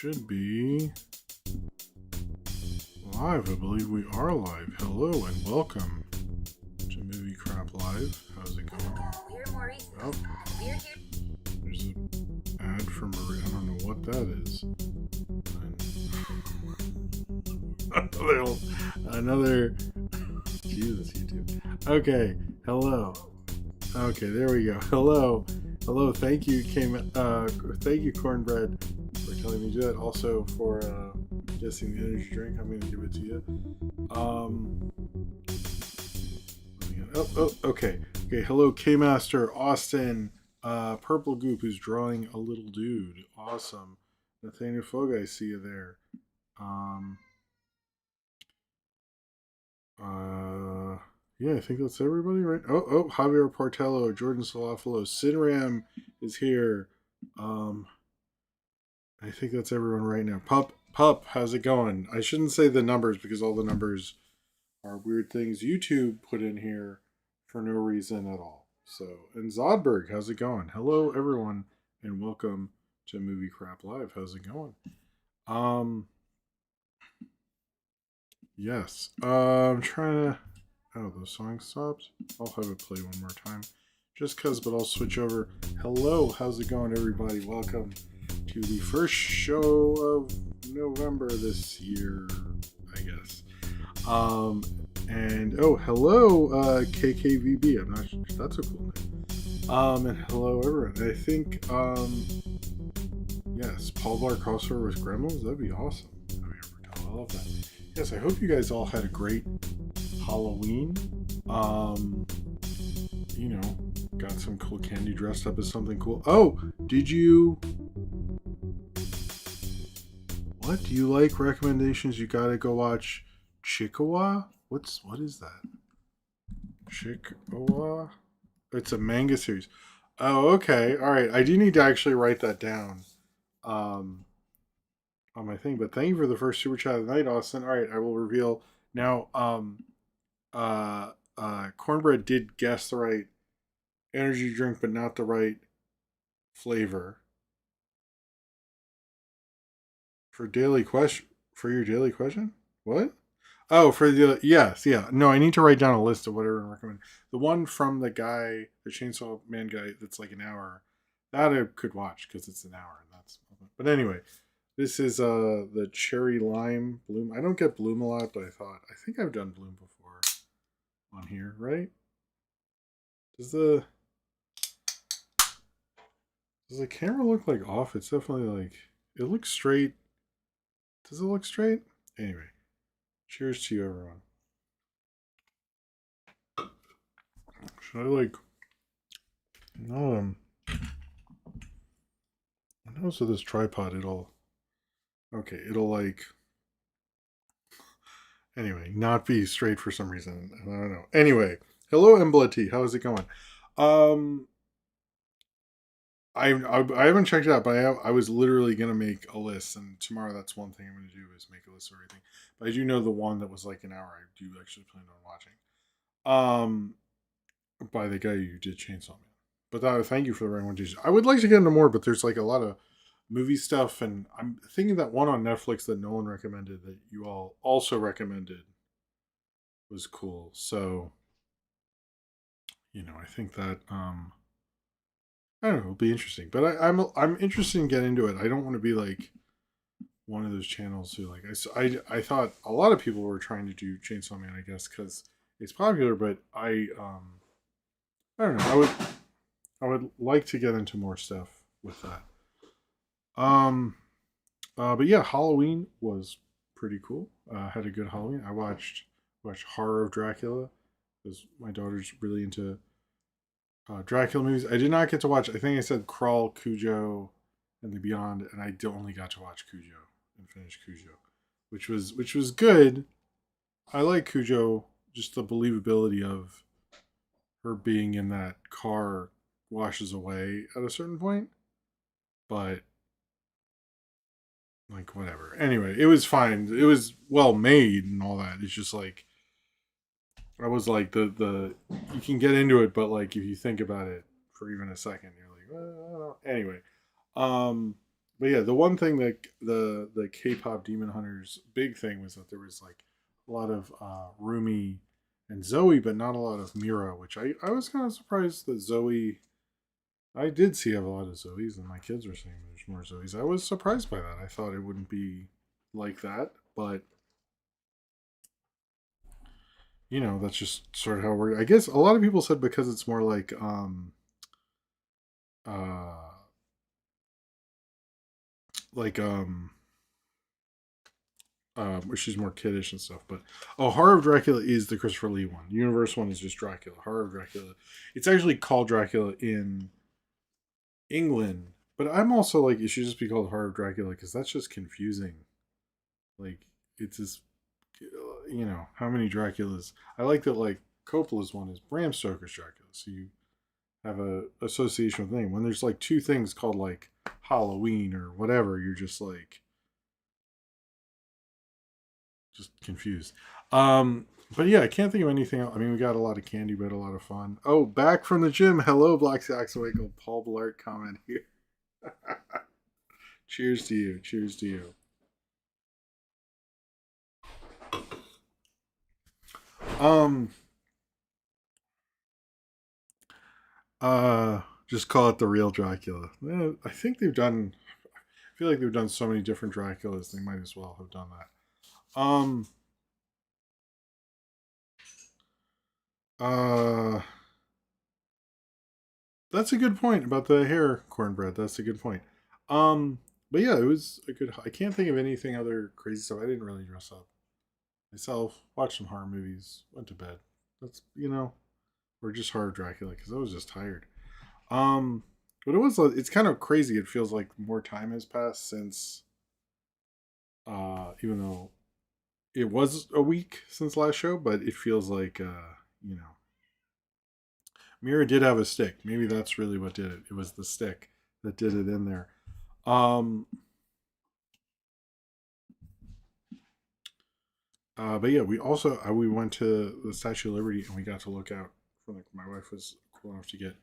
should be live. I believe we are live. Hello and welcome to Movie Crap Live. How's it going? We're Maurice. Oh, We're here. there's an ad for Marie. I don't know what that is. Another Jesus, YouTube. Okay, hello. Okay, there we go. Hello. Thank you, thank you, Cornbread, for telling me to do that. Also for guessing the energy drink. I'm gonna give it to you. Okay. Hello, K-Master, Austin, Purple Goop, who's drawing a little dude. Awesome. Nathaniel Fogg, I see you there. Yeah, I think that's everybody, right? Oh, Javier Portello, Jordan Salafalo, Sinram is here. I think that's everyone right now. Pup, how's it going? I shouldn't say the numbers because all the numbers are weird things YouTube put in here for no reason at all. So, and Zodberg, how's it going? Hello, everyone, and welcome to Movie Crap Live. How's it going? Yes. I'm trying to. Oh, the song stopped? I'll have it play one more time. Just cuz, but I'll switch over. Hello, how's it going, everybody? Welcome to the first show of November this year, I guess. And oh, hello, KKVB. I'm not sure if that's a cool name. And hello, everyone. I think, yes, Paul Blart crossover with Gremlins. That'd be awesome. I love that. Yes, I hope you guys all had a great Halloween. You know, got some cool candy, dressed up as something cool. Oh, did you? What do you like? Recommendations? You gotta go watch Chikawa. What is that? Chikawa? It's a manga series. Oh, okay. All right. I do need to actually write that down. On my thing, but thank you for the first super chat of the night, Austin. All right, I will reveal now. Cornbread did guess the right energy drink, but not the right flavor. For your daily question? What? Oh, for the yes, yeah. No, I need to write down a list of whatever I recommend. The one from the guy, the Chainsaw Man guy, that's like an hour. That I could watch because it's an hour, and that's. But anyway. This is the cherry lime bloom. I don't get bloom a lot, but I think I've done bloom before on here, right? Does the camera look like off? It's definitely like it looks straight. Does it look straight? Anyway, cheers to you, everyone. Should I like? No, I know. So this tripod, it'll like. Anyway, not be straight for some reason. I don't know. Anyway, hello, Embla T. How's it going? I haven't checked it out, but I was literally gonna make a list, and tomorrow that's one thing I'm gonna do is make a list of everything. But I do know the one that was like an hour. I do actually plan on watching. By the guy who did Chainsaw Man. But thank you for the recommendation. I would like to get into more, but there's like a lot of movie stuff, and I'm thinking that one on Netflix that Nolan recommended that you all also recommended was cool. So, you know, I think that I don't know, it'll be interesting. But I'm interested in getting into it. I don't want to be like one of those channels who like I thought a lot of people were trying to do Chainsaw Man, I guess, because it's popular. But I don't know. I would like to get into more stuff with that. But yeah, Halloween was pretty cool. Had a good Halloween. I watched Horror of Dracula because my daughter's really into Dracula movies. I did not get to watch. I think I said Crawl, Cujo, and the Beyond, and I only got to watch Cujo and finish Cujo, which was good. I like Cujo. Just the believability of her being in that car washes away at a certain point, but. Like, whatever. Anyway, it was fine. It was well made and all that. It's just like I was like the you can get into it, but like if you think about it for even a second, you're like, well, I don't know. Anyway, but yeah, the one thing that the K-pop Demon Hunters big thing was that there was like a lot of Rumi and Zoe, but not a lot of Mira, which I was kind of surprised that Zoe. I did see have a lot of Zoes, and my kids were saying there's more Zoes. I was surprised by that. I thought it wouldn't be like that, but that's just sort of how we're. I guess a lot of people said because it's more like uh like where she's more kiddish and stuff. But Horror of Dracula is the Christopher Lee one. The Universe one is just Dracula. Horror of Dracula. It's actually called Dracula in England, but I'm also like, it should just be called Horror of Dracula because that's just confusing. Like, it's just, how many Draculas? I like that, like, Coppola's one is Bram Stoker's Dracula, so you have a association with the name. When there's like two things called like Halloween or whatever, you're just confused. But yeah, I can't think of anything else. I mean, we got a lot of candy, but a lot of fun. Oh, back from the gym. Hello, Black Saxowinkle. Paul Blart comment here. Cheers to you. Cheers to you. Um, just call it the real Dracula. I think they've done. I feel like they've done so many different Draculas. They might as well have done that. Uh, that's a good point about the hair cornbread. That's a good point. But yeah, it was a good. I can't think of anything other crazy stuff. I didn't really dress up myself. Watched some horror movies. Went to bed. That's or just horror Dracula because I was just tired. Um, but it's kind of crazy. It feels like more time has passed since, even though it was a week since last show, but it feels like, Mira did have a stick. Maybe that's really what did it. It was the stick that did it in there. Um, but yeah, we also we went to the Statue of Liberty and we got to look out from my wife was cool enough to get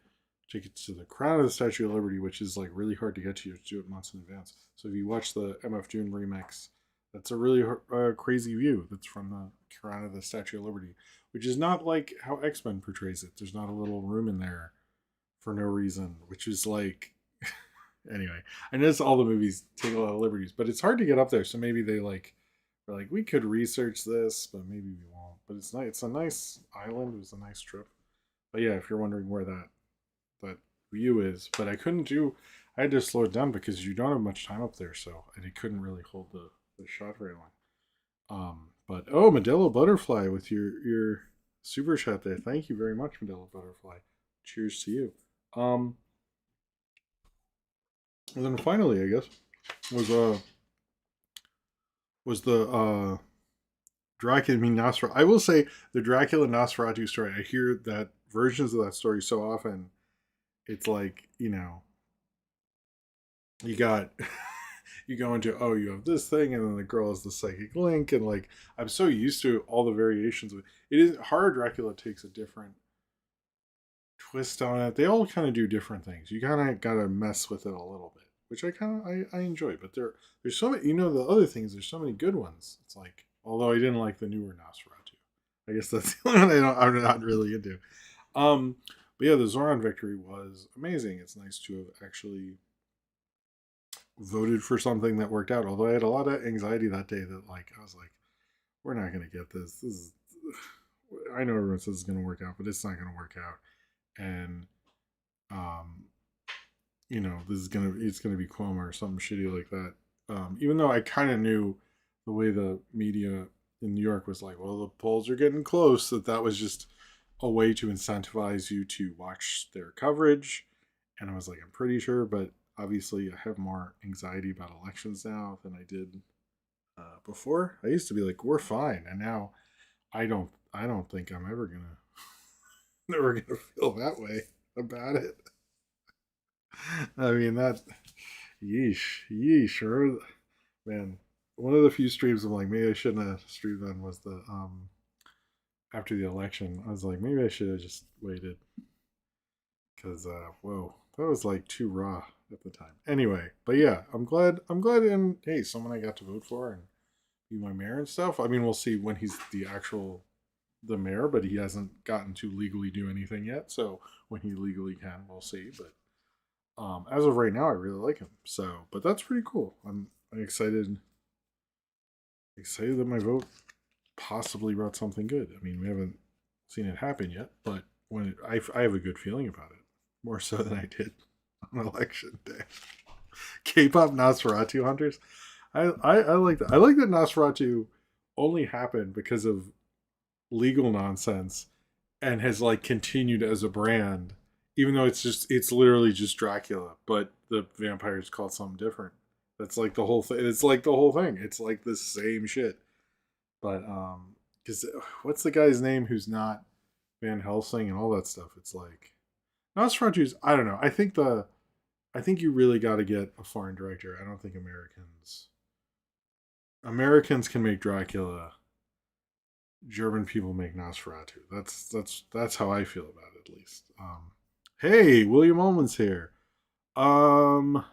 tickets to the crown of the Statue of Liberty, which is like really hard to get to. You have to do it months in advance. So if you watch the MF Doom remix, that's a really crazy view. That's from the crown of the Statue of Liberty, which is not like how X Men portrays it. There's not a little room in there for no reason, which is like anyway. I notice all the movies take a lot of liberties, but it's hard to get up there. So maybe they like are like we could research this, but maybe we won't. But it's nice. It's a nice island. It was a nice trip. But yeah, if you're wondering where that view is, but I couldn't do. I had to slow it down because you don't have much time up there, so I couldn't really hold the shot very long. But Modelo Butterfly with your super chat there. Thank you very much, Modelo Butterfly. Cheers to you. Um, and then finally, I guess was the Dracula mean Nosferatu. I will say the Dracula Nosferatu story. I hear that versions of that story so often. It's like you got you go into you have this thing and then the girl has the psychic link and like I'm so used to all the variations of it. It is horror Dracula takes a different twist on it. They all kind of do different things. You kind of gotta mess with it a little bit, which I enjoy. But there's so many. The other things. There's so many good ones. It's like although I didn't like the newer Nosferatu, I guess that's the only one I'm not really into. Um, but yeah, the Zoran victory was amazing. It's nice to have actually voted for something that worked out. Although I had a lot of anxiety that day that like I was like, we're not gonna get this. This is I know everyone says it's gonna work out, but it's not gonna work out. And um, this is it's gonna be Cuomo or something shitty like that. Even though I kind of knew the way the media in New York was like, well, the polls are getting close. That was just a way to incentivize you to watch their coverage. And I was like, I'm pretty sure, but obviously I have more anxiety about elections now than I did before. I used to be like, we're fine, and now I don't think I'm ever gonna never gonna feel that way about it. I mean that yeesh, man. One of the few streams I'm like, maybe I shouldn't have streamed on was the after the election. I was like, maybe I should have just waited because whoa, that was like too raw. at the time. Anyway, but yeah, I'm glad. And hey, someone I got to vote for and be my mayor and stuff. I mean, we'll see when he's the mayor, but he hasn't gotten to legally do anything yet. So when he legally can, we'll see. But as of right now, I really like him. So, but that's pretty cool. I'm excited that my vote possibly brought something good. I mean, we haven't seen it happen yet, but I have a good feeling about it, more so than I did on election day. K-pop Nosferatu hunters. I like that. I like that Nosferatu only happened because of legal nonsense and has like continued as a brand, even though it's literally just Dracula, but the vampires called something different. That's like the whole thing. It's like the whole thing. It's like the same shit. But because what's the guy's name who's not Van Helsing and all that stuff? It's like Nosferatu's. I don't know. I think you really got to get a foreign director. I don't think Americans can make Dracula. German people make Nosferatu. That's how I feel about it, at least. Hey, William Ullman's here. Um,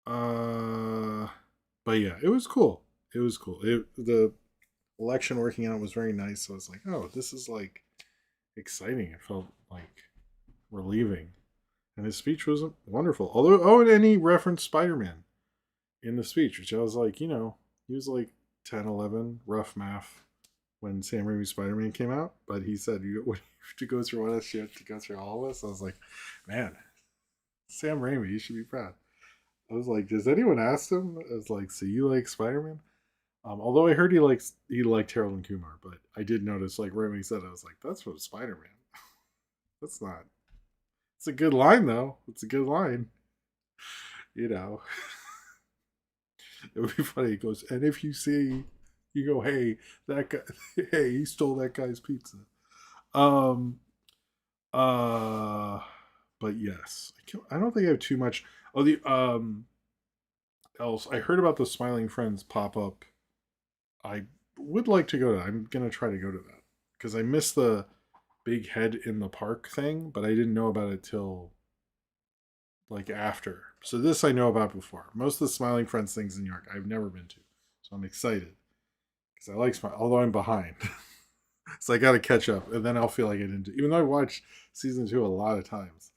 uh, but yeah, it was cool. It was cool. The election working out was very nice. So I was like, oh, this is like exciting. It felt like relieving, and his speech was wonderful. Although, and he referenced Spider-Man in the speech, which I was like, he was like 10, 11, rough math when Sam Raimi's Spider-Man came out. But he said, you have to go through all this, you have to go through all of this. I was like, man, Sam Raimi, you should be proud. I was like, does anyone ask him? I was like, so you like Spider-Man? Although I heard he liked Harold and Kumar, but I did notice, like right when he said it, I was like, that's from Spider-Man. That's not. It's a good line though. It's a good line. You know. It would be funny. He goes, and if you see, you go, hey, that guy, hey, he stole that guy's pizza. Um, uh, but yes, I don't think I have too much. Oh, the else I heard about the Smiling Friends pop up. I would like to go to that. I'm gonna try to go to that because I missed the big head in the park thing, but I didn't know about it till like after. So this I know about before. Most of the Smiling Friends things in New York I've never been to, so I'm excited because I like Smile. Although I'm behind, so I got to catch up, and then I'll feel like I didn't. Even though I watched season 2 a lot of times.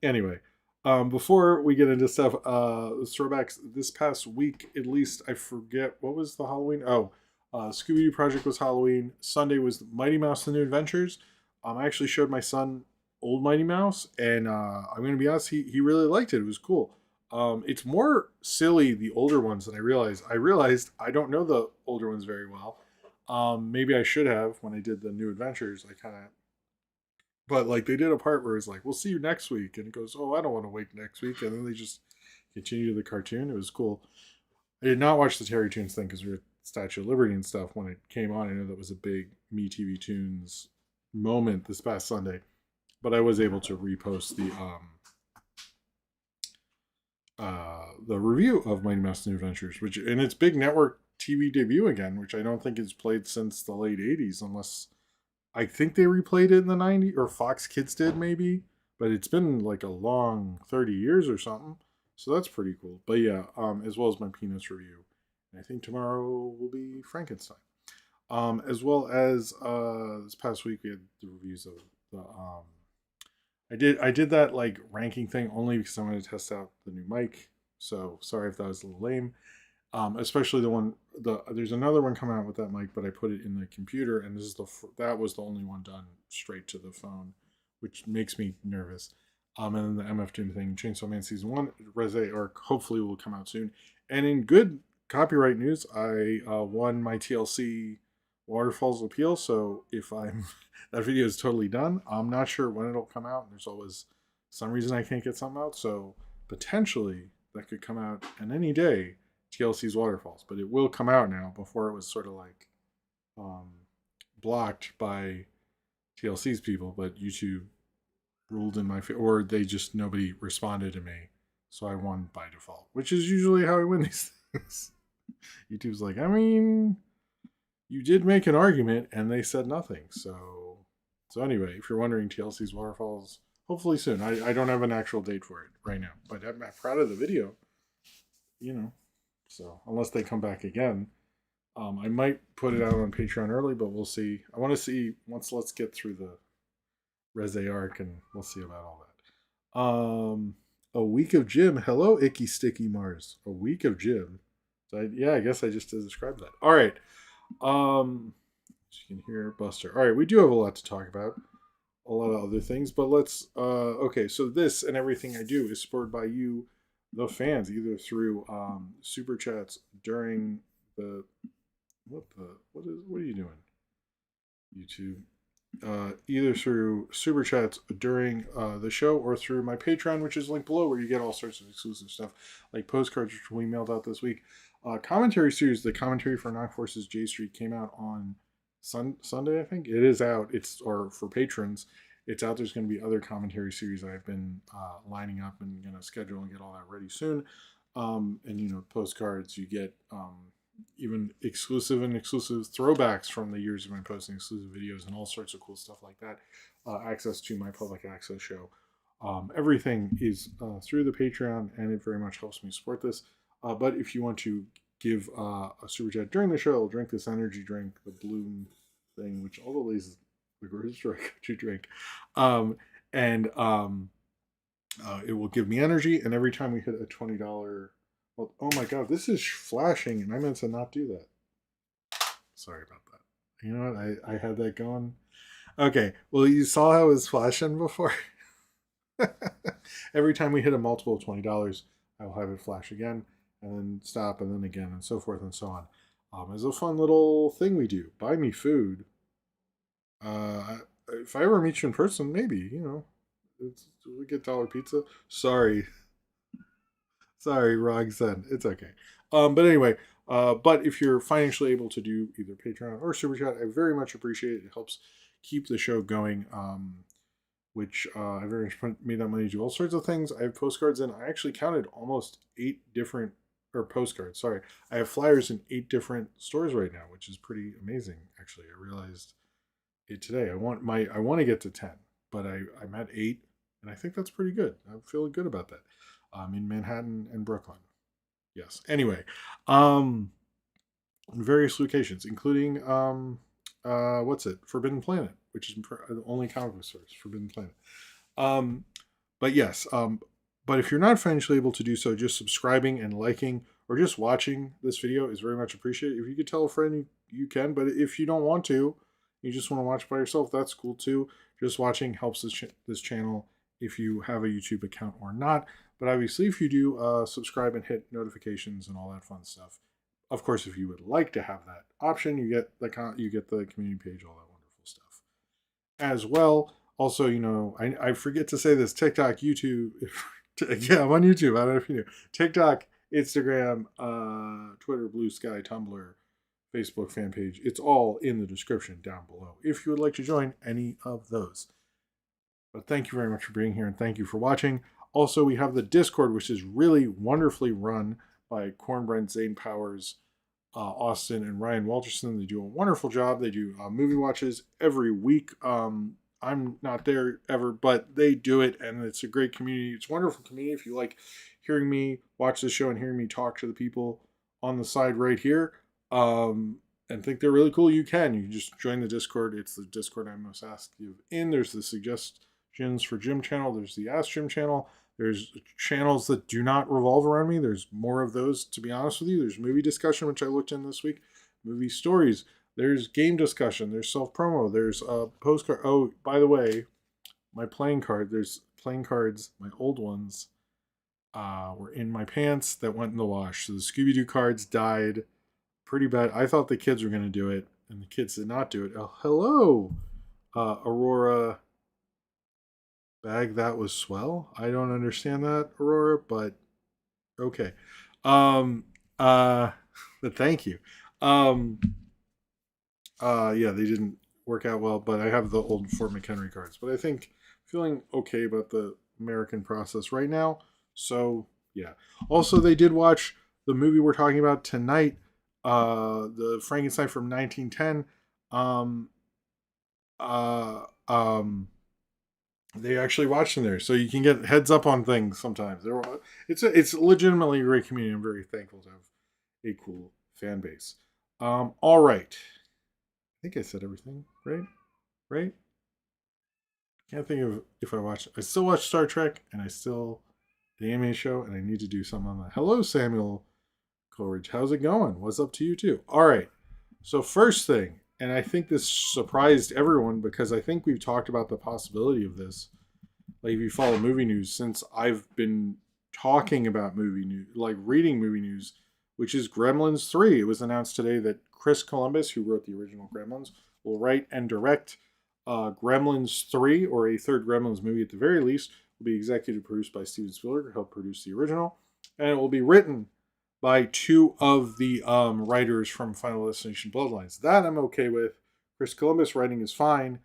Anyway, before we get into stuff, throwbacks this past week at least. I forget what was the Halloween. Oh, Scooby Doo Project was Halloween. Sunday was Mighty Mouse: The New Adventures. I actually showed my son old Mighty Mouse, and I'm going to be honest, he really liked it. It was cool. It's more silly the older ones than I realized. I realized I don't know the older ones very well. Maybe I should have when I did the New Adventures. I kind of, but like they did a part where it's like, "We'll see you next week," and it goes, "Oh, I don't want to wait next week," and then they just continue the cartoon. It was cool. I did not watch the Terry Tunes thing because we were at Statue of Liberty and stuff when it came on. I know that was a big Me TV Tunes moment this past Sunday, but I was able to repost the review of Mighty Mouse New Adventures, which in its big network TV debut again, which I don't think is played since the late '80s, unless I think they replayed it in the '90s or Fox Kids did maybe, but it's been like a long 30 years or something, so that's pretty cool. But yeah, as well as my Peanuts review, and I think tomorrow will be Frankenstein. As well as this past week we had the reviews of the I did that like ranking thing only because I wanted to test out the new mic. So sorry if that was a little lame. Especially there's another one coming out with that mic, but I put it in the computer, and that was the only one done straight to the phone, which makes me nervous. And then the MF Doom thing, Chainsaw Man season 1, Reze Arc, hopefully will come out soon. And in good copyright news, I won my TLC Waterfalls appeal. So if I'm that video is totally done. I'm not sure when it'll come out. There's always some reason I can't get something out. So potentially that could come out on any day, TLC's Waterfalls. But it will come out now. Before it was sort of like blocked by TLC's people, but YouTube ruled in my favor, or nobody responded to me. So I won by default, which is usually how I win these things. YouTube's like, I mean, you did make an argument and they said nothing. So anyway, if you're wondering, TLC's Waterfalls hopefully soon. I don't have an actual date for it right now, but I'm proud of the video. You know, so unless they come back again, I might put it out on Patreon early, but we'll see. I want to see once. Let's get through the Reze arc, and we'll see about all that. A week of Jim. Hello, Icky Sticky Mars. A week of Jim. So yeah, I guess I just described that. All right. As you can hear, Buster. All right, we do have a lot to talk about. A lot of other things, but let's. Okay, so this and everything I do is supported by you, the fans, either through super chats during the what are you doing, YouTube? Either through super chats during the show or through my Patreon, which is linked below, where you get all sorts of exclusive stuff like postcards, which we mailed out this week. Commentary series, the commentary for Knock Force's J Street came out on Sunday, I think. It is out. Or for patrons, it's out. There's going to be other commentary series that I've been lining up and going to schedule and get all that ready soon. And postcards, you get even exclusive throwbacks from the years I've been posting exclusive videos and all sorts of cool stuff like that. Access to my public access show. Everything is through the Patreon, and it very much helps me support this. But if you want to give a super chat during the show, drink this energy drink, the Bloom thing, which all the ladies the grocery store to drink, and it will give me energy. And every time we hit a $20, well, oh my god, this is flashing, and I meant to not do that. Sorry about that. You know what? I had that going. Okay, well, you saw how it was flashing before. Every time we hit a multiple of $20, I will have it flash again, and then stop, and then again, and so forth and so on. It's a fun little thing we do. Buy me food. If I ever meet you in person, maybe, we get dollar pizza. Sorry, wrong send. It's okay. But anyway, but if you're financially able to do either Patreon or Super Chat, I very much appreciate it. It helps keep the show going. Which I very much made that money to do all sorts of things. I have postcards in. I actually counted almost 8 different postcards. Sorry, I have flyers in 8 different stores right now, which is pretty amazing. Actually, I realized it today. I want to get to 10, but I'm at 8, and I think that's pretty good. I'm feeling good about that. In Manhattan and Brooklyn. Yes. Anyway, in various locations, including Forbidden Planet, which is the only comic book source, Forbidden Planet. But yes, but if you're not financially able to do so, just subscribing and liking or just watching this video is very much appreciated. If you could tell a friend, you can, but if you don't want to, you just want to watch by yourself, that's cool too. Just watching helps this channel if you have a YouTube account or not. But obviously, if you do, subscribe and hit notifications and all that fun stuff. Of course, if you would like to have that option, you get the community page, all that wonderful stuff. As well, also, I forget to say this, TikTok, YouTube, yeah, I'm on YouTube, I don't know if you knew. TikTok, Instagram, Twitter, Blue Sky, Tumblr, Facebook fan page, it's all in the description down below if you would like to join any of those. But thank you very much for being here, and thank you for watching. Also, we have the Discord, which is really wonderfully run by Cornbrent, Zane Powers, Austin, and Ryan Walterson. They do a wonderful job. They do movie watches every week. I'm not there ever, but they do it, and it's a great community. It's a wonderful community. If you like hearing me watch the show and hearing me talk to the people on the side right here, and think they're really cool, you can just join the Discord. It's the Discord I'm most active in. There's the suggestions for Jim channel. There's the Ask Jim channel. There's channels that do not revolve around me. There's more of those, to be honest with you. There's movie discussion, which I looked in this week. Movie stories. There's game discussion. There's self-promo. There's a postcard. Oh, by the way, my playing card. There's playing cards. My old ones were in my pants that went in the wash. So the Scooby-Doo cards died pretty bad. I thought the kids were going to do it, and the kids did not do it. Oh, hello, Aurora. Bag that was swell. I don't understand that, Aurora, but okay. But thank you. Yeah, they didn't work out well, but I have the old Fort McHenry cards. But I think feeling okay about the American process right now. So yeah. Also, they did watch the movie we're talking about tonight, the Frankenstein from 1910. They actually watch them there, so you can get heads up on things sometimes. It's legitimately a great community. I'm very thankful to have a cool fan base. All right, I think I said everything. Right, right. Can't think of if I watch. I still watch Star Trek, and I still the anime show, and I need to do something on that. Hello, Samuel Coleridge. How's it going? What's up to you too? All right. So first thing, and I think this surprised everyone because I think we've talked about the possibility of this. Like if you follow movie news, since I've been talking about movie news, like reading movie news, which is Gremlins 3. It was announced today that Chris Columbus, who wrote the original Gremlins, will write and direct Gremlins 3, or a third Gremlins movie at the very least, will be executive produced by Steven Spielberg, who helped produce the original, and it will be written by two of the writers from Final Destination Bloodlines. That I'm okay with. Chris Columbus writing is fine.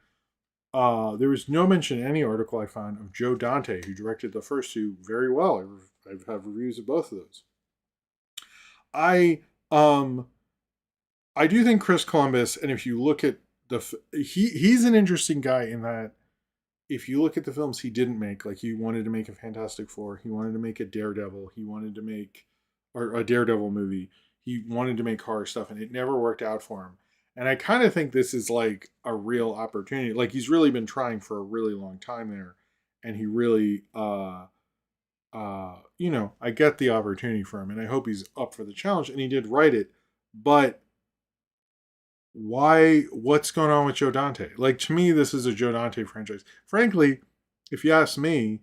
There was no mention in any article I found of Joe Dante, who directed the first two very well. I have reviews of both of those. I um I do think Chris Columbus, and if you look at he's an interesting guy in that if you look at the films he didn't make, like he wanted to make a Fantastic Four, he wanted to make a Daredevil, he wanted to make or a Daredevil movie, he wanted to make horror stuff, and it never worked out for him. And I kind of think this is like a real opportunity. Like he's really been trying for a really long time there, and he really I get the opportunity for him, and I hope he's up for the challenge. And he did write it, but why? What's going on with Joe Dante? Like to me, this is a Joe Dante franchise. Frankly, if you ask me,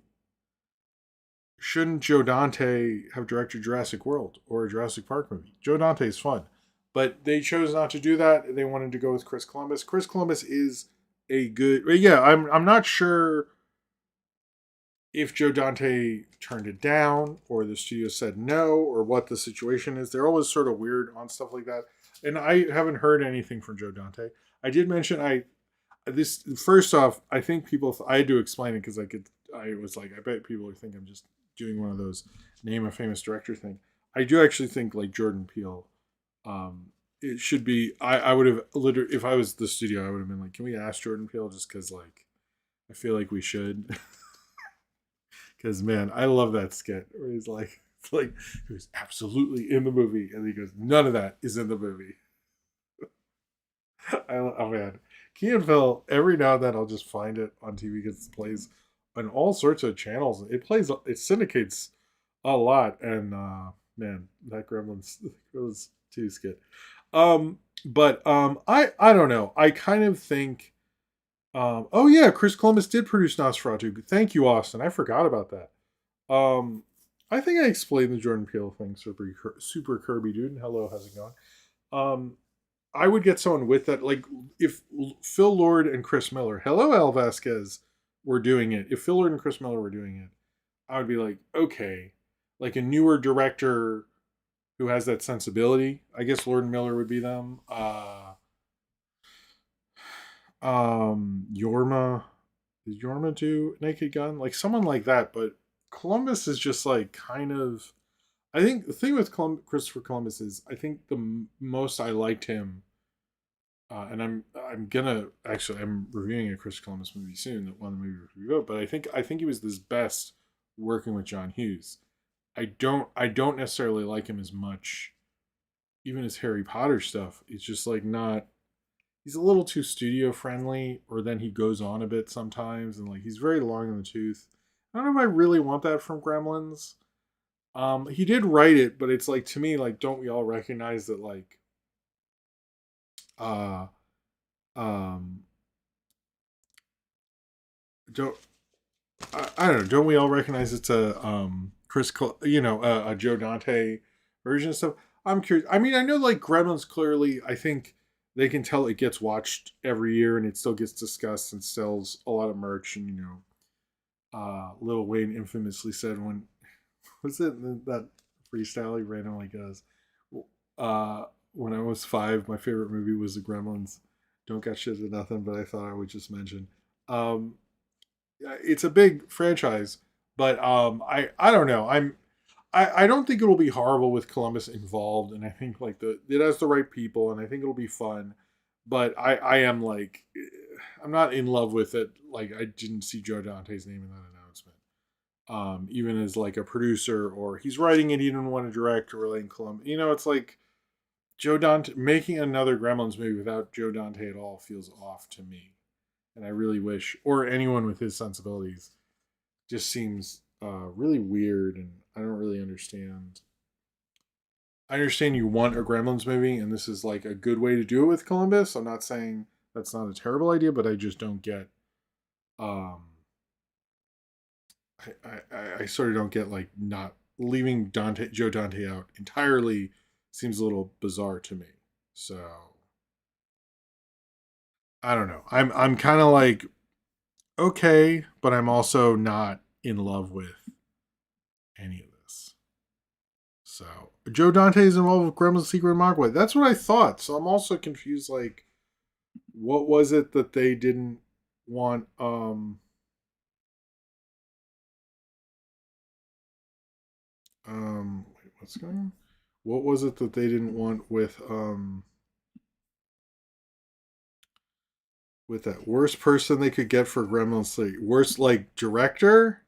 shouldn't Joe Dante have directed Jurassic World or a Jurassic Park movie? Joe Dante is fun, but they chose not to do that. They wanted to go with Chris Columbus. Chris Columbus is a good. Yeah, I'm not sure if Joe Dante turned it down or the studio said no or what the situation is. They're always sort of weird on stuff like that. And I haven't heard anything from Joe Dante. I did mention this first off, I think people I had to explain it because I was like, I bet people think I'm just doing one of those name a famous director thing. I do actually think like Jordan Peele, it should be I would have literally if I was the studio, I would have been like, can we ask Jordan Peele just because like I feel like we should. Because man, I love that skit where he's like, it's like he was absolutely in the movie, and he goes, none of that is in the movie. Oh man, Key and Phil. Every now and then, I'll just find it on TV because it plays on all sorts of channels. It syndicates a lot, and man, that Gremlins 2 skit. I don't know. I kind of think. Oh yeah, Chris Columbus did produce Nosferatu. Thank you, Austin. I forgot about that. I think I explained the Jordan Peele thing super Kirby dude. Hello, how's it going? Um, I would get someone with that. Like if Phil Lord and Chris Miller, hello Al Vasquez, were doing it. If Phil Lord and Chris Miller were doing it, I would be like, okay, like a newer director who has that sensibility. I guess Lord and Miller would be them. Yorma, is Yorma do Naked Gun? Like someone like that, but Columbus is just like kind of. I think the thing with Christopher Columbus is I think the most I liked him, and I'm gonna actually I'm reviewing a Chris Columbus movie soon that one of the movie review, but I think he was this best working with John Hughes. I don't necessarily like him as much, even his Harry Potter stuff. It's just like not he's a little too studio friendly, or then he goes on a bit sometimes, and like he's very long in the tooth. I don't know if I really want that from Gremlins. He did write it, but it's like to me, like, don't we all recognize that, like, uh, um, don't I don't know, don't we all recognize it's a a Joe Dante version of stuff? I'm curious. I mean, I know like Gremlins clearly. I think they can tell it gets watched every year and it still gets discussed and sells a lot of merch. And Lil Wayne infamously said when was it that freestyle he randomly goes, when I was 5, my favorite movie was The Gremlins. Don't got shit to nothing, but I thought I would just mention. Um, it's a big franchise, but I don't know. I don't think it'll be horrible with Columbus involved, and I think like it has the right people, and I think it'll be fun. But I am like I'm not in love with it. Like I didn't see Joe Dante's name in that announcement. Even as like a producer, or he's writing it, he didn't want to direct, or like Columbia. It's like Joe Dante making another Gremlins movie without Joe Dante at all feels off to me. And I really wish, or anyone with his sensibilities, just seems really weird, and I don't really understand. I understand you want a Gremlins movie, and this is like a good way to do it with Columbus. I'm not saying that's not a terrible idea, but I just don't get. Um, I sort of don't get like not leaving Joe Dante out entirely seems a little bizarre to me. So I don't know. I'm kind of like okay, but I'm also not in love with any of this. So Joe Dante is involved with Gremlins Secret Magua. That's what I thought. So I'm also confused. Like, what was it that they didn't want? Wait, what's going on? What was it that they didn't want with that worst person they could get for Gremlins 3? Worst like director?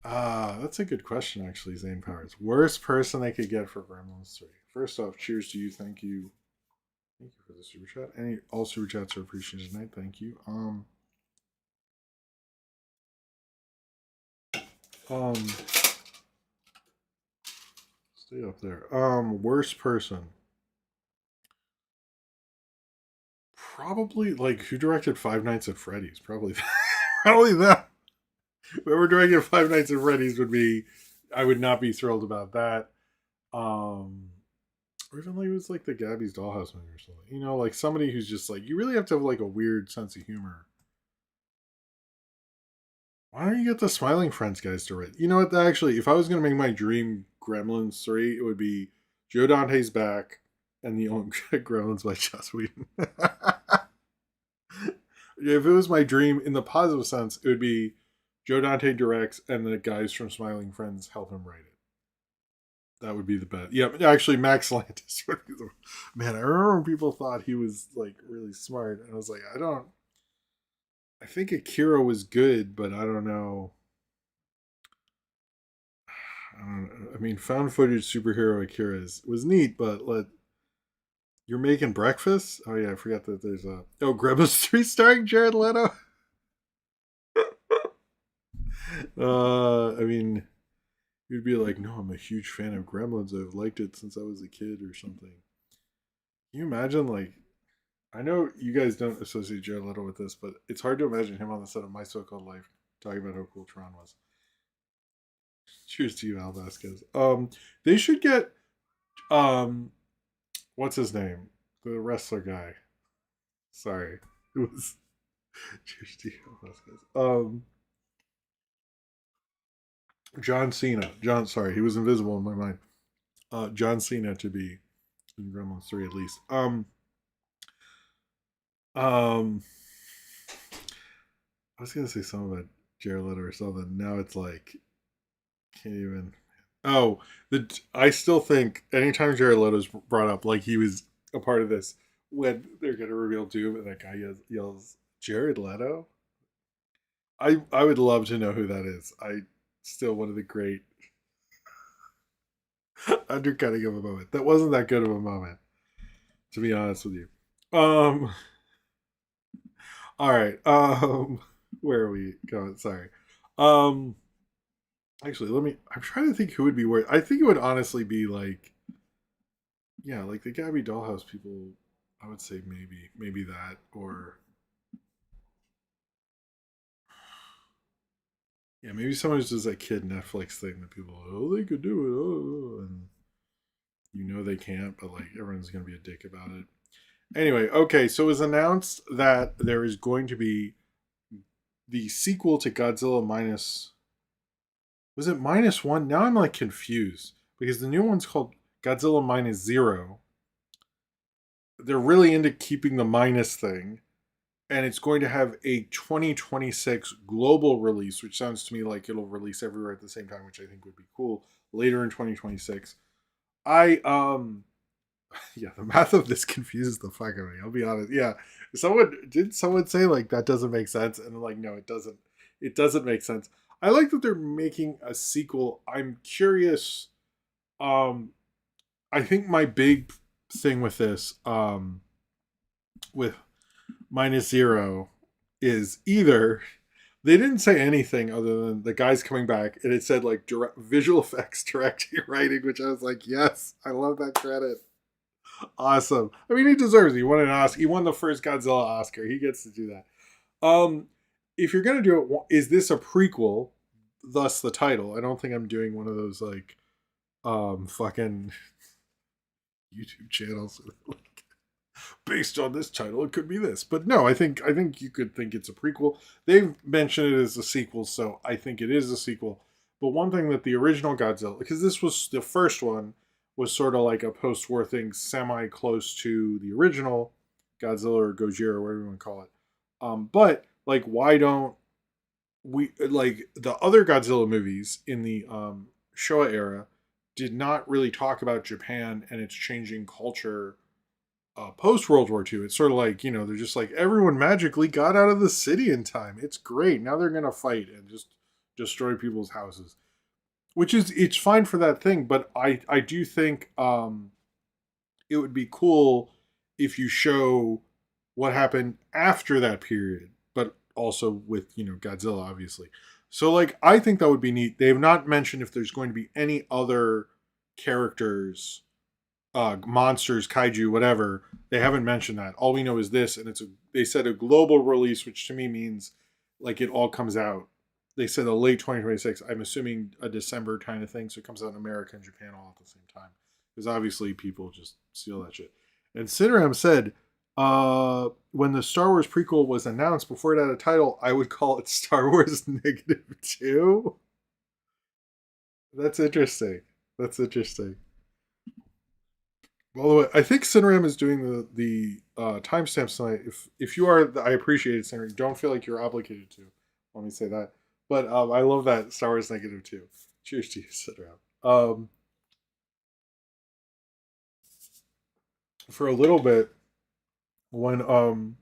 That's a good question actually, Zane Powers. Worst person they could get for Gremlins 3. First off, cheers to you, thank you. Thank you for the super chat. All super chats are appreciated tonight. Thank you. Um Stay up there. Worst person. Probably like who directed Five Nights at Freddy's? Probably probably that. Whoever directed Five Nights at Freddy's would be. I would not be thrilled about that. Um, or even like it was like the Gabby's Dollhouse movie or something. Like somebody who's just like you really have to have like a weird sense of humor. Why don't you get the Smiling Friends guys to write? You know what? Actually, if I was gonna make my dream Gremlins 3, it would be Joe Dante's back and the only Gremlins by Joss Whedon. If it was my dream in the positive sense, it would be Joe Dante directs and the guys from Smiling Friends help him write it. That would be the best. Yeah, actually, Max Landis would be the man. I remember when people thought he was like really smart, and I was like, I don't. I think Akira was good, but I don't know. I mean, found footage superhero Akira was neat, but you're making breakfast. Oh yeah, I forgot that there's a Gremlins 3 starring Jared Leto. I mean, you'd be like, no, I'm a huge fan of Gremlins. I've liked it since I was a kid or something. Can you imagine, like, I know you guys don't associate Jared Leto with this, but it's hard to imagine him on the set of My So-Called Life talking about how cool Tron was. Cheers to you, Al Vasquez. They should get, um, what's his name? The wrestler guy. Sorry. It was, cheers to you, Al Vasquez. John Cena. Sorry, he was invisible in my mind. John Cena to be in Gremlins 3 at least. Um, I was gonna say something about Jared Leto or something. Now it's like can't even. Oh, I still think anytime Jared Leto's brought up, like he was a part of this when they're gonna reveal Doom, and that guy yells Jared Leto. I would love to know who that is. I still one of the great undercutting of a moment. That wasn't that good of a moment, to be honest with you. Um. All right. Where are we going? Sorry. Um. Actually, I'm trying to think who would be worth. I think it would honestly be like, yeah, like the Gabby Dollhouse people. I would say maybe that, or yeah, maybe someone who's just that kid Netflix thing that people they could do it, and they can't, but like everyone's gonna be a dick about it. Anyway, okay, so it was announced that there is going to be the sequel to Godzilla minus. Was it minus one? Now I'm like confused because the new one's called Godzilla Minus Zero. They're really into keeping the minus thing, and it's going to have a 2026 global release, which sounds to me like it'll release everywhere at the same time, which I think would be cool later in 2026. I Yeah, the math of this confuses the fuck out of me. I'll be honest. Yeah, someone say like that doesn't make sense, and I'm like, no, it doesn't. It doesn't make sense. I like that they're making a sequel. I'm curious. Um, I think my big thing with this, with minus zero, is either they didn't say anything other than the guy's coming back, and it said like direct, visual effects, directing, writing, which I was like, yes, I love that credit. Awesome. I mean, he deserves it. He won an Oscar. He won the first Godzilla Oscar. He gets to do that. If you're gonna do it, is this a prequel? Thus the title. I don't think I'm doing one of those like fucking YouTube channels like, based on this title. It could be this, but no. I think you could think it's a prequel. They've mentioned it as a sequel, so I think it is a sequel. But one thing that the original Godzilla, because this was the first one, was sort of like a post-war thing, semi close to the original Godzilla or Gojira, whatever you want to call it. But like, why don't we like the other Godzilla movies in the Showa era did not really talk about Japan and its changing culture post World War II. It's sort of like, they're just like everyone magically got out of the city in time. It's great. Now they're gonna fight and just destroy people's houses, which is it's fine for that thing. But I do think it would be cool if you show what happened after that period, but also with Godzilla, obviously. So like I think that would be neat. They have not mentioned if there's going to be any other characters, monsters, kaiju, whatever. They haven't mentioned that. All we know is this, and they said a global release, which to me means like it all comes out. They said a late 2026. I'm assuming a December kind of thing, so it comes out in America and Japan all at the same time, because obviously people just steal that shit. And Cineram said, when the Star Wars prequel was announced before it had a title, I would call it Star Wars -2. That's interesting. That's interesting. By the way, I think Cineram is doing the timestamps tonight. If you are, I appreciate it, Cineram. Don't feel like you're obligated to. Let me say that. But I love that Star Wars -2. Cheers to you, Cineram. For a little bit, when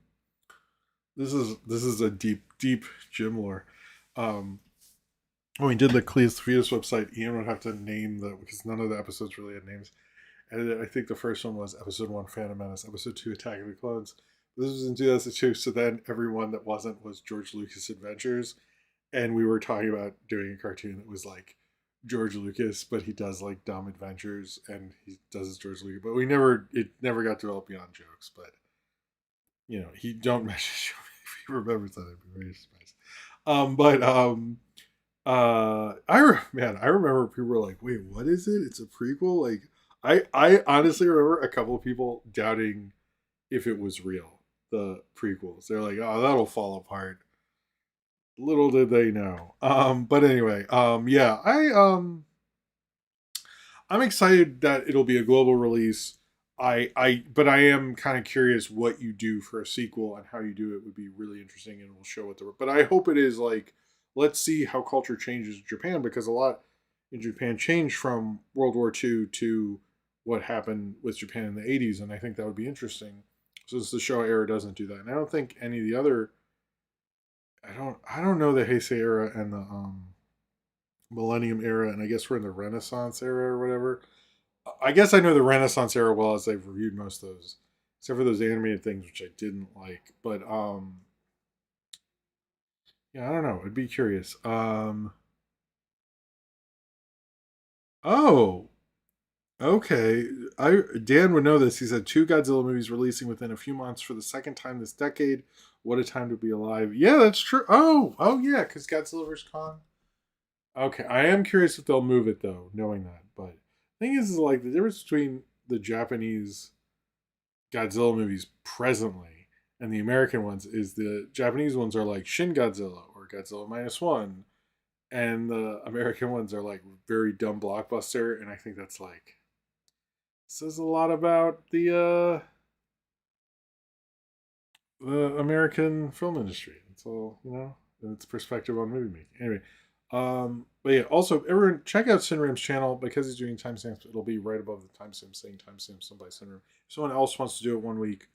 this is a deep gym lore. When we did the Cleus Theaters website, Ian would have to name because none of the episodes really had names. And I think the first one was episode 1, Phantom Menace, episode 2, Attack of the Clones. This was in 2002, so then everyone that wasn't was George Lucas Adventures. And we were talking about doing a cartoon that was like George Lucas, but he does like dumb adventures and he does his George Lucas. But it never got developed beyond jokes. But, he don't message you if he remembers that. I'd be very surprised. I remember people were like, "Wait, what is it? It's a prequel." Like, I honestly remember a couple of people doubting if it was real. The prequels, they're like, "Oh, that'll fall apart." Little did they know. But anyway, yeah, I'm excited that it'll be a global release. But I am kind of curious what you do for a sequel and how you do it would be really interesting, and will show what the. But I hope it is like, let's see how culture changes in Japan, because a lot in Japan changed from World War II to what happened with Japan in the 80s, and I think that would be interesting. Since the Showa era doesn't do that, and I don't think any of the other. I don't know the Heisei era and the Millennium era, and I guess we're in the Renaissance era or whatever. I guess I know the Renaissance era well, as I've reviewed most of those, except for those animated things which I didn't like. But yeah, I don't know. I'd be curious. Oh, okay. Dan would know this. He said 2 Godzilla movies releasing within a few months for the second time this decade. What a time to be alive. Yeah, that's true. Oh yeah, because Godzilla vs Kong. Okay, I am curious if they'll move it though, knowing that. But the thing is like the difference between the Japanese Godzilla movies presently and the American ones is the Japanese ones are like Shin Godzilla or Godzilla Minus One, and the American ones are like very dumb blockbuster. And I think that's like says a lot about the American film industry. It's all and its perspective on movie making. Anyway, But yeah, also everyone check out Cinram's channel because he's doing timestamps. It'll be right above the timestamp saying timestamps by Cinram. If someone else wants to do it one week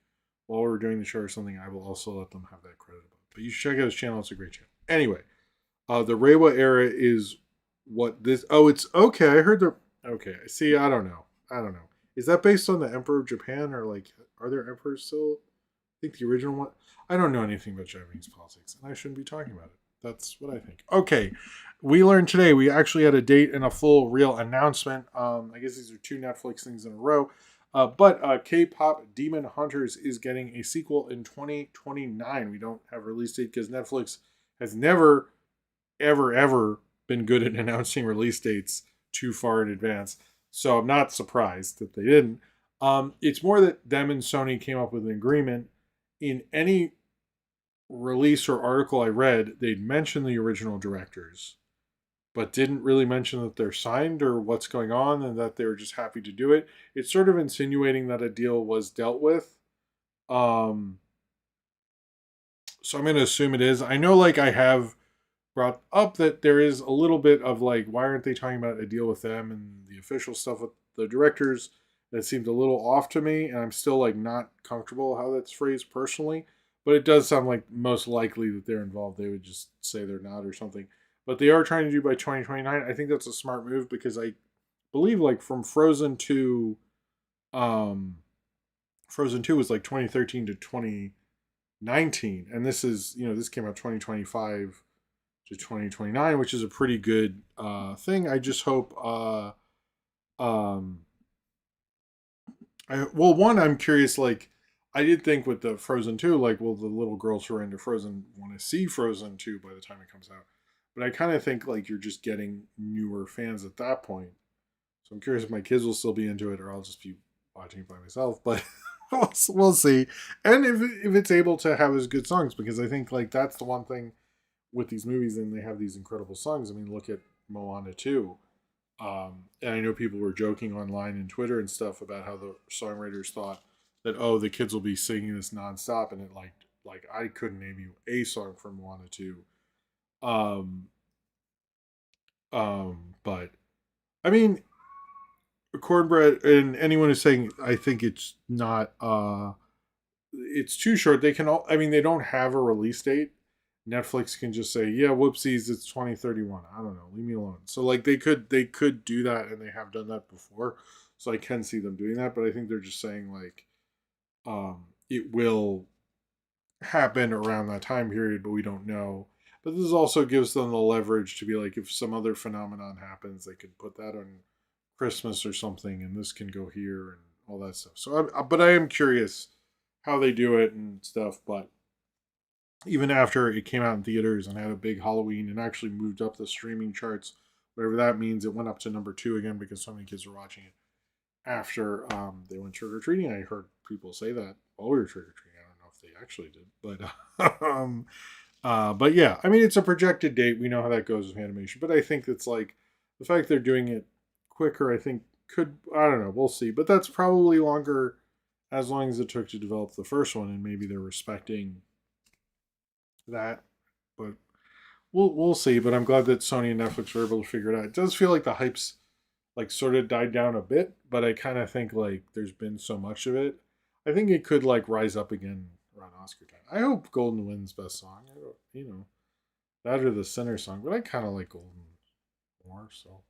while we're doing the show or something, I will also let them have that credit above. But you should check out his channel; it's a great channel. Anyway, the Reiwa era is what this. Oh, it's okay. I heard the. Okay, see, I don't know. I don't know. Is that based on the Emperor of Japan or like are there emperors still? I think the original one. I don't know anything about Japanese politics, and I shouldn't be talking about it. That's what I think. Okay, we learned today we actually had a date and a full real announcement. I guess these are two Netflix things in a row. But K-pop Demon Hunters is getting a sequel in 2029. We don't have a release date because Netflix has never, ever, ever been good at announcing release dates too far in advance. So I'm not surprised that they didn't. It's more that them and Sony came up with an agreement. In any release or article I read, they'd mention the original directors, but didn't really mention that they're signed or what's going on and that they were just happy to do it. It's sort of insinuating that a deal was dealt with. Um, so I'm going to assume it is. I know, like, I have brought up that there is a little bit of like, why aren't they talking about a deal with them and the official stuff with the directors? That seemed a little off to me, and I'm still like not comfortable how that's phrased personally. But it does sound like most likely that they're involved. They would just say they're not or something. But they are trying to do by 2029. I think that's a smart move because I believe like from um, Frozen 2 was like 2013 to 2019, and this is this came out 2025 to 2029, which is a pretty good thing. I just hope. Um, well, one, I'm curious. Like, I did think with the Frozen 2, like, well, the little girls who are into Frozen want to see Frozen 2 by the time it comes out. But I kind of think like you're just getting newer fans at that point. So I'm curious if my kids will still be into it or I'll just be watching it by myself. But we'll see. And if it's able to have as good songs, because I think like that's the one thing with these movies, and they have these incredible songs. I mean, look at Moana 2. And I know people were joking online and Twitter and stuff about how the songwriters thought that, oh, the kids will be singing this nonstop, and it like I couldn't name you a song from Moana 2. Um, but I mean, Cornbread and anyone who's saying I think it's not it's too short. They can all. I mean, they don't have a release date. Netflix can just say, "Yeah, whoopsies, it's 2031." I don't know. Leave me alone. So like they could do that, and they have done that before. So I can see them doing that, but I think they're just saying like it will happen around that time period, but we don't know. But this also gives them the leverage to be like, if some other phenomenon happens, they could put that on Christmas or something, and this can go here and all that stuff. So, but I am curious how they do it and stuff. But even after it came out in theaters and had a big Halloween and actually moved up the streaming charts, whatever that means, it went up to number two again because so many kids were watching it after they went trick or treating. I heard people say that while we were trick or treating. I don't know if they actually did, but yeah, I mean, it's a projected date. We know how that goes with animation, but I think it's like the fact they're doing it quicker. I think could I don't know. We'll see, but that's probably longer, as long as it took to develop the first one, and maybe they're respecting that. But we'll see. But I'm glad that Sony and Netflix were able to figure it out. It does feel like the hype's like sort of died down a bit, but I kind of think like there's been so much of it. I think it could like rise up again around Oscar time. I hope Golden wins best song. I don't, that or the Sinner song, but I kind of like Golden more, so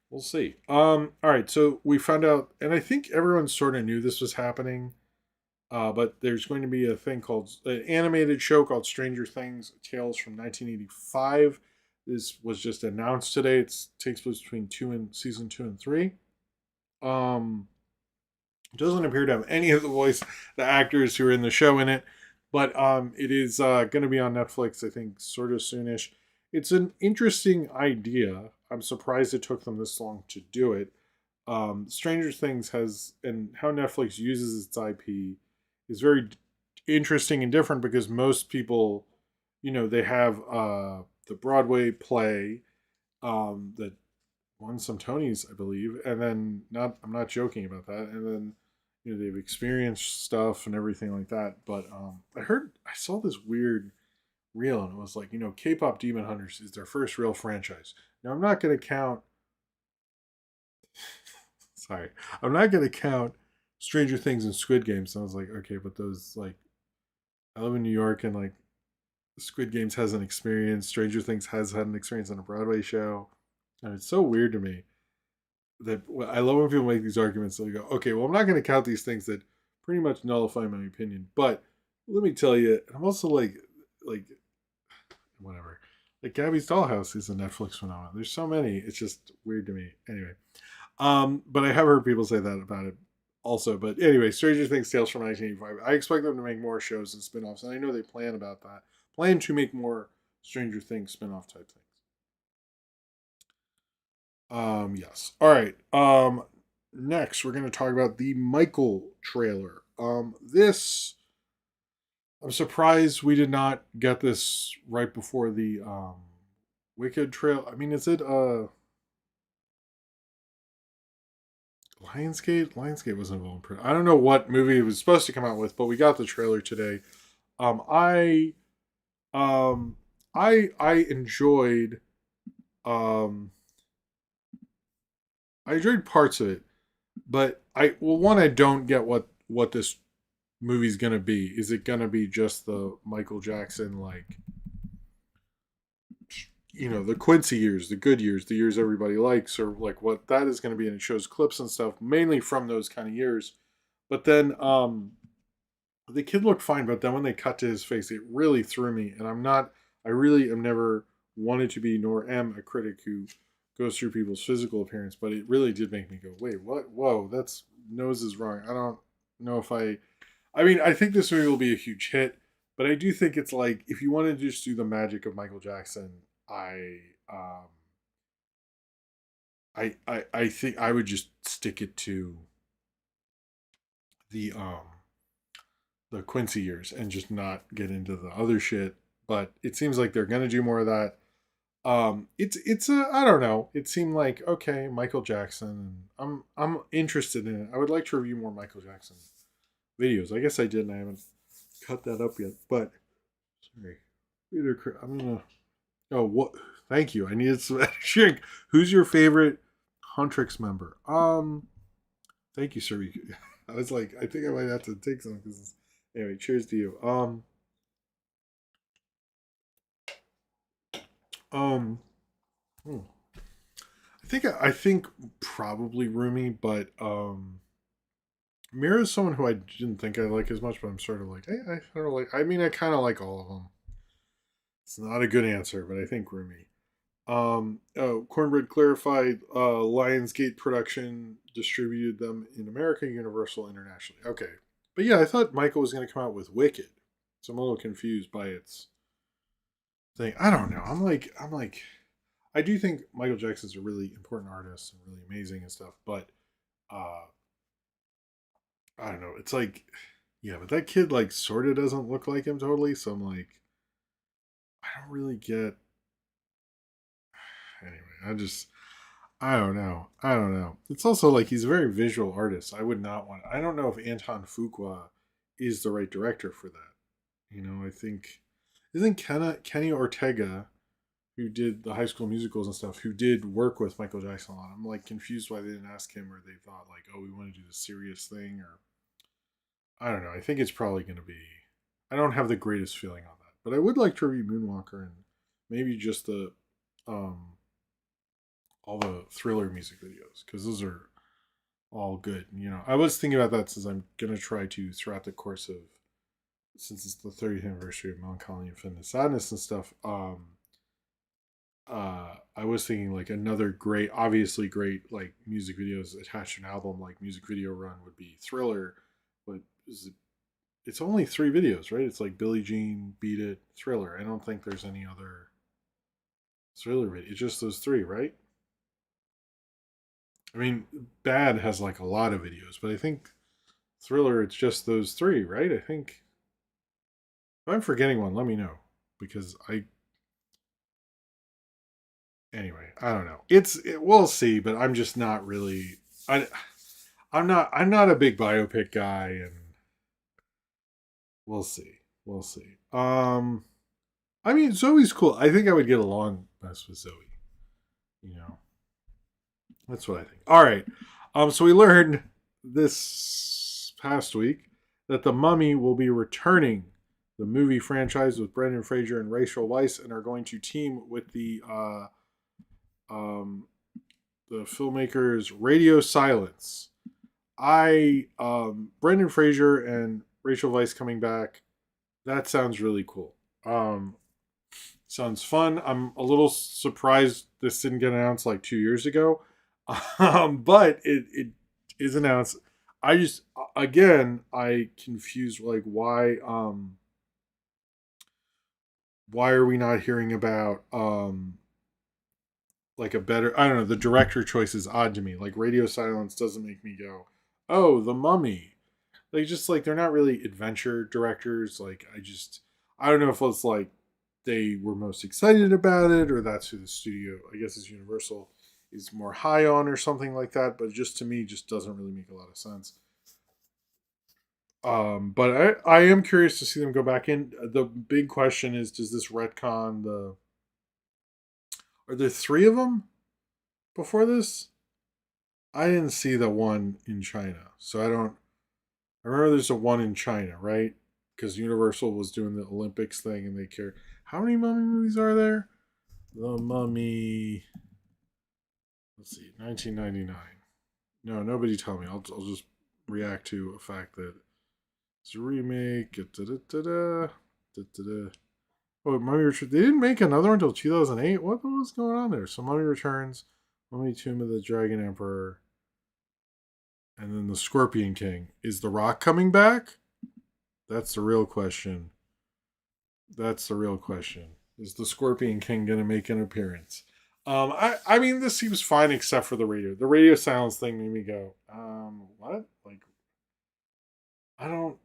we'll see. All right, so we found out, and I think everyone sort of knew this was happening. But there's going to be a thing called an animated show called Stranger Things Tales from 1985. This was just announced today. It takes place between season 2 and 3. Um, it doesn't appear to have any of the actors who are in the show in it, but it is going to be on Netflix, I think, sort of soonish. It's an interesting idea. I'm surprised it took them this long to do it. Stranger Things has, and how Netflix uses its IP is very interesting and different because most people, they have the Broadway play that won some Tonys, I believe, and then I'm not joking about that, and then they've experienced stuff and everything like that. But I saw this weird real, and it was like, K-pop Demon Hunters is their first real franchise. Now I'm not going to count. Sorry, I'm not going to count Stranger Things and Squid Games. So I was like, okay, but those like I live in New York, and like Squid Games has an experience. Stranger Things has had an experience on a Broadway show, and it's so weird to me that I love when people make these arguments. So they go, okay, well, I'm not going to count these things that pretty much nullify my opinion. But let me tell you, I'm also like whatever. Like Gabby's Dollhouse is a Netflix phenomenon. There's so many. It's just weird to me. Anyway, but I have heard people say that about it also. But anyway, Stranger Things Tales from 1985. I expect them to make more shows and spin-offs, and I know they plan about that. Plan to make more Stranger Things spin-off type things. Yes. All right. Next we're going to talk about the Michael trailer. This I'm surprised we did not get this right before the Wicked trail. I mean, is it Lionsgate? Lionsgate was involved. I don't know what movie it was supposed to come out with, but we got the trailer today. Um, I um, I enjoyed um I enjoyed parts of it, but one, I don't get what this movie's gonna be. Is it gonna be just the Michael Jackson, like, the Quincy years, the good years, the years everybody likes, or like what that is gonna be? And it shows clips and stuff mainly from those kind of years. But then the kid looked fine, but then when they cut to his face, it really threw me. And I really am never wanted to be, nor am a critic who goes through people's physical appearance, but it really did make me go, wait, what? Whoa, that's nose is wrong. I don't know if I mean, I think this movie will be a huge hit, but I do think it's like, if you want to just do the magic of Michael Jackson, um, I think I would just stick it to the Quincy years and just not get into the other shit. But it seems like they're gonna do more of that. It's a, I don't know. It seemed like, okay, Michael Jackson. I'm interested in it. I would like to review more Michael Jackson videos. I guess I did, and I haven't cut that up yet. But sorry, I'm gonna. Oh, what? Thank you. I needed some shrink. Who's your favorite Huntrix member? Thank you, sir. I was like, I think I might have to take some because anyway. Cheers to you. Um. hmm. I think probably Rumi, but Mira is someone who I didn't think I like as much, but I'm sort of like, hey, I sort of like. I mean, I kind of like all of them. It's not a good answer, but I think Rumi. Oh, Cornbread clarified. Lionsgate production distributed them in America, Universal internationally. Okay, but yeah, I thought Michael was going to come out with Wicked, so I'm a little confused by its thing. I don't know. I'm like, I do think Michael Jackson's a really important artist and really amazing and stuff, but uh, I don't know. It's like, yeah, but that kid like sort of doesn't look like him totally, so I'm like, I don't really get. Anyway, I don't know. I don't know. It's also like he's a very visual artist. I would not want. I don't know if Anton Fuqua is the right director for that. I think isn't Kenny Ortega, who did the High School Musicals and stuff, who did work with Michael Jackson a lot. I'm like confused why they didn't ask him, or they thought like, oh, we want to do this serious thing, or I don't know. I think it's probably going to be. I don't have the greatest feeling on that, but I would like to review Moonwalker and maybe just the um all the Thriller music videos because those are all good. I was thinking about that since I'm gonna try to throughout the course of since it's the 30th anniversary of Melancholy and Infinite Sadness and stuff. I was thinking like another great, obviously great like music videos attached to an album like music video run would be Thriller, but it's only three videos, right? It's like Billie Jean, Beat It, Thriller. I don't think there's any other Thriller video. It's just those three, right? I mean, Bad has like a lot of videos, but I think Thriller, it's just those three, right? I think if I'm forgetting one, let me know because anyway, I don't know. We'll see, but I'm just not really. I'm not a big biopic guy, and we'll see. We'll see. I mean, Zoe's cool. I think I would get along best with Zoe. You know, that's what I think. All right. So we learned this past week that the Mummy will be returning the movie franchise with Brendan Fraser and Rachel Weisz, and are going to team with um, the filmmakers Radio Silence. Brendan Fraser and Rachel Weisz coming back. That sounds really cool. Sounds fun. I'm a little surprised this didn't get announced like 2 years ago, but it is announced. I just again I confused like why are we not hearing about like a better, I don't know, the director choice is odd to me. Like Radio Silence doesn't make me go, oh, The Mummy. Like just like they're not really adventure directors. Like I don't know if it's like they were most excited about it, or that's who the studio, I guess is Universal, is more high on, or something like that. But just to me, just doesn't really make a lot of sense. But I am curious to see them go back in. The big question is, does this retcon the? Are there three of them before this? I didn't see the one in China, so I don't. I remember there's a one in China, right? Because Universal was doing the Olympics thing, and they care. How many Mummy movies are there? The Mummy. Let's see, 1999. No, nobody tell me. I'll just react to a fact that it's a remake. Da-da-da-da, da-da-da. Oh, Mummy Returns. They didn't make another one until 2008. What was going on there? So Mummy Returns, Mummy Tomb of the Dragon Emperor, and then the Scorpion King. Is The Rock coming back? That's the real question. That's the real question. Is the Scorpion King going to make an appearance? I mean, this seems fine except for the radio. The radio silence thing made me go, what? Like, I don't,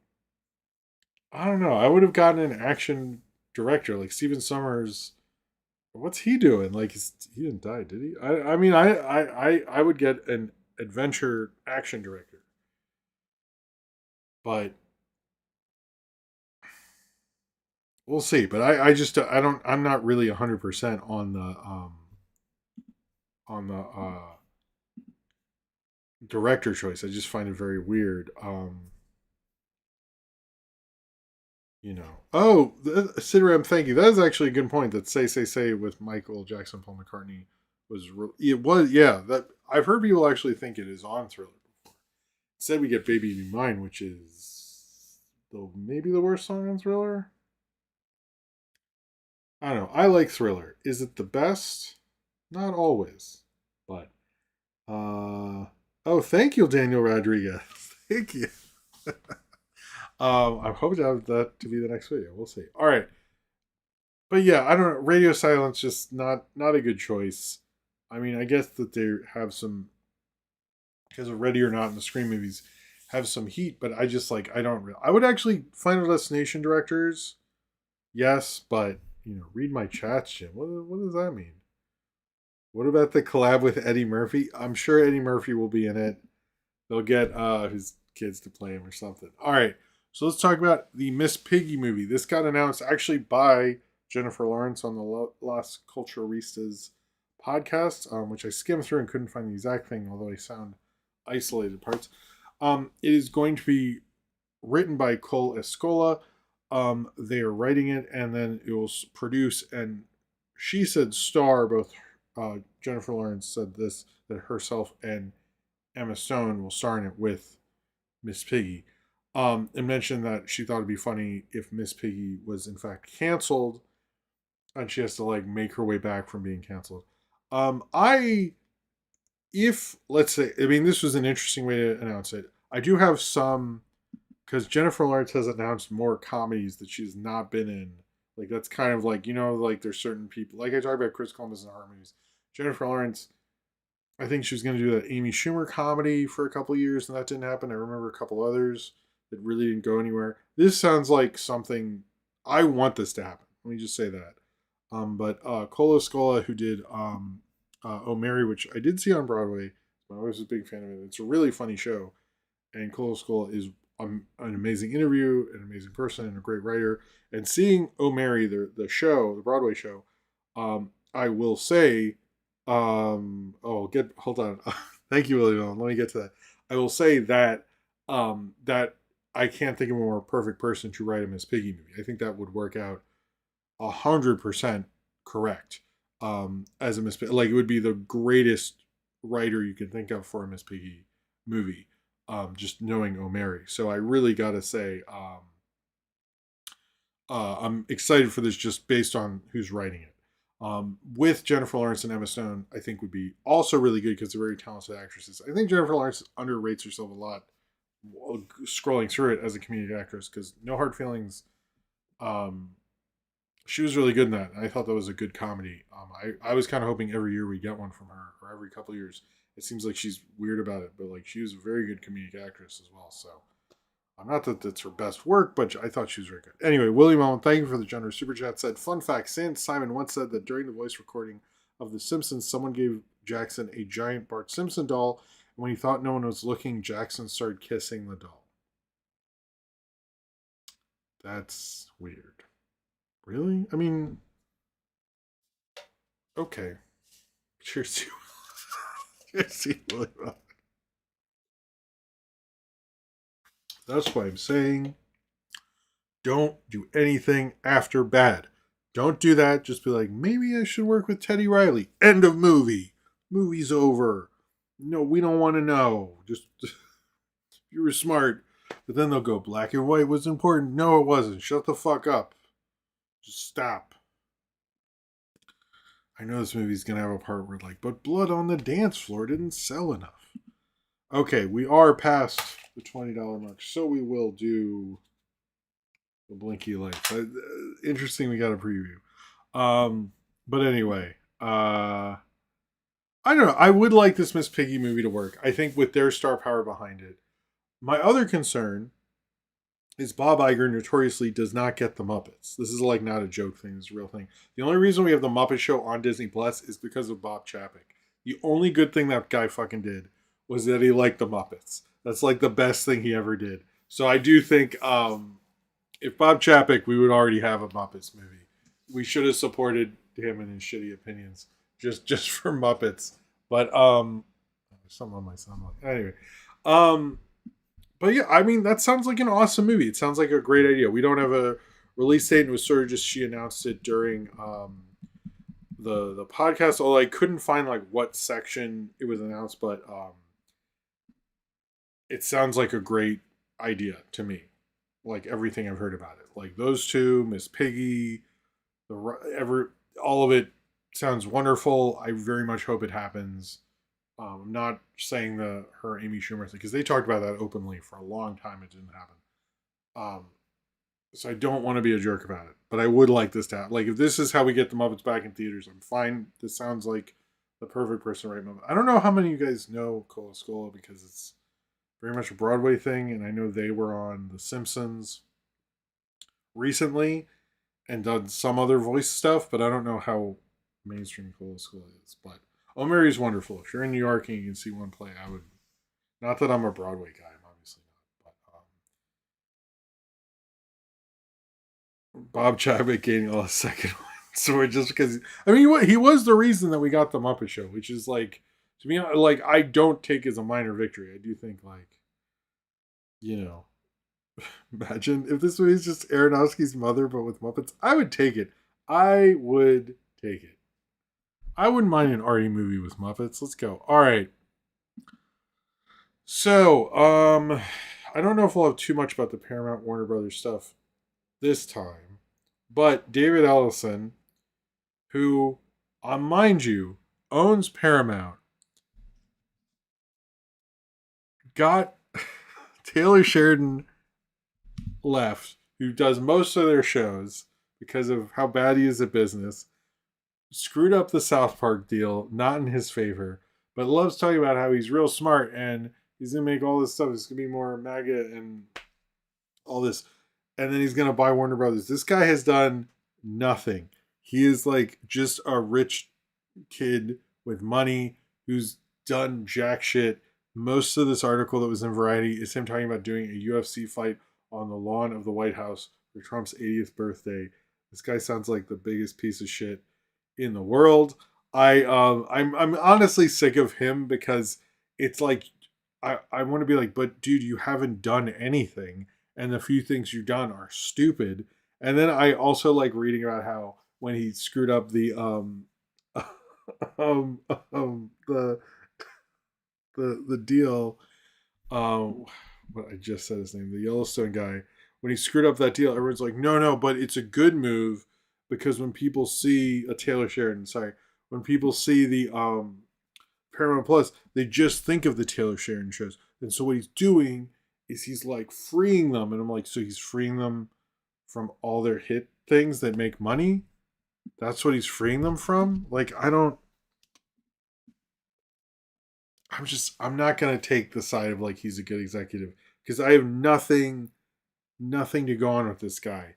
I don't know. I would have gotten an action director like Steven Summers. What's he doing? Like, he didn't die, did he? I mean, I would get an adventure action director, but we'll see. But I just, I don't, I'm not really 100% on the director choice. I just find it very weird. Oh, Sidram, thank you. That is actually a good point. That say with Michael Jackson, Paul McCartney it was, yeah. That I've heard people actually think it is on Thriller before. Said we get Baby Be Mine, which is maybe the worst song on Thriller. I don't know. I like Thriller. Is it the best? Not always, but oh, thank you, Daniel Rodriguez. Thank you. I'm hoping to have that to be the next video. We'll see. All right, but yeah, I don't know. Radio Silence just not a good choice. I mean, I guess that they have some, because of Ready or Not and the Scream movies, have some heat, but I just like I don't. I would actually Final Destination directors, yes, but read my chats, Jim. What does that mean? What about the collab with Eddie Murphy? I'm sure Eddie Murphy will be in it. They'll get his kids to play him or something. All right. So let's talk about the Miss Piggy movie. This got announced actually by Jennifer Lawrence on the Las Culturistas podcast, which I skimmed through and couldn't find the exact thing, although I found isolated parts. It is going to be written by Cole Escola. They are writing it, and then it will produce, and she said star, both Jennifer Lawrence said this, that herself and Emma Stone will star in it with Miss Piggy. And mentioned that she thought it'd be funny if Miss Piggy was in fact canceled, and she has to like make her way back from being canceled. I if let's say, I mean, this was an interesting way to announce it. I do have some, because Jennifer Lawrence has announced more comedies that she's not been in. Like that's kind of like like there's certain people, like I talked about Chris Columbus and horror movies. Jennifer Lawrence, I think she was going to do that Amy Schumer comedy for a couple of years, and that didn't happen. I remember a couple others that really didn't go anywhere. This sounds like something I want this to happen. Let me just say that. But Cola Scola, who did Oh Mary, which I did see on Broadway, I was a big fan of it. It's a really funny show, and Cola Scola is an amazing interview, an amazing person, and a great writer. And seeing O'Mary, the show, the Broadway show, I will say, hold on. Thank you, William. Let me get to that. I will say that that I can't think of a more perfect person to write a Miss Piggy movie. I think that would work out 100% correct. As a Miss Piggy, like it would be the greatest writer you can think of for a Miss Piggy movie. Just knowing O'Mary, so I really gotta say, I'm excited for this just based on who's writing it. With Jennifer Lawrence and Emma Stone, I think would be also really good because they're very talented actresses. I think Jennifer Lawrence underrates herself a lot scrolling through it as a comedic actress because No Hard Feelings, um, she was really good in that. I thought that was a good comedy. I was kind of hoping every year we get one from her or every couple years. It seems like she's weird about it, but like she was a very good comedic actress as well. So not that that's her best work, but I thought she was very good. Anyway, William Owen, thank you for the generous super chat. Said, fun fact, Simon once said that during the voice recording of The Simpsons, someone gave Jackson a giant Bart Simpson doll, and when he thought no one was looking, Jackson started kissing the doll. That's weird. Really? I mean, okay. Cheers to you. Cheers to you, William Owen. That's why I'm saying don't do anything after bad. Don't do that. Just be like, maybe I should work with Teddy Riley. End of movie. Movie's over. No, we don't want to know. Just, you were smart. But then they'll go, black and white was important. No, it wasn't. Shut the fuck up. Just stop. I know this movie's going to have a part where like, but blood on the dance floor didn't sell enough. Okay, we are past the $20 mark, so we will do the blinky lights. Interesting, we got a preview. But anyway, I don't know. I would like this Miss Piggy movie to work. I think with their star power behind it. My other concern is Bob Iger notoriously does not get the Muppets. This is like not a joke thing, it's a real thing. The only reason we have the Muppet Show on Disney Plus is because of Bob Chapek. The only good thing that guy fucking did was that he liked the Muppets. That's like the best thing he ever did. So I do think if Bob Chapek, we would already have a Muppets movie. We should have supported him in his shitty opinions just for Muppets. But something on my sound. Anyway, but yeah, I mean that sounds like an awesome movie. It sounds like a great idea. We don't have a release date. It was sort of just she announced it during the podcast. Although I couldn't find like what section it was announced, but it sounds like a great idea to me. Like everything I've heard about it, like those two, Miss Piggy, all of it sounds wonderful. I very much hope it happens. I'm not saying her Amy Schumer thing because they talked about that openly for a long time. It didn't happen. So I don't want to be a jerk about it, but I would like this to happen. Like if this is how we get the Muppets back in theaters, I'm fine. This sounds like the perfect person to write Muppet. I don't know how many of you guys know Cola Scola because it's very much a Broadway thing, and I know they were on The Simpsons recently and done some other voice stuff, but I don't know how mainstream Cola School is. But O'Mary's wonderful. If you're in New York and you can see one play, I would. Not that I'm a Broadway guy, I'm obviously not. But Bob Chapek getting a second one. So just because I mean, he was the reason that we got the Muppet Show, which is like to me, like I don't take as a minor victory. I do think like, imagine if this was just Aronofsky's mother, but with Muppets. I would take it. I would take it. I wouldn't mind an arty movie with Muppets. Let's go. All right. So, I don't know if we'll have too much about the Paramount Warner Brothers stuff this time, but David Ellison, who, mind you, owns Paramount, got Taylor Sheridan left, who does most of their shows because of how bad he is at business, screwed up the South Park deal, not in his favor, but loves talking about how he's real smart and he's going to make all this stuff. It's going to be more MAGA and all this. And then he's going to buy Warner Brothers. This guy has done nothing. He is like just a rich kid with money who's done jack shit most of this article that was in Variety is him talking about doing a UFC fight on the lawn of the White House for Trump's 80th birthday. This guy sounds like the biggest piece of shit in the world. I'm honestly sick of him because it's like I want to be like, but dude, you haven't done anything, and the few things you've done are stupid. And then I also like reading about how when he screwed up the um, the the deal, what I just said his name, the Yellowstone guy, when he screwed up that deal, everyone's like, no, but it's a good move because when people see a Taylor Sheridan, sorry, when people see the Paramount Plus, they just think of the Taylor Sheridan shows. And so what he's doing is he's like freeing them. And I'm like, so he's freeing them from all their hit things that make money? That's what he's freeing them from? Like, I'm not going to take the side of like he's a good executive because I have nothing to go on with this guy.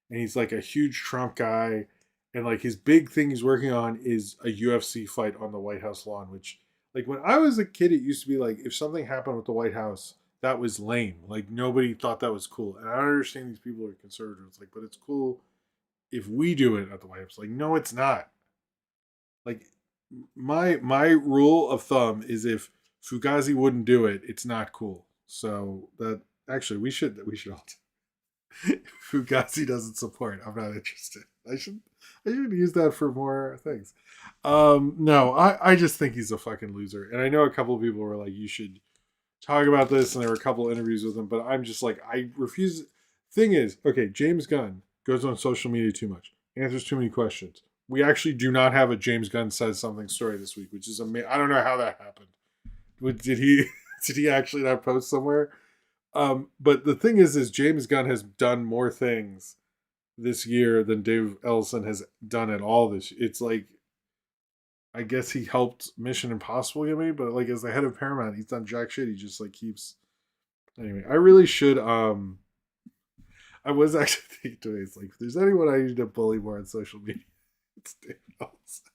And he's like a huge Trump guy. And like his big thing he's working on is a UFC fight on the White House lawn, which like when I was a kid, it used to be like if something happened with the White House, that was lame. Like nobody thought that was cool. And I don't understand these people are conservatives. Like, but it's cool if we do it at the White House. Like, no, it's not. Like my rule of thumb is if Fugazi wouldn't do it, it's not cool. So that actually we should all Fugazi doesn't support. I'm not interested. I should use that for more things. No, I just think he's a fucking loser. And I know a couple of people were like, you should talk about this, and there were a couple of interviews with him, but I'm just like, I refuse. Thing is, okay, James Gunn goes on social media too much, answers too many questions. We actually do not have a James Gunn says something story this week, which is amazing. I don't know how that happened. Did he did he actually not post somewhere? But the thing is James Gunn has done more things this year than Dave Ellison has done at all this. It's like I guess he helped Mission Impossible get made, but like as the head of Paramount, he's done jack shit. He just like keeps. Anyway, I really should. I was actually thinking today. It's like if there's anyone I need to bully more on social media, it's Dave Ellison.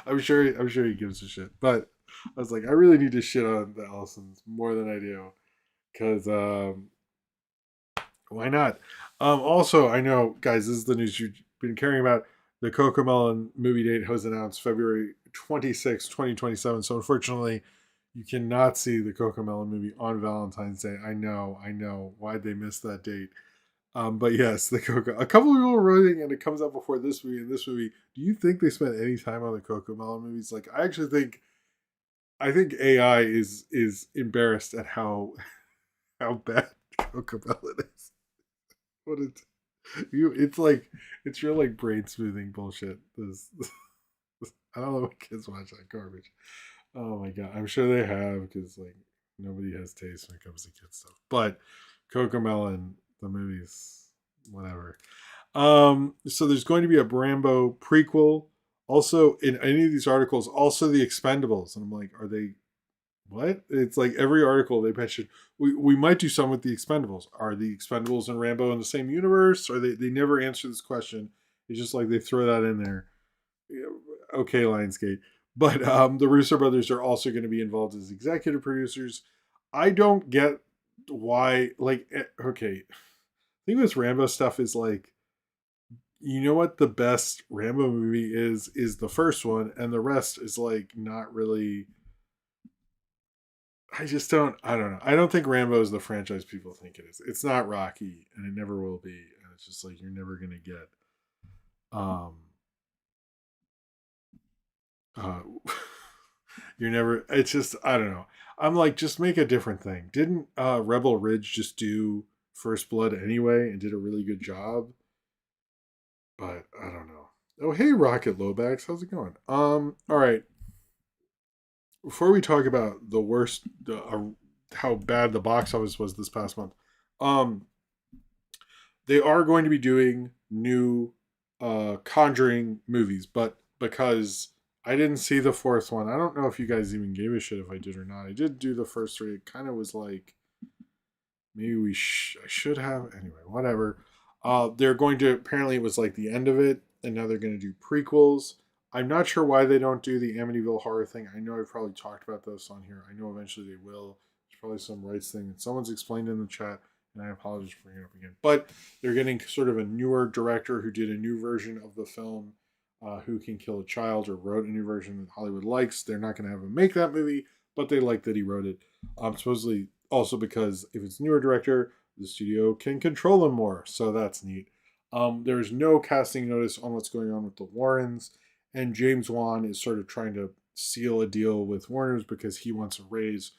I'm sure. I'm sure he gives a shit, but I was like, I really need to shit on the Ellisons more than I do because why not? Also, I know, guys, this is the news you've been caring about. The Cocomelon movie date was announced February 26, 2027. So, unfortunately, you cannot see the Cocomelon movie on Valentine's Day. I know. Why'd they miss that date? But yes, the Coco. A couple of people were writing, and it comes out before this movie and this movie. Do you think they spent any time on the Cocomelon movies? Like, I think AI is embarrassed at how bad Cocomelon is. What it it's like it's real like brain smoothing bullshit. I don't know what kids watch that garbage. Oh my god, I'm sure they have because like nobody has taste when it comes to kid stuff. But Cocomelon, the movies, whatever. So there's going to be a Rambo prequel. Also, in any of these articles, also the Expendables, and I'm like, are they what? It's like every article they mention. We might do some with the Expendables. Are the Expendables and Rambo in the same universe? Or they never answer this question. It's just like they throw that in there. Yeah, okay, Lionsgate. But the Russo brothers are also going to be involved as executive producers. I don't get why. Like, okay, I think this Rambo stuff is like, you know what the best Rambo movie is the first one, and the rest is like not really. I don't know. I don't think Rambo is the franchise people think it is. It's not Rocky and it never will be. And it's just like you're never gonna get um uh you're never it's just I don't know. I'm like just make a different thing. Didn't Rebel Ridge just do First Blood anyway and did a really good job? But I don't know. Oh hey Rocket Lobax, how's it going? All right. Before we talk about the worst how bad the box office was this past month, um they are going to be doing new Conjuring movies, but because I didn't see the fourth one, I don't know if you guys even gave a shit if I did or not. I did do the first three. It kind of was like maybe I should have anyway. Whatever. They're going to apparently it was like the end of it, and now they're going to do prequels. I'm not sure why they don't do the Amityville horror thing. I know I've probably talked about this on here. I know eventually they will. There's probably some rights thing that someone's explained in the chat, and I apologize for bringing it up again. But they're getting sort of a newer director who did a new version of the film, Who Can Kill a Child, or wrote a new version that Hollywood likes. They're not going to have him make that movie, but they like that he wrote it. Supposedly also because if it's a newer director, the studio can control them more. So that's neat. There is no casting notice on what's going on with the Warrens, and James Wan is sort of trying to seal a deal with Warner's because he wants a raise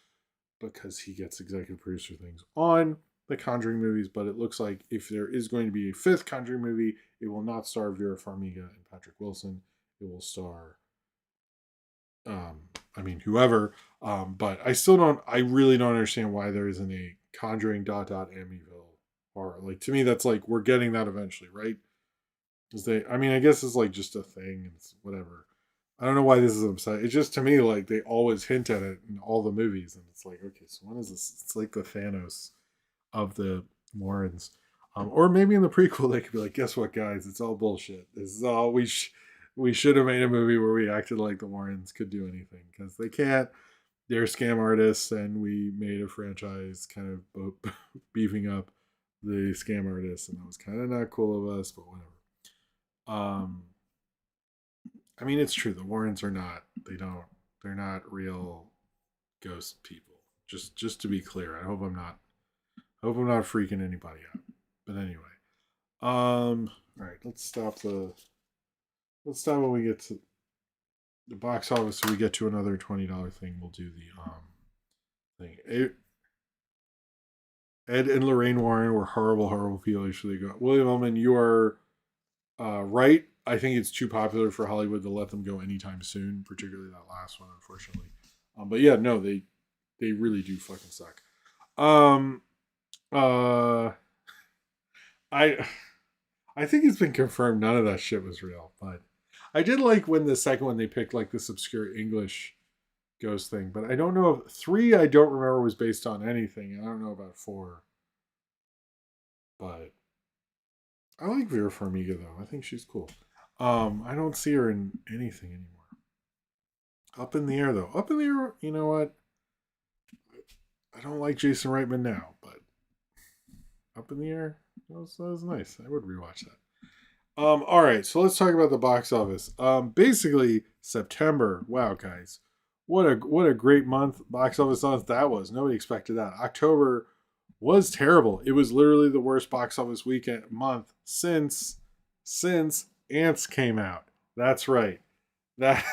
because he gets executive producer things on the Conjuring movies. But it looks like if there is going to be a fifth Conjuring movie, it will not star Vera Farmiga and Patrick Wilson. It will star, whoever. But I really don't understand why there isn't a Conjuring Amityville horror. Like, to me, that's like, we're getting that eventually, right? Because I guess it's like just a thing. It's whatever. I don't know why this is upset. It's just, to me, like, they always hint at it in all the movies, and it's like, okay, so when is this? It's like the Thanos of the Warrens. Or maybe in the prequel they could be like, guess what, guys? It's all bullshit. This is all we should have made a movie where we acted like the Warrens could do anything because they can't. They're scam artists, and we made a franchise kind of beefing up the scam artists, and that was kind of not cool of us, but whatever. Um, it's true. The Warrens are not. They don't. They're not real ghost people. Just to be clear, I hope I'm not. I hope I'm not freaking anybody out. But anyway, all right. Let's stop when we get to the box office. So we get to another $20 thing. We'll do the thing. Ed and Lorraine Warren were horrible, horrible people. Usually go. William Ullman, you are right. I think it's too popular for Hollywood to let them go anytime soon, particularly that last one, unfortunately. But yeah, no, they really do fucking suck. I think it's been confirmed none of that shit was real, but I did like when the second one they picked like this obscure English ghost thing, but I don't know if 3 I don't remember was based on anything. I don't know about 4. But I like Vera Farmiga though. I think she's cool. I don't see her in anything anymore. Up in the Air though. Up in the Air, you know what? I don't like Jason Reitman now, but Up in the Air, that was nice. I would rewatch that. All right, so let's talk about the box office. Basically September. Wow, guys, what a great month box office month that was. Nobody expected that. October was terrible. It was literally the worst box office weekend month since Ants came out. That's right. That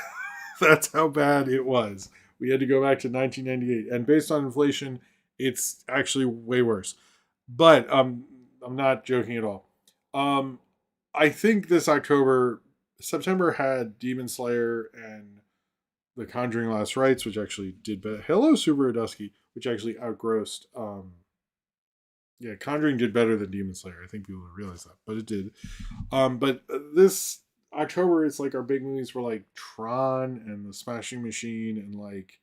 that's how bad it was. We had to go back to 1998, and based on inflation, it's actually way worse. But I'm not joking at all. I think this September had Demon Slayer and The Conjuring Last Rites, which actually did better. Hello, Super Dusky, which actually outgrossed. Yeah, Conjuring did better than Demon Slayer. I think people don't realize that, but it did. But this October, it's like our big movies were like Tron and The Smashing Machine and like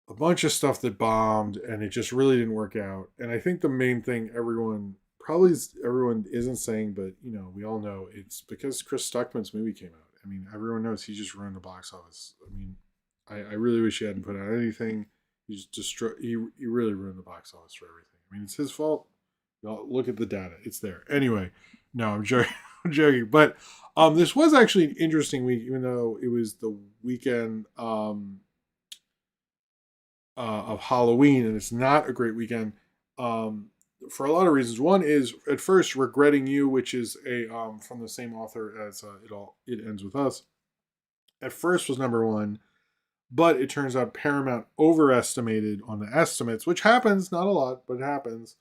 a bunch of stuff that bombed, and it just really didn't work out. And I think the main thing everyone isn't saying, but we all know it's because Chris Stuckman's movie came out. Everyone knows he just ruined the box office. I really wish he hadn't put out anything. He just he really ruined the box office for everything. It's his fault. Y'all look at the data; it's there. Anyway, no, I'm joking. I'm joking. But this was actually an interesting week, even though it was the weekend of Halloween, and it's not a great weekend. For a lot of reasons. One is at first Regretting You, which is a from the same author as It Ends With Us. At first was number 1, but it turns out Paramount overestimated on the estimates, which happens, not a lot, but it happens.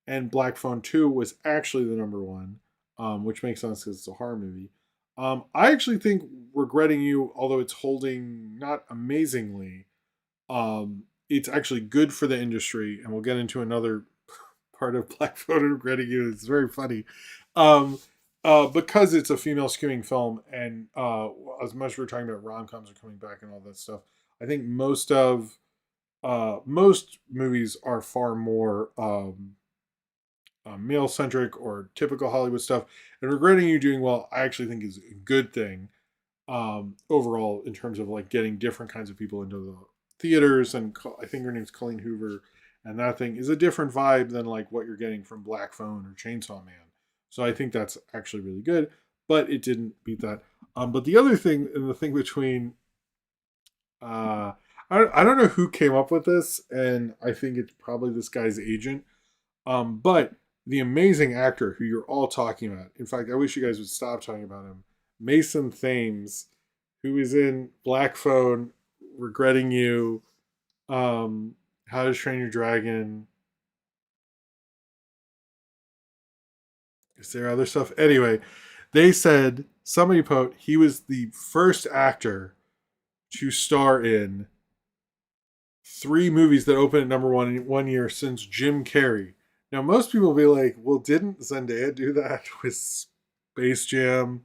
And Black Phone 2 was actually the number 1, which makes sense because it's a horror movie. I actually think Regretting You, although it's holding not amazingly, it's actually good for the industry, and we'll get into another part of Black Phone and Regretting You. It's very funny. Because it's a female skewing film, and as much as we're talking about rom-coms are coming back and all that stuff, I think most movies are far more male-centric or typical Hollywood stuff. And Regretting You doing well, I actually think is a good thing. overall in terms of like getting different kinds of people into the theaters. And I think her name's Colleen Hoover, and that thing is a different vibe than like what you're getting from Black Phone or Chainsaw Man. So I think that's actually really good, but it didn't beat that. But the other thing, and the thing between uh, I don't know who came up with this, and I think it's probably this guy's agent. But the amazing actor who you're all talking about, in fact, I wish you guys would stop talking about him, Mason Thames, who is in Black Phone, Regretting You, How to Train Your Dragon. Is there other stuff? Anyway, they said, somebody put, he was the first actor to star in three movies that opened at number one in 1 year since Jim Carrey. Now, most people will be like, well, didn't Zendaya do that with Space Jam,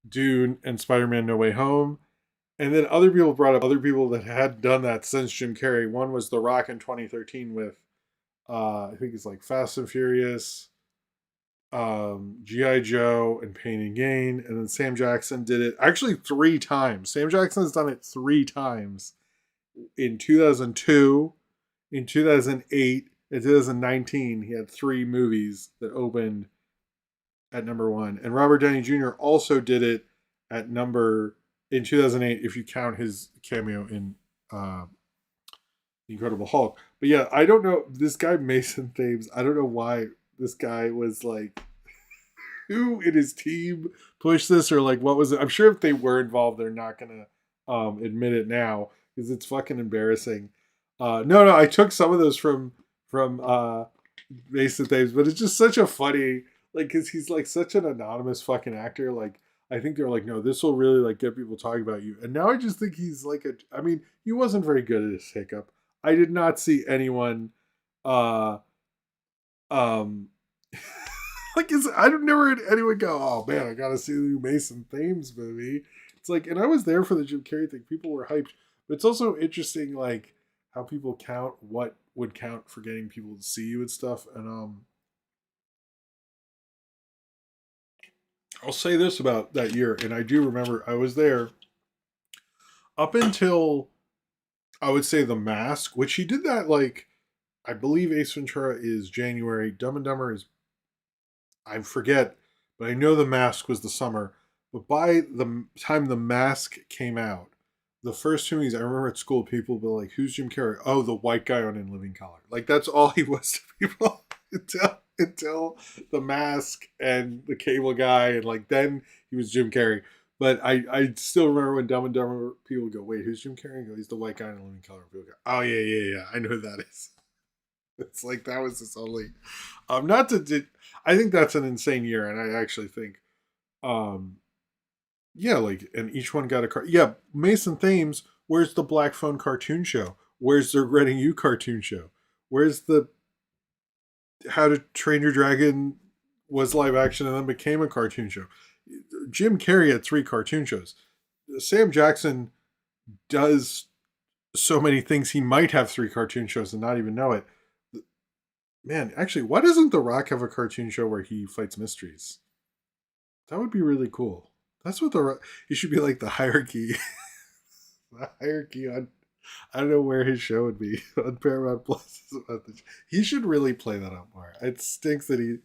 Dune, and Spider Man No Way Home? And then other people brought up other people that had done that since Jim Carrey. One was The Rock in 2013 with, I think it's like Fast and Furious, G.I. Joe, and Pain and Gain. And then Sam Jackson did it actually three times. Sam Jackson has done it three times in 2002, in 2008, in 2019. He had three movies that opened at number one. And Robert Downey Jr. also did it at number in 2008 if you count his cameo in The Incredible Hulk. But yeah, I don't know this guy Mason Thames. I don't know why this guy was like who in his team pushed this or like what was it? I'm sure if they were involved, they're not gonna admit it now because it's fucking embarrassing. No, I took some of those from Mason Thames, but it's just such a funny like because he's like such an anonymous fucking actor. Like I think they're like, no, this will really like get people talking about you. And now I just think he's like I mean, he wasn't very good at his hiccup. I did not see anyone uh um like I've never heard anyone go, oh man, I gotta see the new Mason Thames movie. It's like, and I was there for the Jim Carrey thing. People were hyped, but it's also interesting, like how people count what would count for getting people to see you and stuff. And I'll say this about that year, and I do remember I was there up until I would say The Mask, which he did that like I believe Ace Ventura is January, Dumb and Dumber is I forget, but I know The Mask was the summer. But by the time The Mask came out, the first two movies I remember at school, people were like, "Who's Jim Carrey?" Oh, the white guy on In Living Color. Like that's all he was to people until The Mask and the Cable Guy, and like then he was Jim Carrey. But I still remember when Dumb and Dumber people would go, "Wait, who's Jim Carrey?" I go, "He's the white guy in In Living Color." People go, "Oh yeah, I know who that is." It's like that was his only. Not to. I think that's an insane year, and I actually think, um, yeah, like, and each one got a car. Yeah, Mason Thames. Where's the Black Phone cartoon show? Where's the Regretting You cartoon show? Where's the How to Train Your Dragon was live action and then became a cartoon show? Jim Carrey had three cartoon shows. Sam Jackson does so many things. He might have three cartoon shows and not even know it. Man, actually, why doesn't The Rock have a cartoon show where he fights mysteries? That would be really cool. That's what he should be like the hierarchy. The hierarchy on I don't know where his show would be on Paramount Plus. He should really play that up more. It stinks that he.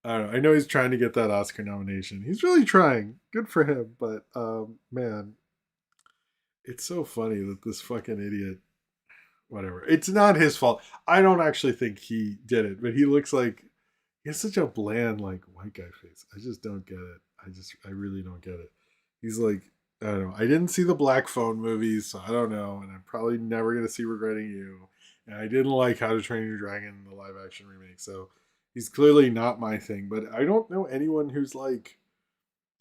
I don't know. I know he's trying to get that Oscar nomination. He's really trying. Good for him. But man, it's so funny that this fucking idiot. Whatever. It's not his fault. I don't actually think he did it, but he looks like he has such a bland like white guy face. I just don't get it. I really don't get it. He's like I don't know. I didn't see the Black Phone movies, so I don't know, and I'm probably never gonna see Regretting You. And I didn't like How to Train Your Dragon, the live action remake, so he's clearly not my thing. But I don't know anyone who's like,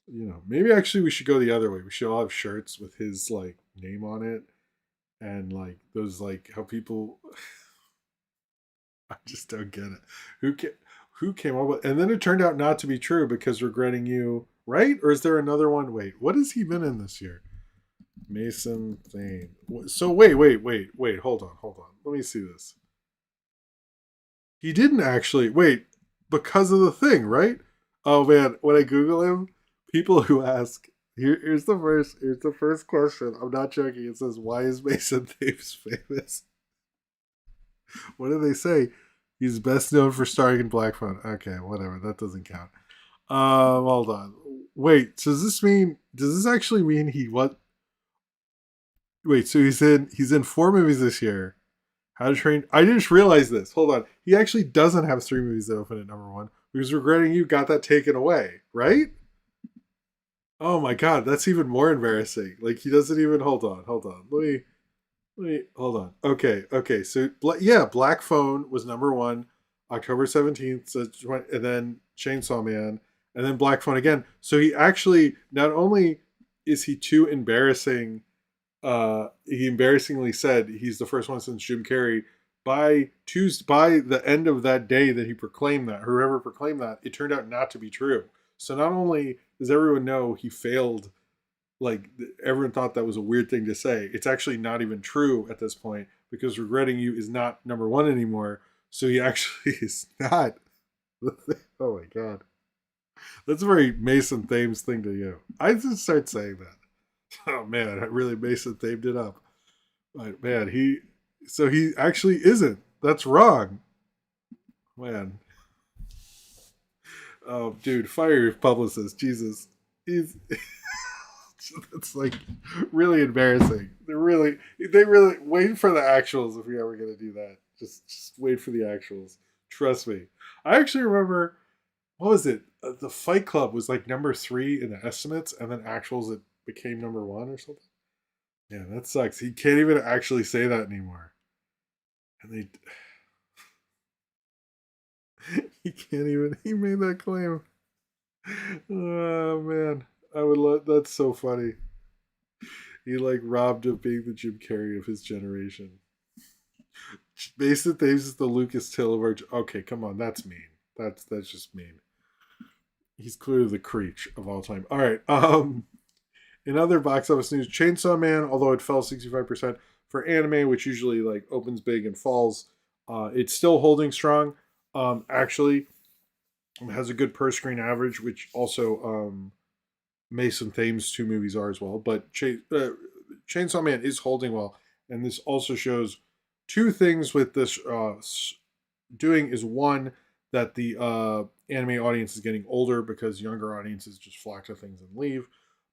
maybe actually we should go the other way. We should all have shirts with his like name on it, and like those like how people. I just don't get it. Who came up with? And then it turned out not to be true because Regretting You, right? Or is there another one? Wait, what has he been in this year? Mason Thane. So wait. Hold on. Let me see this. He didn't actually wait because of the thing, right? Oh man, when I Google him, people who ask Here's the first question. I'm not joking. It says, "Why is Mason Thames famous?" What do they say? He's best known for starring in Black Phone. Okay, whatever. That doesn't count. Hold on. Wait. So does this mean? Does this actually mean he what? Wait. So he's in four movies this year. How to Train. I didn't realize this. Hold on. He actually doesn't have three movies that open at number one because Regretting You got that taken away, right? Oh my god, that's even more embarrassing. Like he doesn't even. Hold on. Let me hold on. Okay. So yeah, Black Phone was number one, October 17th. So and then Chainsaw Man, and then Black Phone again. So he actually not only is he too embarrassing. He embarrassingly said he's the first one since Jim Carrey. By the end of that day that he proclaimed that, whoever proclaimed that, it turned out not to be true. So not only does everyone know he failed, like everyone thought that was a weird thing to say. It's actually not even true at this point because Regretting You is not number one anymore. So he actually is not. Oh my god, that's a very Mason Thames thing to do. I just start saying that. Oh man, I really Mason Thamed it up. But man, he actually isn't. That's wrong, man. Oh, dude, fire your publicist, Jesus. He's that's like really embarrassing. They really wait for the actuals if you're ever gonna do that. Just wait for the actuals. Trust me. I actually remember what was it? The Fight Club was like number three in the estimates, and then actuals it became number one or something. Yeah, that sucks. He can't even actually say that anymore. And they he can't even he made that claim. Oh man. I would love that's so funny. He like robbed of being the Jim Carrey of his generation. Mason Thames is the Lucas Till of our. Okay, come on, that's mean. That's just mean. He's clearly the Creech of all time. All right. In other box office news, Chainsaw Man, although it fell 65% for anime, which usually like opens big and falls, it's still holding strong. Actually, it has a good per screen average, which also Mason Thames' two movies are as well. But Chainsaw Man is holding well, and this also shows two things with this doing is one that the anime audience is getting older because younger audiences just flock to things and leave,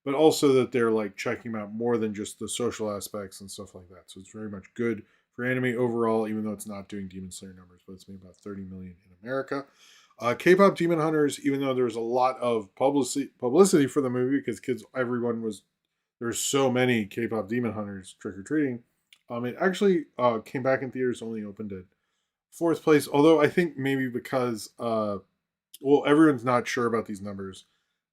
but also that they're like checking them out more than just the social aspects and stuff like that. So it's very much good for anime overall, even though it's not doing Demon Slayer numbers, but it's made about 30 million in America. K-pop Demon Hunters, even though there was a lot of publicity for the movie because everyone was there's so many K-pop Demon Hunters trick or treating. It actually came back in theaters, only opened at fourth place. Although I think maybe because well, everyone's not sure about these numbers,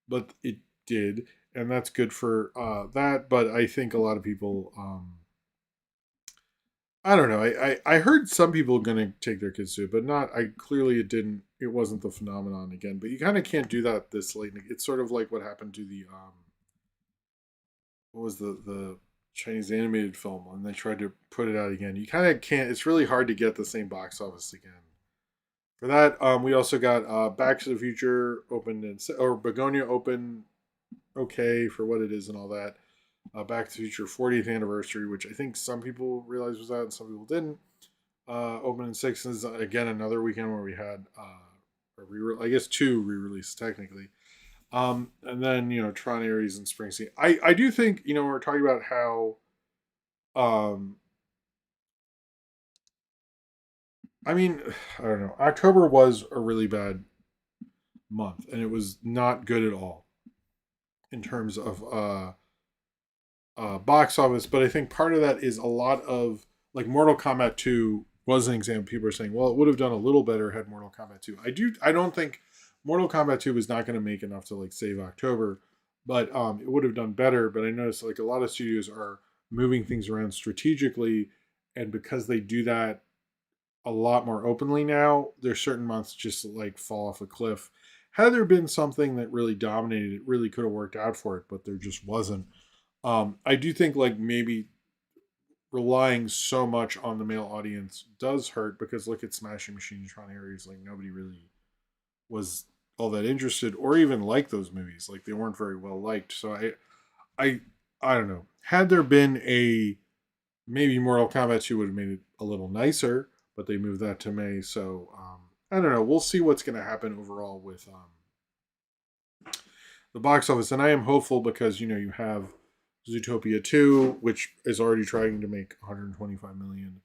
but it did, and that's good for that. But I think a lot of people, I don't know. I heard some people gonna take their kids to it, but not. I clearly it didn't. It wasn't the phenomenon again. But you kind of can't do that this late. It's sort of like what happened to the what was the Chinese animated film when they tried to put it out again. You kind of can't. It's really hard to get the same box office again. For that, we also got Back to the Future opened or Begonia open okay for what it is and all that. Back to the Future 40th anniversary, which I think some people realized was out and some people didn't. Open in six is again another weekend where we had I guess two re-releases technically. And then Tron Ares and Springsteen. I do think we're talking about how um I mean I don't know. October was a really bad month and it was not good at all in terms of box office. But I think part of that is a lot of like Mortal Kombat 2 was an example. People are saying, well, it would have done a little better had Mortal Kombat 2. I don't think Mortal Kombat 2 was not going to make enough to like save October, but it would have done better. But I noticed like a lot of studios are moving things around strategically, and because they do that a lot more openly now, there's certain months just like fall off a cliff. Had there been something that really dominated, it really could have worked out for it, but there just wasn't. I do think like maybe relying so much on the male audience does hurt because look at Smashing Machines, Tron Ares, like nobody really was all that interested or even liked those movies. Like they weren't very well liked. So I I don't know. Had there been a maybe Mortal Kombat 2 would have made it a little nicer, but they moved that to May. So I don't know. We'll see what's going to happen overall with the box office, and I am hopeful because you have Zootopia 2, which is already trying to make 125 million.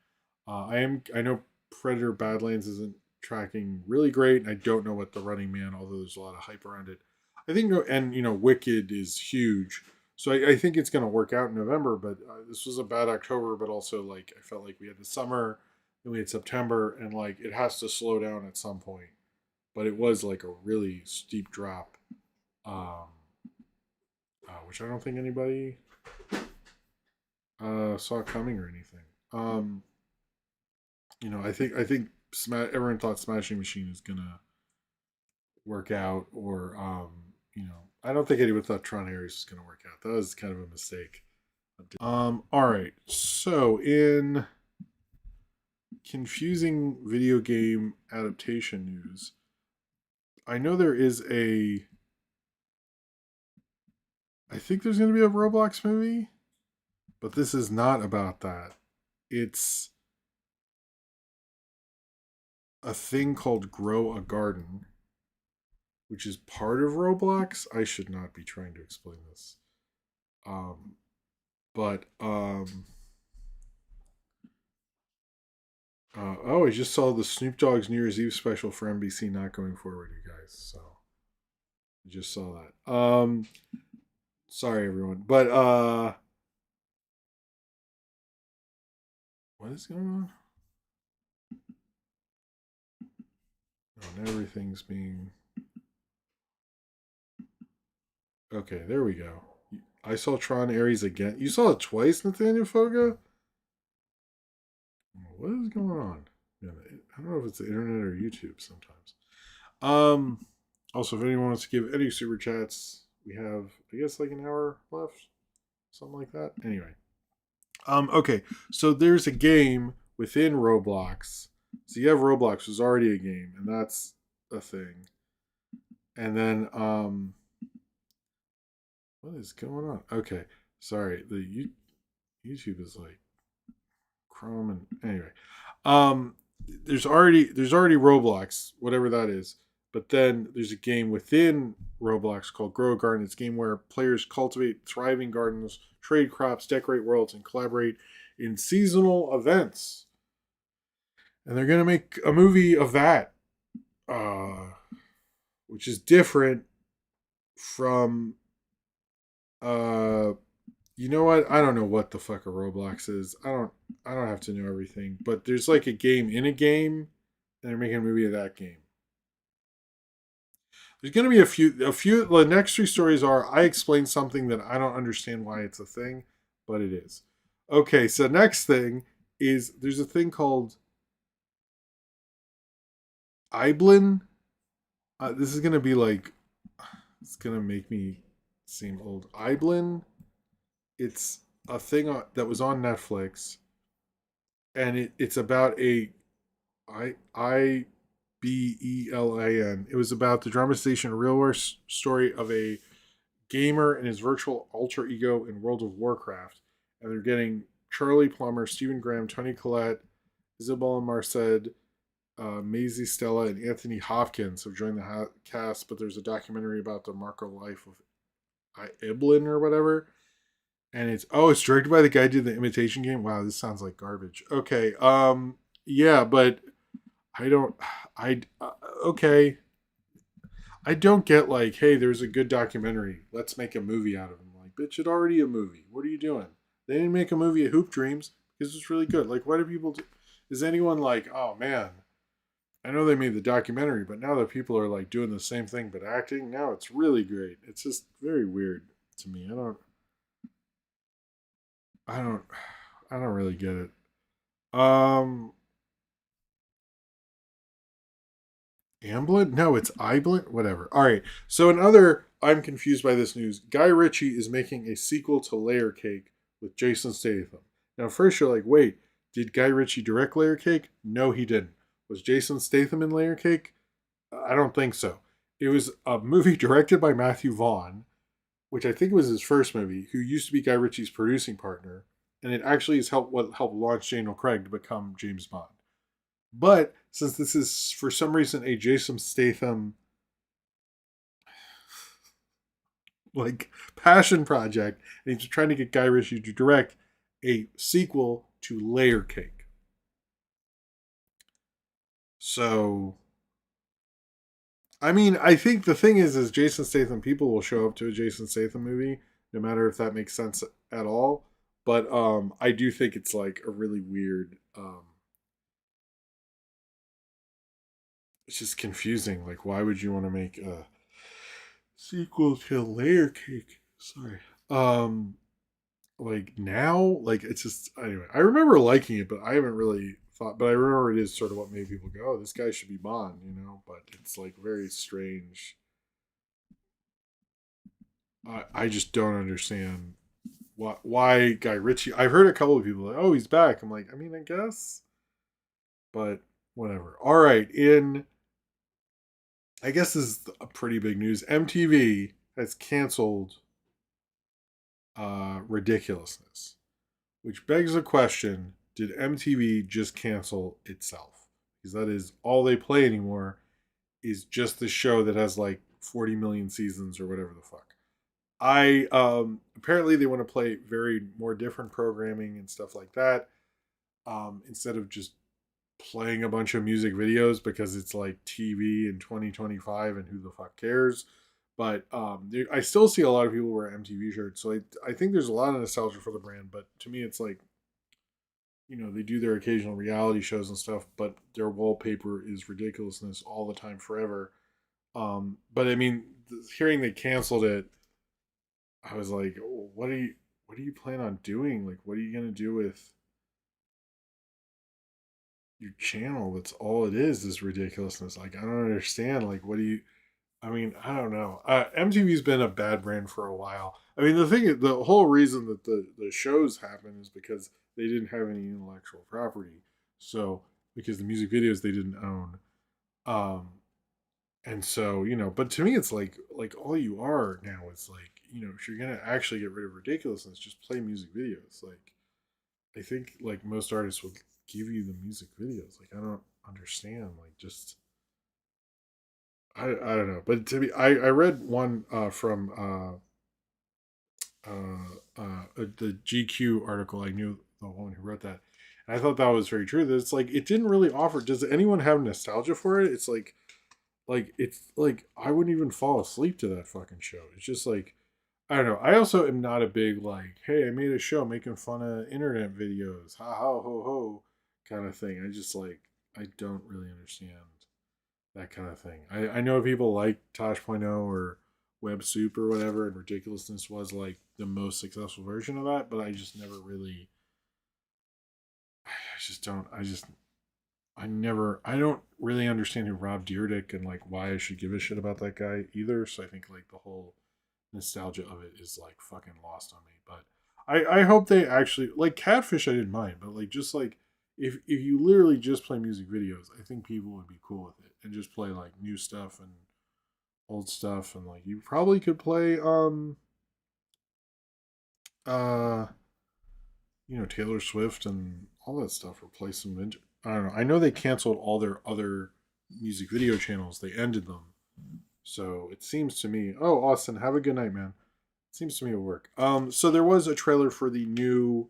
I know Predator Badlands isn't tracking really great, and I don't know what the Running Man, although there's a lot of hype around it. I think, and Wicked is huge, so I think it's going to work out in November. But this was a bad October, but also like I felt like we had the summer, then we had September, and like it has to slow down at some point. But it was like a really steep drop, um, which I don't think anybody saw coming or anything. I think everyone thought Smashing Machine is gonna work out, or I don't think anyone thought Tron Ares was gonna work out. That was kind of a mistake. All right. So in confusing video game adaptation news, I know there is a. I think there's gonna be a Roblox movie, but this is not about that. It's a thing called Grow a Garden, which is part of Roblox. I should not be trying to explain this. Um, but I just saw the Snoop Dogg's New Year's Eve special for NBC not going forward, you guys. So I just saw that. Sorry everyone, but what is going on? Oh, and everything's being okay. There we go. I saw Tron Ares again. You saw it twice, Nathaniel Foga. What is going on? Yeah, I don't know if it's the internet or YouTube sometimes. Um. Also, if anyone wants to give any super chats, we have I guess like an hour left, something like that. Anyway. Okay. So there's a game within Roblox. So you have Roblox, which is already a game, and that's a thing. And then what is going on? Okay. Sorry. YouTube is like Chrome and anyway. Um there's already Roblox, whatever that is. But then there's a game within Roblox called Grow a Garden. It's a game where players cultivate thriving gardens, trade crops, decorate worlds, and collaborate in seasonal events. And they're gonna make a movie of that, uh, which is different from uh you know what? I don't know what the fuck a Roblox is. I don't have to know everything. But there's like a game in a game, and they're making a movie of that game. There's gonna be a few the next three stories are I explained something that I don't understand why it's a thing, but it is. Okay, so next thing is there's a thing called Ibelin. This is gonna be like it's gonna make me seem old. Ibelin. It's a thing that was on Netflix, and it's about Ibelin. It was about the dramatization real world story of a gamer and his virtual alter ego in World of Warcraft, and they're getting Charlie Plummer, Stephen Graham, Tony Collette, Isabella Marced, Maisie Stella, and Anthony Hopkins have joined the cast. But there's a documentary about the Marco life of Ibelin or whatever, and it's directed by the guy who did the Imitation Game. Wow, this sounds like garbage. Okay, yeah, but I don't, okay. I don't get like, hey, there's a good documentary. Let's make a movie out of it. Like, bitch, it's already a movie. What are you doing? They didn't make a movie of Hoop Dreams because it's really good. Like, why do people do? Is anyone like, oh man, I know they made the documentary, but now that people are like doing the same thing but acting, now it's really great. It's just very weird to me. I don't, I don't really get it. Um, Amblin? No, it's Iblin. Whatever. All right. So another, I'm confused by this news. Guy Ritchie is making a sequel to Layer Cake with Jason Statham. Now, first you're like, wait, did Guy Ritchie direct Layer Cake? No, he didn't. Was Jason Statham in Layer Cake? I don't think so. It was a movie directed by Matthew Vaughn which I think was his first movie, who used to be Guy Ritchie's producing partner, and it actually is what helped launch Daniel Craig to become James Bond. But since this is for some reason a Jason Statham like passion project, and he's trying to get Guy Ritchie to direct a sequel to Layer Cake. So, I mean, I think the thing is Jason Statham people will show up to a Jason Statham movie, no matter if that makes sense at all. But I do think it's like a really weird. It's just confusing. Like, why would you want to make a sequel to Layer Cake? Sorry. Um, like now, like it's just anyway. I remember liking it, but I haven't really thought. But I remember it is sort of what made people go, "Oh, this guy should be Bond," you know. But it's like very strange. I just don't understand why Guy Ritchie. I've heard a couple of people like, "Oh, he's back." I'm like, I mean, I guess, but whatever. All right, in I guess this is a pretty big news. MTV has canceled Ridiculousness, which begs the question: did MTV just cancel itself? Because that is all they play anymore is just the show that has like 40 million seasons or whatever the fuck. I apparently they want to play very more different programming and stuff like that, instead of just playing a bunch of music videos because it's like TV in 2025 and who the fuck cares. But I still see a lot of people wear MTV shirts, so I think there's a lot of nostalgia for the brand. But to me, it's like, they do their occasional reality shows and stuff, but their wallpaper is ridiculousness all the time, forever. But I mean, hearing they canceled it, I was like, what do you plan on doing? Like, what are you gonna do with your channel? That's all it is ridiculousness. Like, I don't understand. Like, what do you? I mean, I don't know. MTV's been a bad brand for a while. I mean, the whole reason that the shows happen is because they didn't have any intellectual property. So because the music videos they didn't own, um, and so but to me, it's like all you are now is like if you're gonna actually get rid of ridiculousness, just play music videos. Like I think like most artists would give you the music videos. Like I don't understand. Like just I don't know, but to be I read one the GQ article. I knew the woman who wrote that, and I thought that was very true. That it's like it didn't really offer. Does anyone have nostalgia for it? It's like I wouldn't even fall asleep to that fucking show. It's just like I don't know. I also am not a big like, hey, I made a show making fun of internet videos, ha ha ho ho, kind of thing. I don't really understand that kind of thing. I know people like Tosh.0 or Web Soup or whatever, and Ridiculousness was like the most successful version of that, but I just never really. I just don't. I don't really understand who Rob Dyrdek and like why I should give a shit about that guy either. So I think like the whole nostalgia of it is like fucking lost on me. But I hope they actually like Catfish. I didn't mind, but like just like if you literally just play music videos, I think people would be cool with it and just play like new stuff and old stuff and like you probably could play uh Taylor Swift and all that stuff or play some I don't know. I know they canceled all their other music video channels. They ended them. So it seems to me, oh Austin, have a good night, man. It seems to me it'll work. So there was a trailer for the new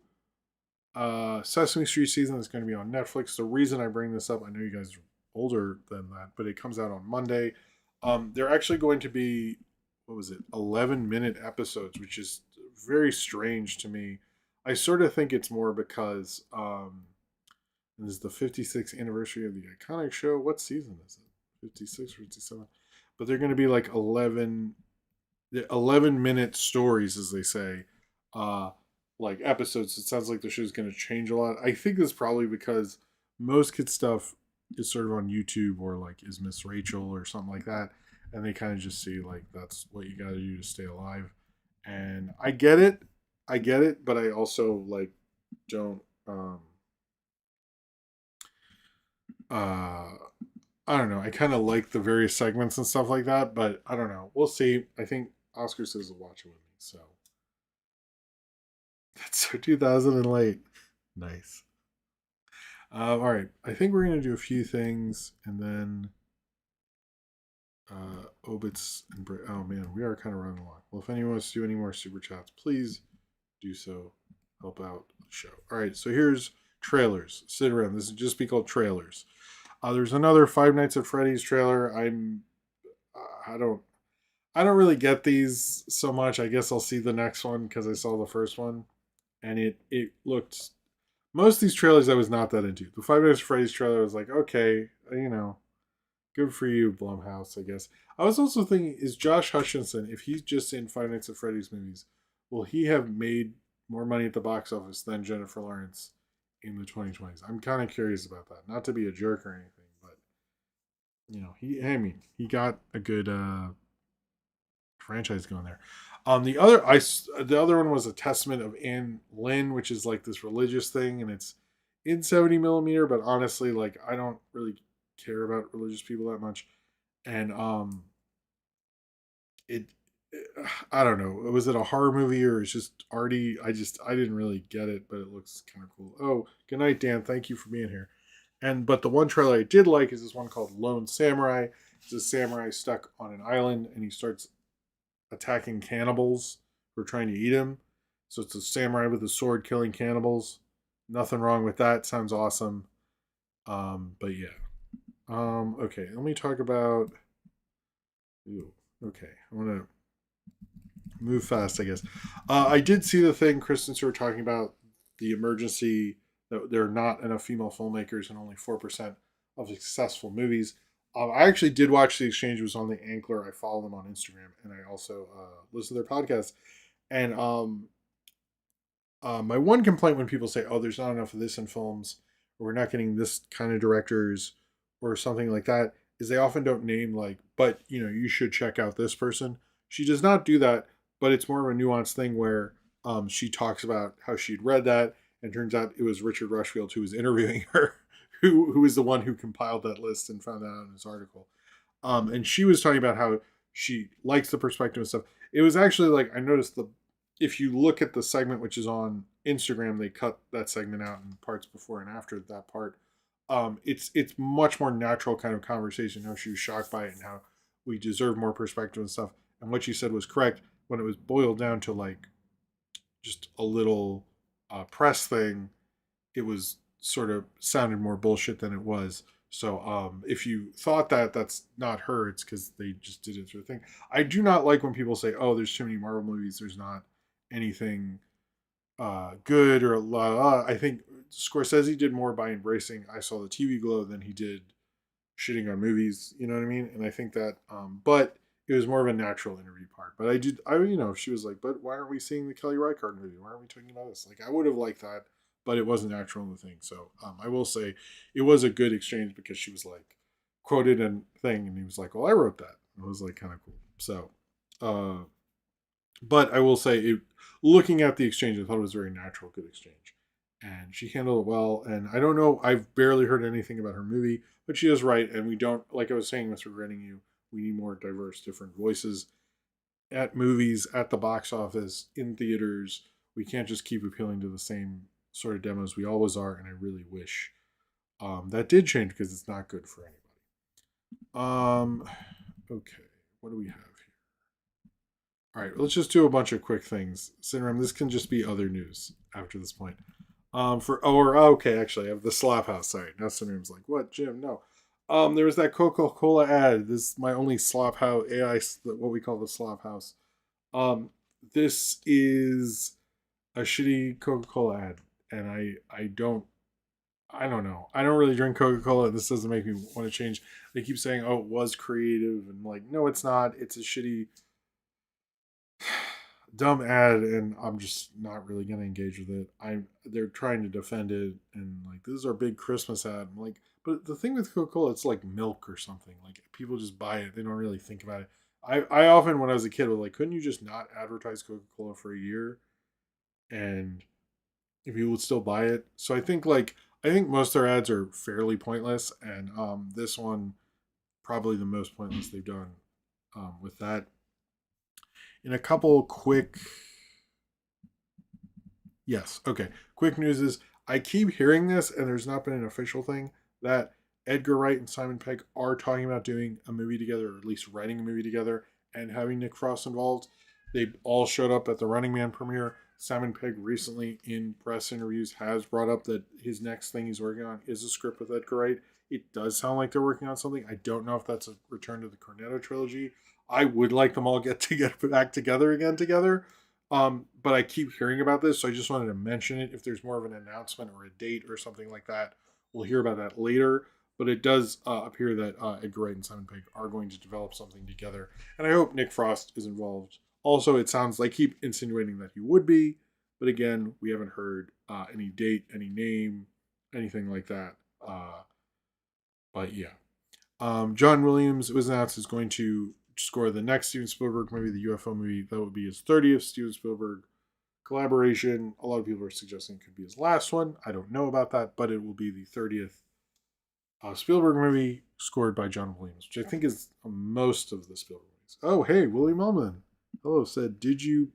Sesame Street season that's going to be on Netflix. The reason I bring this up, I know you guys are older than that, but it comes out on Monday. They're actually going to be, what was it, 11-minute episodes, which is very strange to me. I sort of think it's more because this is the 56th anniversary of the iconic show. What season is it? 56 or 57? But they're going to be like 11-minute stories, as they say, uh, like episodes. It sounds like the show's going to change a lot. I think that's probably because most kids stuff is sort of on YouTube or like is Miss Rachel or something like that, and they kind of just see like that's what you got to do to stay alive. And I get it, but I also like don't uh I don't know. I kind of like the various segments and stuff like that, but I don't know. We'll see. I think Oscar says to watch it with me. So that's so 2000 and late. Nice. All right, I think we're gonna do a few things, and then Obits and oh man, we are kind of running along. Well, if anyone wants to do any more super chats, please do so. Help out the show. All right, so here's trailers. Sit around. This would just be called trailers. There's another Five Nights at Freddy's trailer. I don't I don't really get these so much. I guess I'll see the next one because I saw the first one, and it looked, most of these trailers I was not that into. The Five Nights at Freddy's trailer was like, okay, good for you, Blumhouse, I guess. I was also thinking, is Josh Hutcherson, if he's just in Five Nights at Freddy's movies, will he have made more money at the box office than Jennifer Lawrence in the 2020s? I'm kind of curious about that. Not to be a jerk or anything, but he got a good franchise going there. The other one was a testament of Anne Lynn, which is like this religious thing, and it's in 70 millimeter. But honestly, like I don't really care about religious people that much, and it, I don't know. Was it a horror movie or it's just arty? I didn't really get it, but it looks kind of cool. Oh, good night, Dan. Thank you for being here. But the one trailer I did like is this one called Lone Samurai. It's a samurai stuck on an island, and he starts attacking cannibals who are trying to eat him. So it's a samurai with a sword killing cannibals. Nothing wrong with that. Sounds awesome. But yeah. Okay, let me talk about. Ooh, okay, I want to move fast, I guess. I did see the thing Kristen Stewart talking about the emergency that there are not enough female filmmakers and only 4% of successful movies. I actually did watch The Exchange. It was on the Ankler. I follow them on Instagram, and I also listen to their podcast. And my one complaint when people say, "Oh, there's not enough of this in films," or "We're not getting this kind of directors," or something like that, is they often don't name like, "But you should check out this person." She does not do that, but it's more of a nuanced thing where she talks about how she'd read that, and turns out it was Richard Rushfield who was interviewing her, who was the one who compiled that list and found that out in his article. And she was talking about how she likes the perspective and stuff. It was actually like I noticed if you look at the segment which is on Instagram, they cut that segment out in parts before and after that part. It's much more natural kind of conversation. How she was shocked by it and how we deserve more perspective and stuff. And what she said was correct when it was boiled down to like just a little press thing. It was sort of sounded more bullshit than it was. So if you thought that that's not her, it's because they just did it through a thing. I do not like when people say, "Oh, there's too many Marvel movies. There's not anything good or la la." I think Scorsese did more by embracing "I saw the TV glow" than he did shitting on movies. You know what I mean? And I think that, but it was more of a natural interview part. But if she was like, "But why aren't we seeing the Kelly Reichardt movie? Why aren't we talking about this?" Like, I would have liked that, but it wasn't natural in the thing. So I will say it was a good exchange because she was like quoted and thing, and he was like, "Well, I wrote that." It was like kind of cool. So, uh, but I will say, looking at the exchange, I thought it was a very natural, good exchange, and she handled it well. And I don't know, I've barely heard anything about her movie, but she is right, and we don't, like I was saying with Regretting You, we need more diverse, different voices at movies, at the box office, in theaters. We can't just keep appealing to the same sort of demos we always are, and I really wish that did change because it's not good for anybody. Okay, what do we have here? All right, let's just do a bunch of quick things. Syndrome, this can just be other news after this point. Okay, actually, I have the Slop House. Sorry, now Syndrome's like, what, Jim? No. There was that Coca-Cola ad. This is my only Slop House AI, what we call the Slop House. This is a shitty Coca-Cola ad, and I don't know. I don't really drink Coca-Cola. This doesn't make me want to change. They keep saying, "Oh, it was creative," and like, no, it's not. It's a shitty dumb ad, and I'm just not really gonna engage with it. They're trying to defend it, and like, this is our big Christmas ad. I'm like, but the thing with Coca Cola, it's like milk or something. Like, people just buy it; they don't really think about it. I often, when I was a kid, was like, couldn't you just not advertise Coca Cola for a year, and if you would still buy it? So I think most of their ads are fairly pointless, and this one probably the most pointless they've done with that. In a couple quick, yes, okay, quick news is I keep hearing this, and there's not been an official thing that Edgar Wright and Simon Pegg are talking about doing a movie together, or at least writing a movie together, and having Nick Frost involved. They all showed up at the Running Man premiere. Simon Pegg recently, in press interviews, has brought up that his next thing he's working on is a script with Edgar Wright. It does sound like they're working on something. I don't know if that's a return to the Cornetto trilogy. I would like them all to get back together again together. But I keep hearing about this, so I just wanted to mention it. If there's more of an announcement or a date or something like that, we'll hear about that later. But it does appear that Edgar Wright and Simon Pegg are going to develop something together, and I hope Nick Frost is involved. Also, it sounds like keep insinuating that he would be, but again, we haven't heard any date, any name, anything like that. But yeah, John Williams, it was announced, is going to score the next Steven Spielberg movie, the UFO movie. That would be his 30th Steven Spielberg collaboration. A lot of people are suggesting it could be his last one. I don't know about that, but it will be the 30th Spielberg movie scored by John Williams, which I think is most of the Spielberg movies. Oh, hey, William Ullman. Hello, said, did you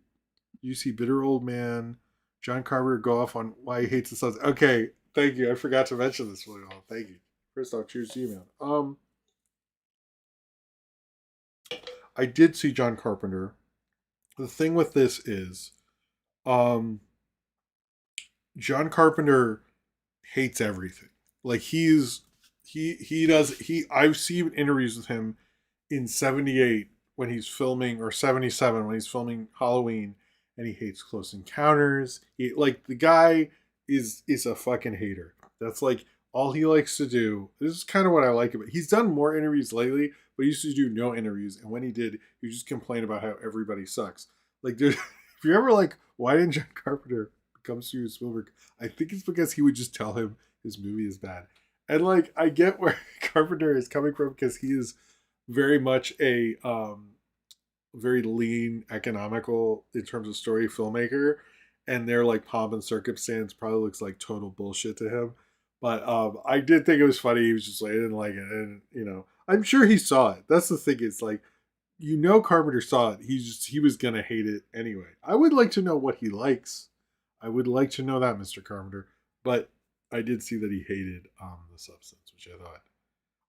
see Bitter Old Man, John Carpenter go off on why he hates the Suns? Okay, thank you. I forgot to mention this, William. Thank you. First off, cheers to you, man. I did see John Carpenter. The thing with this is, um, John Carpenter hates everything. Like he does I've seen interviews with him in 78 when he's filming, or 77 when he's filming Halloween, and he hates Close Encounters. Like, the guy is a fucking hater. That's like all he likes to do. This is kind of what I like about it. He's done more interviews lately, but he used to do no interviews, and when he did, he just complained about how everybody sucks. Like, dude, if you're ever like, why didn't John Carpenter become Steven Spielberg? I think it's because he would just tell him his movie is bad. And like, I get where Carpenter is coming from, because he is very much a very lean, economical in terms of story filmmaker, and their like pomp and circumstance probably looks like total bullshit to him. But I did think it was funny. He was just like, I didn't like it, and I'm sure he saw it. That's the thing. It's like, Carpenter saw it. He was gonna hate it anyway. I would like to know what he likes. I would like to know that, Mr. Carpenter. But I did see that he hated the Substance, which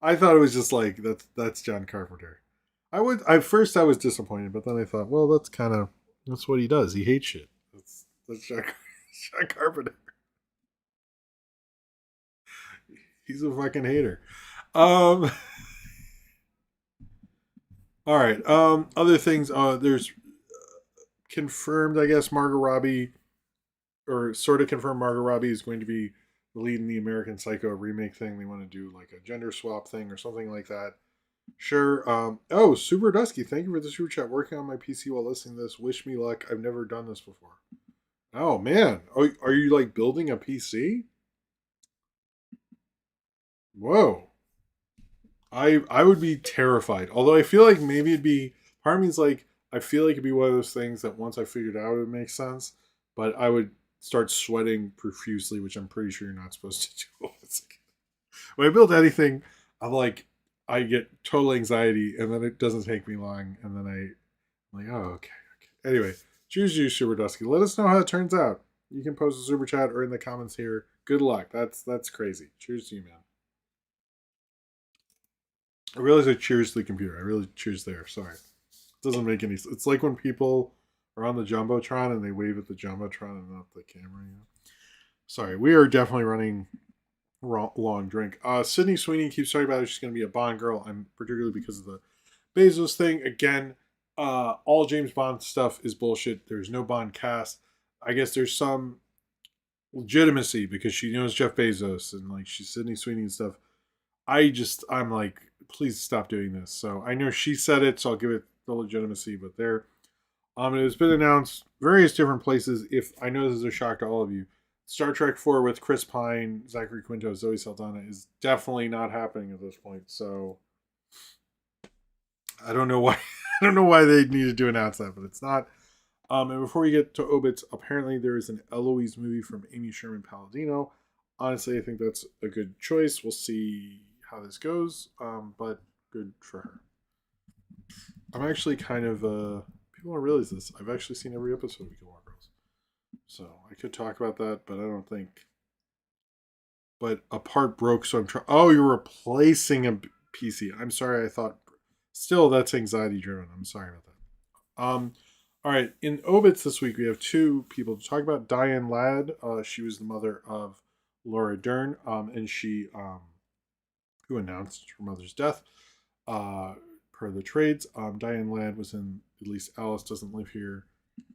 I thought it was just like, that's John Carpenter. At first I was disappointed, but then I thought, well, that's what he does. He hates shit. That's John Carpenter. He's a fucking hater. Um all right. Other things, there's confirmed, I guess, Margot Robbie, or sort of confirmed, Margot Robbie is going to be leading the American Psycho remake thing. They want to do like a gender swap thing or something like that. Sure. Oh, Super Dusky, thank you for the super chat. Working on my PC while listening to this. Wish me luck. I've never done this before. Oh man, are you like building a PC? Whoa. I would be terrified. Although I feel like maybe it'd be, part of me is like, I feel like it'd be one of those things that once I figured out, it would make sense. But I would start sweating profusely, which I'm pretty sure you're not supposed to do. When I build anything, I'm like, I get total anxiety, and then it doesn't take me long, and then I'm like, oh, okay. Anyway, choose you, Super Dusky. Let us know how it turns out. You can post a super chat or in the comments here. Good luck. That's crazy. Cheers to you, man. I realize I cheers to the computer. I really cheers there. Sorry. It doesn't make any sense. It's like when people are on the Jumbotron and they wave at the Jumbotron and not the camera. Sorry. We are definitely running long drink. Sydney Sweeney keeps talking about it. She's going to be a Bond girl, and particularly because of the Bezos thing. Again, all James Bond stuff is bullshit. There's no Bond cast. I guess there's some legitimacy because she knows Jeff Bezos and like she's Sydney Sweeney and stuff. I'm like, please stop doing this. So I know she said it, so I'll give it the legitimacy. But there, it has been announced various different places. If I know this is a shock to all of you, Star Trek 4 with Chris Pine, Zachary Quinto, Zoe Saldana is definitely not happening at this point. So I don't know why. I don't know why they needed to announce that, but it's not. And before we get to Obits, apparently there is an Eloise movie from Amy Sherman Palladino. Honestly, I think that's a good choice. We'll see how this goes, but good for her. I'm actually kind of People don't realize this. I've actually seen every episode of Gilmore Girls. So I could talk about that, but I don't think. But a part broke, so I'm trying. Oh, you're replacing a PC. I'm sorry. I thought. Still, that's anxiety driven. I'm sorry about that. All right. In Obits this week, we have two people to talk about. Diane Ladd. She was the mother of Laura Dern. And she who announced her mother's death. Per the trades, Diane Ladd was in at least Alice Doesn't Live Here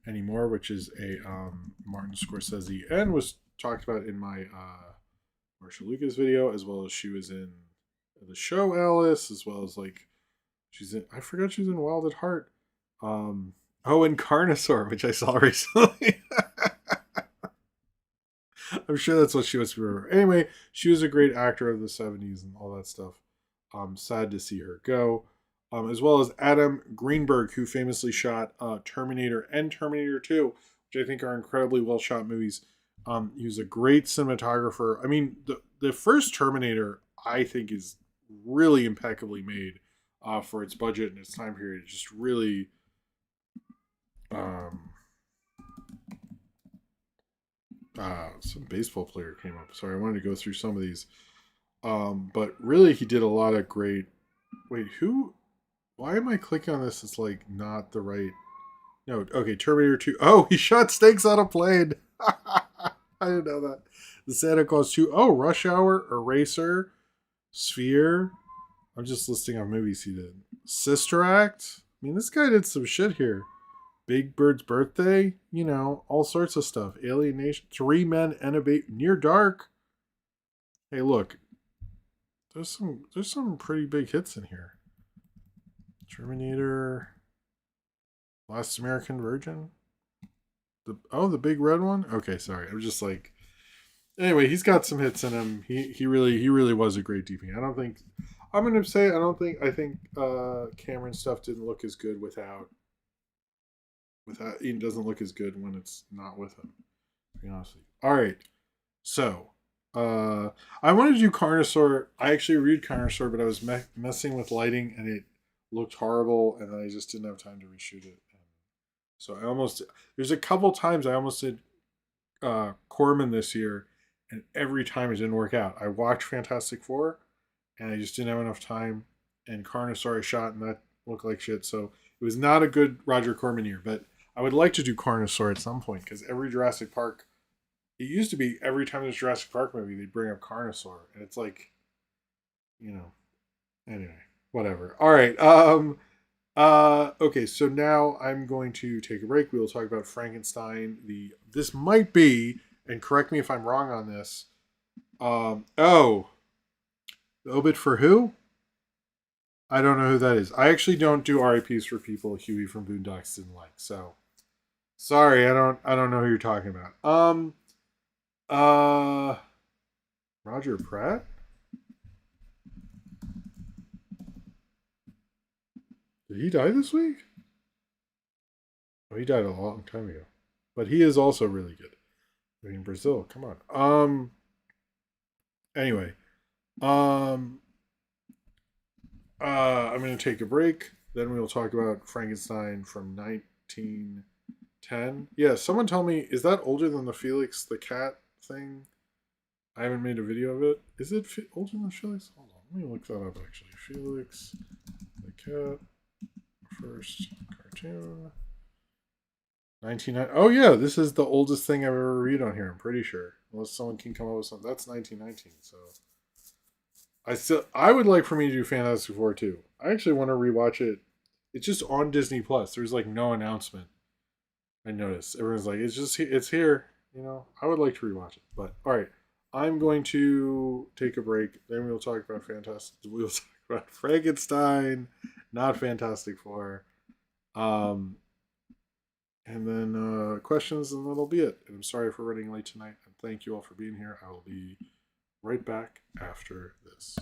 Anymore, which is a Martin Scorsese, and was talked about in my Marsha Lucas video, as well as she was in the show Alice, as well as like she's in. I forgot she's in Wild at Heart. And Carnosaur, which I saw recently. I'm sure that's what she was for. Anyway, she was a great actor of the 70s and all that stuff. Sad to see her go. As well as Adam Greenberg, who famously shot Terminator and Terminator 2, which I think are incredibly well shot movies. He was a great cinematographer. I mean, the first Terminator, I think, is really impeccably made for its budget and its time period. It just really some baseball player came up. Sorry, I wanted to go through some of these. But really, he did a lot of great. Wait, who? Why am I clicking on this? It's like not the right. No, okay, Terminator 2. Oh, he shot snakes on a plane. I didn't know that. The Santa Claus 2. Oh, Rush Hour, Eraser, Sphere. I'm just listing off movies he did. Sister Act. I mean, this guy did some shit here. Big Bird's Birthday. You know, all sorts of stuff. Alienation. Three Men and a Baby. Near Dark. Hey, look. There's some pretty big hits in here. Terminator. Last American Virgin. The big red one. Okay, sorry. I'm just like. Anyway, he's got some hits in him. He really was a great DP. I don't think. I'm gonna say I think Cameron's stuff didn't look as good without. It doesn't look as good when it's not with him. To be honest with you. All right. So I wanted to do Carnosaur. I actually reviewed Carnosaur, but I was messing with lighting and it looked horrible, and I just didn't have time to reshoot it. So there's a couple times I almost did Corman this year, and every time it didn't work out. I watched Fantastic Four, and I just didn't have enough time. And Carnosaur I shot, and that looked like shit. So it was not a good Roger Corman year, but I would like to do Carnosaur at some point, because every Jurassic Park, it used to be every time there's a Jurassic Park movie, they'd bring up Carnosaur, and it's like, anyway, whatever. All right. Okay, so now I'm going to take a break. We will talk about Frankenstein. This might be, and correct me if I'm wrong on this. The obit for who? I don't know who that is. I actually don't do RIPs for people Huey from Boondocks didn't like. So sorry, I don't know who you're talking about. Roger Pratt? Did he die this week? Oh, he died a long time ago. But he is also really good. I mean, Brazil, come on. Anyway. I'm going to take a break. Then we will talk about Frankenstein from 1910. Yeah, someone tell me, is that older than the Felix the Cat thing? I haven't made a video of it. Is it older than Felix? Hold on, let me look that up actually. Felix the Cat, first cartoon. 1990. Oh yeah, this is the oldest thing I've ever read on here. I'm pretty sure, unless someone can come up with something. That's 1919. So I would like for me to do Fantastic Four too. I actually want to rewatch it. It's just on Disney Plus. There's like no announcement. I noticed everyone's like, it's here. I would like to rewatch it. But all right, I'm going to take a break. Then we'll talk about We'll talk about Frankenstein, not Fantastic Four. And then questions, and that'll be it. And I'm sorry for running late tonight. And thank you all for being here. I will be right back after this.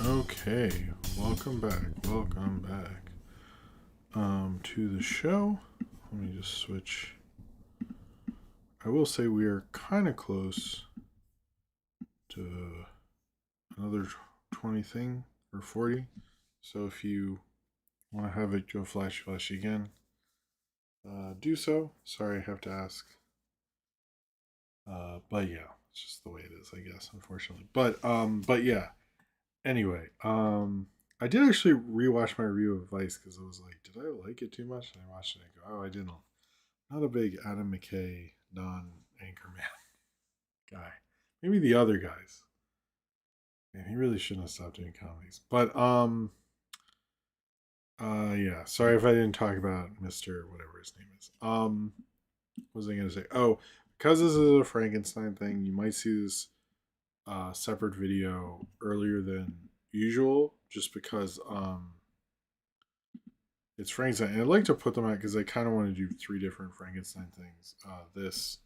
Okay, welcome back. Welcome back. To the show. Let me just switch. I will say we are kind of close to another 20 thing or 40. So if you want to have it go flash again, do so. Sorry, I have to ask. But yeah, it's just the way it is, I guess, unfortunately. But yeah. Anyway, I did actually rewatch my review of Vice because I was like, did I like it too much? And I watched it and I go, oh, I didn't. Not a big Adam McKay non-Anchorman guy. Maybe the other guys. Man, he really shouldn't have stopped doing comedies. But yeah. Sorry if I didn't talk about Mr. whatever his name is. What was I gonna say? Oh, because this is a Frankenstein thing, you might see this separate video earlier than usual, just because it's Frankenstein. And I'd like to put them out because I kind of want to do three different Frankenstein things. This,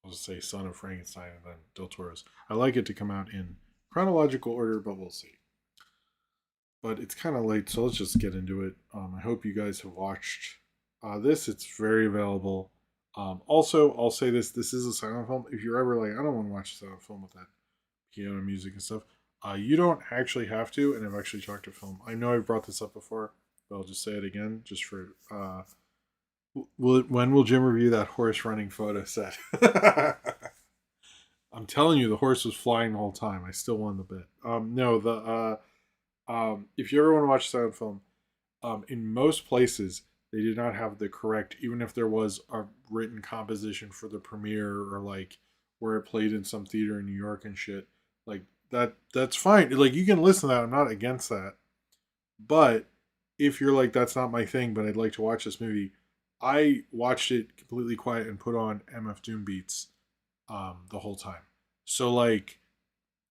I'll just say Son of Frankenstein, and then Del Toro's. I like it to come out in chronological order, but we'll see. But it's kind of late, so let's just get into it. I hope you guys have watched this. It's very available. Also, I'll say this: this is a silent film. If you're ever like, I don't want to watch a silent film with that piano music and stuff, you don't actually have to. And I've actually talked to film. I know I've brought this up before, but I'll just say it again, just for. When will Jim review that horse running photo set? I'm telling you, the horse was flying the whole time. I still won the bet. No, the if you ever want to watch a silent film, in most places they did not have the correct, even if there was a written composition for the premiere or like where it played in some theater in New York and shit. Like that's fine. Like you can listen to that. I'm not against that. But if you're like that's not my thing, but I'd like to watch this movie, I watched it completely quiet and put on MF Doom beats the whole time. So like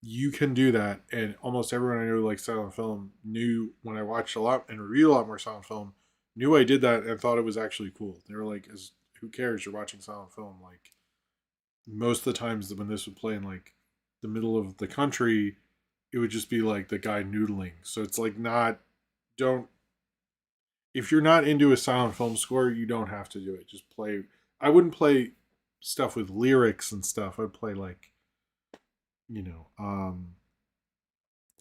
you can do that, and almost everyone I know like silent film knew when I watched a lot and reviewed a lot more silent film, knew I did that and thought it was actually cool. They were like, "As who cares? You're watching silent film." Like most of the times when this would play in like the middle of the country, it would just be like the guy noodling. So it's like not don't if you're not into a silent film score, you don't have to do it. Just play. I wouldn't play stuff with lyrics and stuff. I'd play like you know.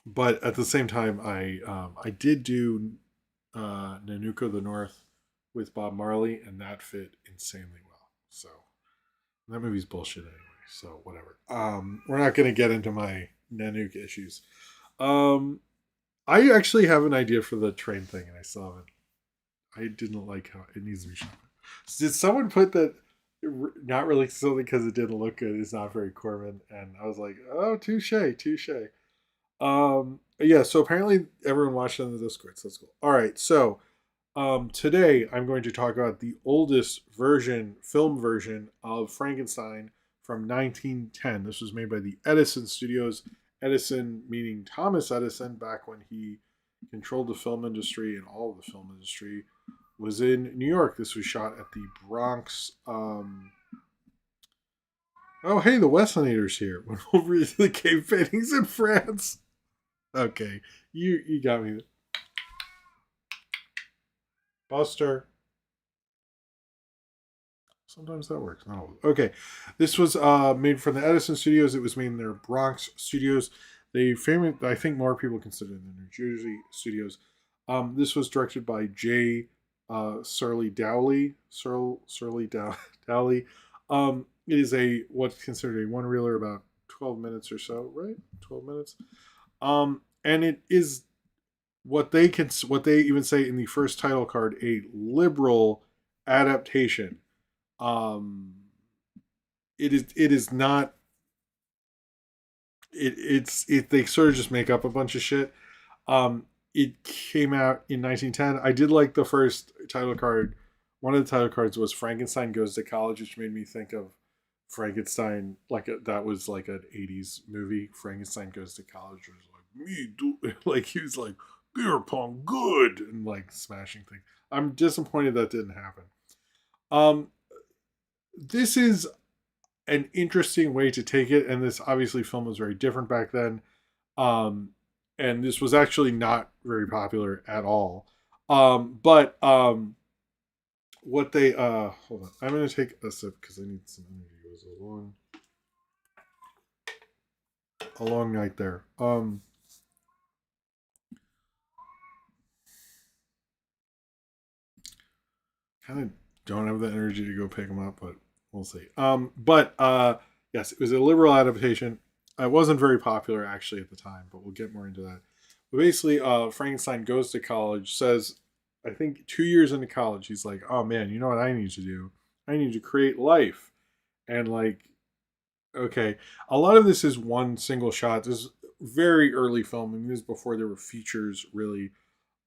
But at the same time, I did do Nanuka the North with Bob Marley, and that fit insanely well. So that movie's bullshit anyway. So whatever. We're not gonna get into my Nanook issues. Um, I actually have an idea for the train thing, and I still haven't. I didn't like how it needs to be shot. Did someone put that? Not really something because it didn't look good. It's not very Corbin, and I was like, oh, touche, touche. Yeah. So apparently everyone watched it on the Discord. So that's cool. All right. So today I'm going to talk about the oldest film version of Frankenstein from 1910. This was made by the Edison Studios. Edison meaning Thomas Edison, back when he controlled the film industry and all of the film industry, was in New York. This was shot at the Bronx. Oh, hey, the Wesleyator's here. When over the cave paintings in France. Okay, you got me. Buster. Sometimes that works. No. Okay. This was made from the Edison Studios. It was made in their Bronx studios. They famous, I think more people consider them the New Jersey studios. This was directed by J. Surly Dowley. Dowley. It is what's considered a one reeler, about 12 minutes or so, right? 12 minutes. And it is what they even say in the first title card, a liberal adaptation. um it is not they sort of just make up a bunch of shit. It came out in 1910. I did like the first title card. One of the title cards was Frankenstein Goes to College, which made me think of Frankenstein, that was like an 80s movie. Frankenstein Goes to College was like me do like he was like beer pong good and like smashing things. I'm disappointed that didn't happen. um this is an interesting way to take it, and this obviously film was very different back then. um and this was actually not very popular at all. But what they hold on, I'm gonna take a sip because I need some energy. It was a long night there. Kind of don't have the energy to go pick them up, but we'll see. But yes, it was a liberal adaptation. It wasn't very popular actually at the time, but we'll get more into that. But basically, Frankenstein goes to college, says, I think 2 years into college, he's like, oh man, you know what I need to do? I need to create life. And like, okay, a lot of this is one single shot. This is very early film. I mean, this is before there were features really.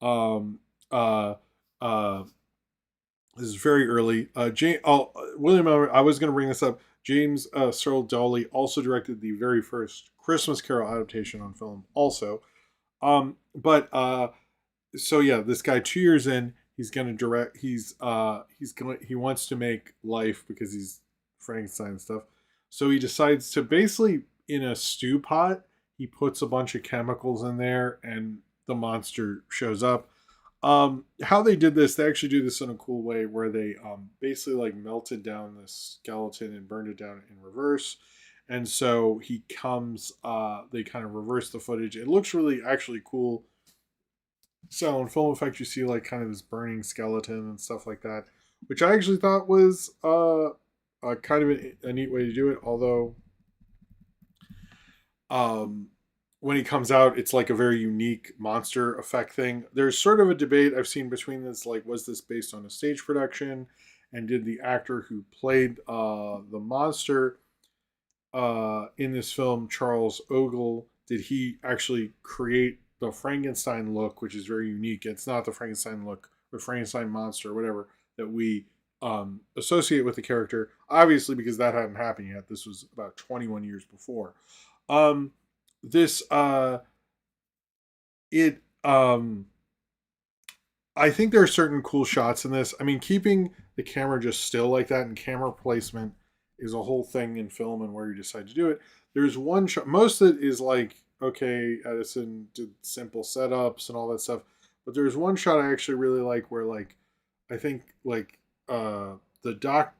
Um, uh, uh, this is very early. William, I was going to bring this up. James Searle Dawley also directed the very first Christmas Carol adaptation on film. Also, but so yeah, this guy 2 years in, he's going to direct. He wants to make life because he's Frankenstein and stuff. So he decides to basically in a stew pot. He puts a bunch of chemicals in there, and the monster shows up. How they did this, they actually do this in a cool way where they basically like melted down this skeleton and burned it down in reverse. And so he comes, they kind of reverse the footage. It looks really actually cool. So in film effects, you see like kind of this burning skeleton and stuff like that, which I actually thought was kind of a neat way to do it. Although um, when he comes out, it's like a very unique monster effect thing. There's sort of a debate I've seen between this, like, was this based on a stage production, and did the actor who played the monster in this film, Charles Ogle, did he actually create the Frankenstein look, which is very unique? It's not the Frankenstein look or Frankenstein monster or whatever that we associate with the character, obviously, because that hadn't happened yet. This was about 21 years before. Um, this it I think there are certain cool shots in this. I mean, keeping the camera just still like that and camera placement is a whole thing in film and where you decide to do it. There's one shot, most of it is like, okay, Edison did simple setups and all that stuff. But there's one shot I actually really like where like I think like the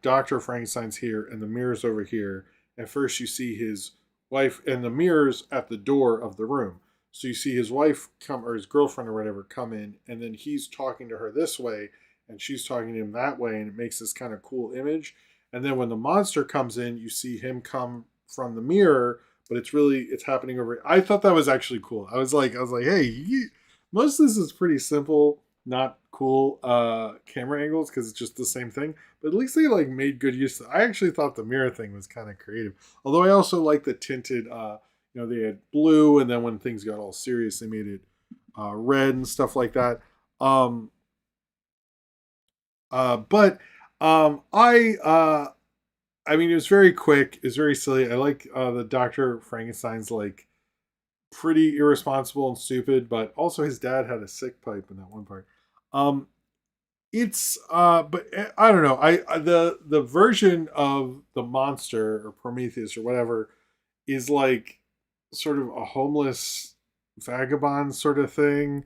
Dr. Frankenstein's here and the mirror's over here. At first you see his wife and the mirror's at the door of the room. So you see his wife come, or his girlfriend or whatever, come in, and then he's talking to her this way, and she's talking to him that way, and it makes this kind of cool image. And then when the monster comes in, you see him come from the mirror, but it's happening over. I thought that was actually cool. I was like, hey, most of this is pretty simple, not cool camera angles because it's just the same thing. But at least they like made good use. I actually thought the mirror thing was kind of creative. Although I also like the tinted. They had blue, and then when things got all serious, they made it red and stuff like that. Um, but I mean, it was very quick. It's very silly. I like the Doctor Frankenstein's like pretty irresponsible and stupid, but also his dad had a sick pipe in that one part. Um, but I don't know. The version of the monster or Prometheus or whatever is like sort of a homeless vagabond sort of thing,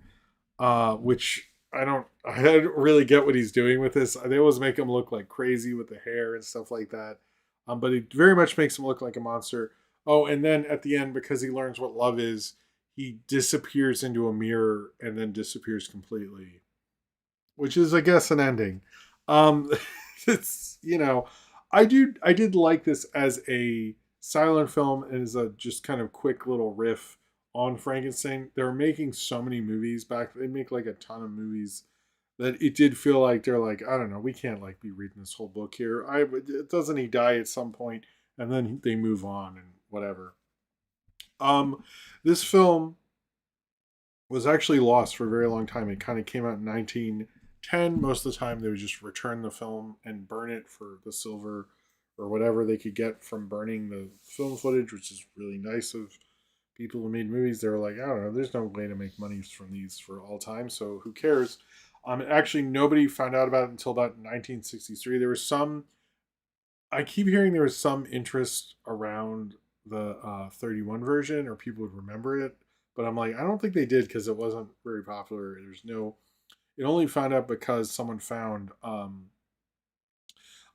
which I don't really get what he's doing with this. They always make him look like crazy with the hair and stuff like that, but it very much makes him look like a monster. Oh, and then at the end, because he learns what love is, he disappears into a mirror and then disappears completely, which is, I guess, an ending. Um, it's I did like this as a silent film and as a just kind of quick little riff on Frankenstein. They were making so many movies back. They make like a ton of movies that it did feel like they're like, I don't know, we can't like be reading this whole book here. Doesn't he die at some point and then they move on and whatever. This film was actually lost for a very long time. It kind of came out in 1910. Most of the time, they would just return the film and burn it for the silver or whatever they could get from burning the film footage, which is really nice of people who made movies. They were like, I don't know, there's no way to make money from these for all time, so who cares? Actually, nobody found out about it until about 1963. There was some. I keep hearing there was some interest around the 31 version, or people would remember it, but I'm like, I don't think they did because it wasn't very popular. There's no. It only found out because someone found a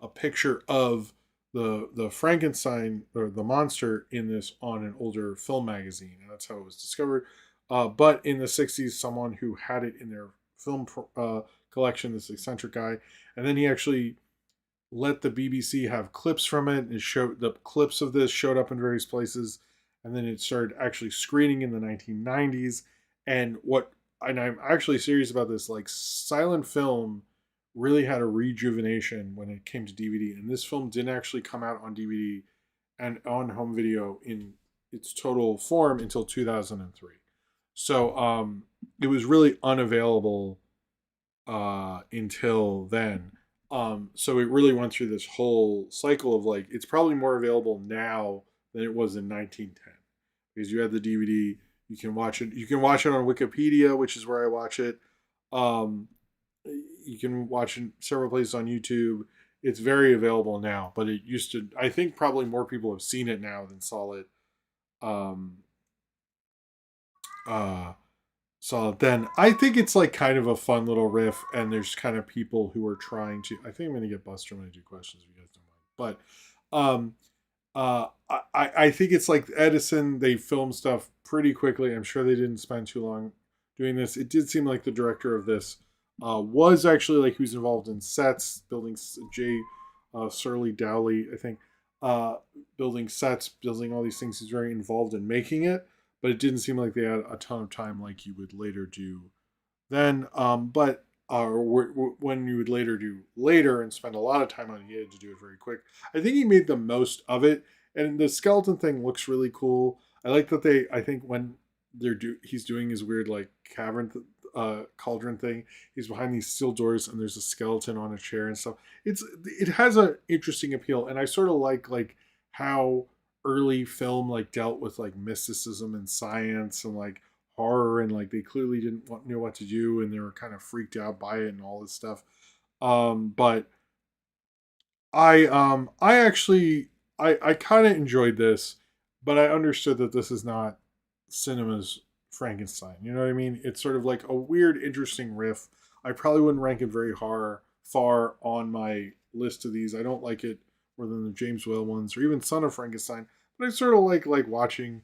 picture of the Frankenstein or the monster in this on an older film magazine, and that's how it was discovered. But in the '60s, someone who had it in their film collection, this eccentric guy, and then he actually let the BBC have clips from it. And it showed the clips of this showed up in various places, and then it started actually screening in the 1990s. And I'm actually serious about this. Like silent film really had a rejuvenation when it came to DVD, and this film didn't actually come out on DVD and on home video in its total form until 2003. So it was really unavailable until then. So it really went through this whole cycle of like it's probably more available now than it was in 1910 because you had the DVD. You can watch it. You can watch it on Wikipedia, which is where I watch it. Um, you can watch it several places on YouTube. It's very available now, but it used to. I think probably more people have seen it now than saw it. Um, uh, then I think it's like kind of a fun little riff, and there's kind of people who are trying to. I think I'm gonna get Buster when I do questions if you guys don't mind. But I think it's like Edison. They film stuff pretty quickly. I'm sure they didn't spend too long doing this. It did seem like the director of this was actually like who's involved in sets, building Jay Surly Dowley, I think, building sets, building all these things. He's very involved in making it, but it didn't seem like they had a ton of time like you would later do then. But when you would later do later and spend a lot of time on it, he had to do it very quick. I think he made the most of it, and the skeleton thing looks really cool. I like that they. I think when he's doing his weird like cavern cauldron thing. He's behind these steel doors, and there's a skeleton on a chair and stuff. It has an interesting appeal, and I sort of like how early film like dealt with like mysticism and science and like horror, and like they clearly didn't know what to do, and they were kind of freaked out by it and all this stuff. But I actually I kind of enjoyed this, but I understood that this is not cinema's Frankenstein. You know what I mean? It's sort of like a weird, interesting riff. I probably wouldn't rank it very far on my list of these. I don't like it more than the James Whale ones or even Son of Frankenstein. But I sort of like watching,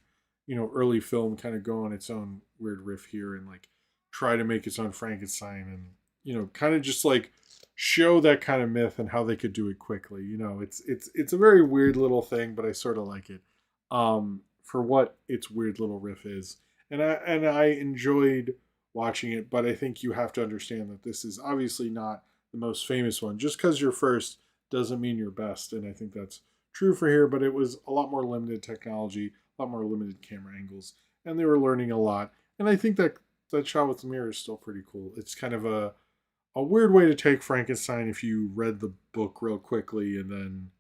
early film kind of go on its own weird riff here and like try to make its own Frankenstein and kind of just like show that kind of myth and how they could do it quickly. It's a very weird little thing, but I sort of like it for what its weird little riff is, and I enjoyed watching it. But I think you have to understand that this is obviously not the most famous one. Just because you're first doesn't mean you're best, and I think that's true for here. But it was a lot more limited technology, a lot more limited camera angles, and they were learning a lot. And I think that shot with the mirror is still pretty cool. It's kind of a weird way to take Frankenstein if you read the book real quickly and then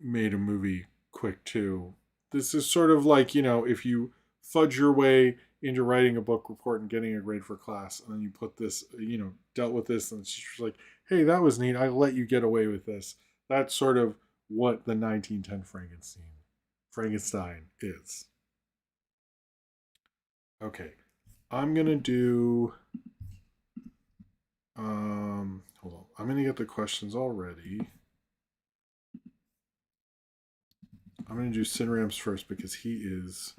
made a movie quick too. This is sort of like, if you fudge your way into writing a book report and getting a grade for class, and then you put this, dealt with this, and it's just like, hey, that was neat. I let you get away with this. That's sort of what the 1910 Frankenstein is. Okay. I'm going to do hold on. I'm gonna get the questions all ready. I'm gonna do Cinram's first because he is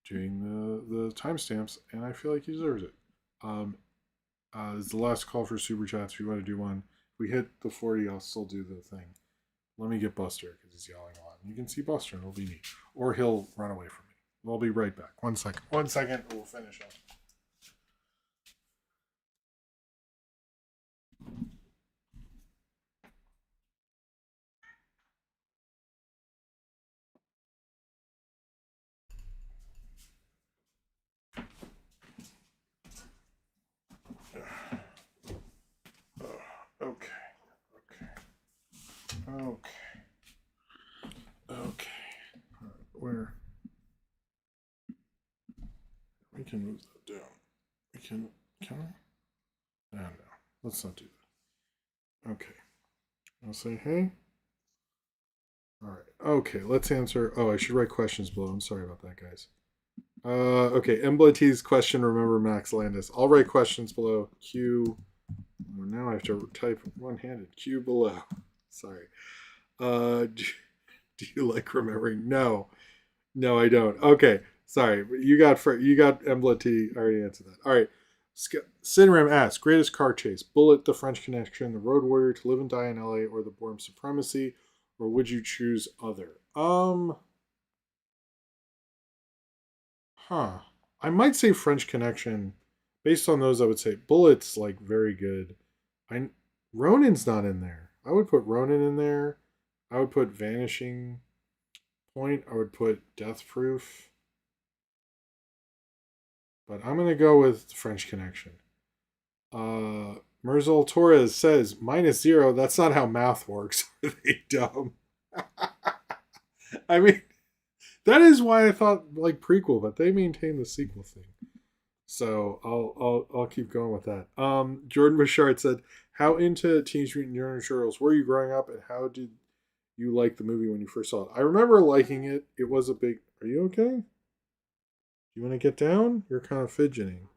doing the timestamps, and I feel like he deserves it. This is the last call for super chats. If you want to do one, if we hit the 40, I'll still do the thing. Let me get Buster because he's yelling a lot. You can see Buster, and it'll be neat, or he'll run away from me. I'll be right back. 1 second. 1 second. We'll finish up. Okay. Okay. All right, where? We can move that down. We can I? No. Let's not do that. Okay. I'll say hey. All right. Okay, let's answer. Oh, I should write questions below. I'm sorry about that, guys. Okay, MBLT's question. Remember Max Landis. I'll write questions below. Q. Oh, now I have to type one-handed. Q below. Sorry. Do you like remembering? No, no, I don't. Okay, sorry. You got MBLT. I already answered that. All right. Sinram asks, greatest car chase: Bullet, The French Connection, The Road Warrior, To Live and Die in L.A., or The Bourne Supremacy, or would you choose other? Huh. I might say French Connection. Based on those, I would say Bullet's like very good. I Ronin's not in there. I would put Ronin in there. I would put Vanishing Point. I would put Death Proof. But I'm gonna go with French Connection. Merzal Torres says -0. That's not how math works. Are they dumb? I mean, that is why I thought like prequel, but they maintain the sequel thing. So I'll keep going with that. Jordan Bouchard said, "How into Teenage Mutant Ninja Turtles were you growing up, and how did you like the movie when you first saw it?" I remember liking it. It was a big. Are you okay? Do you want to get down? You're kind of fidgeting.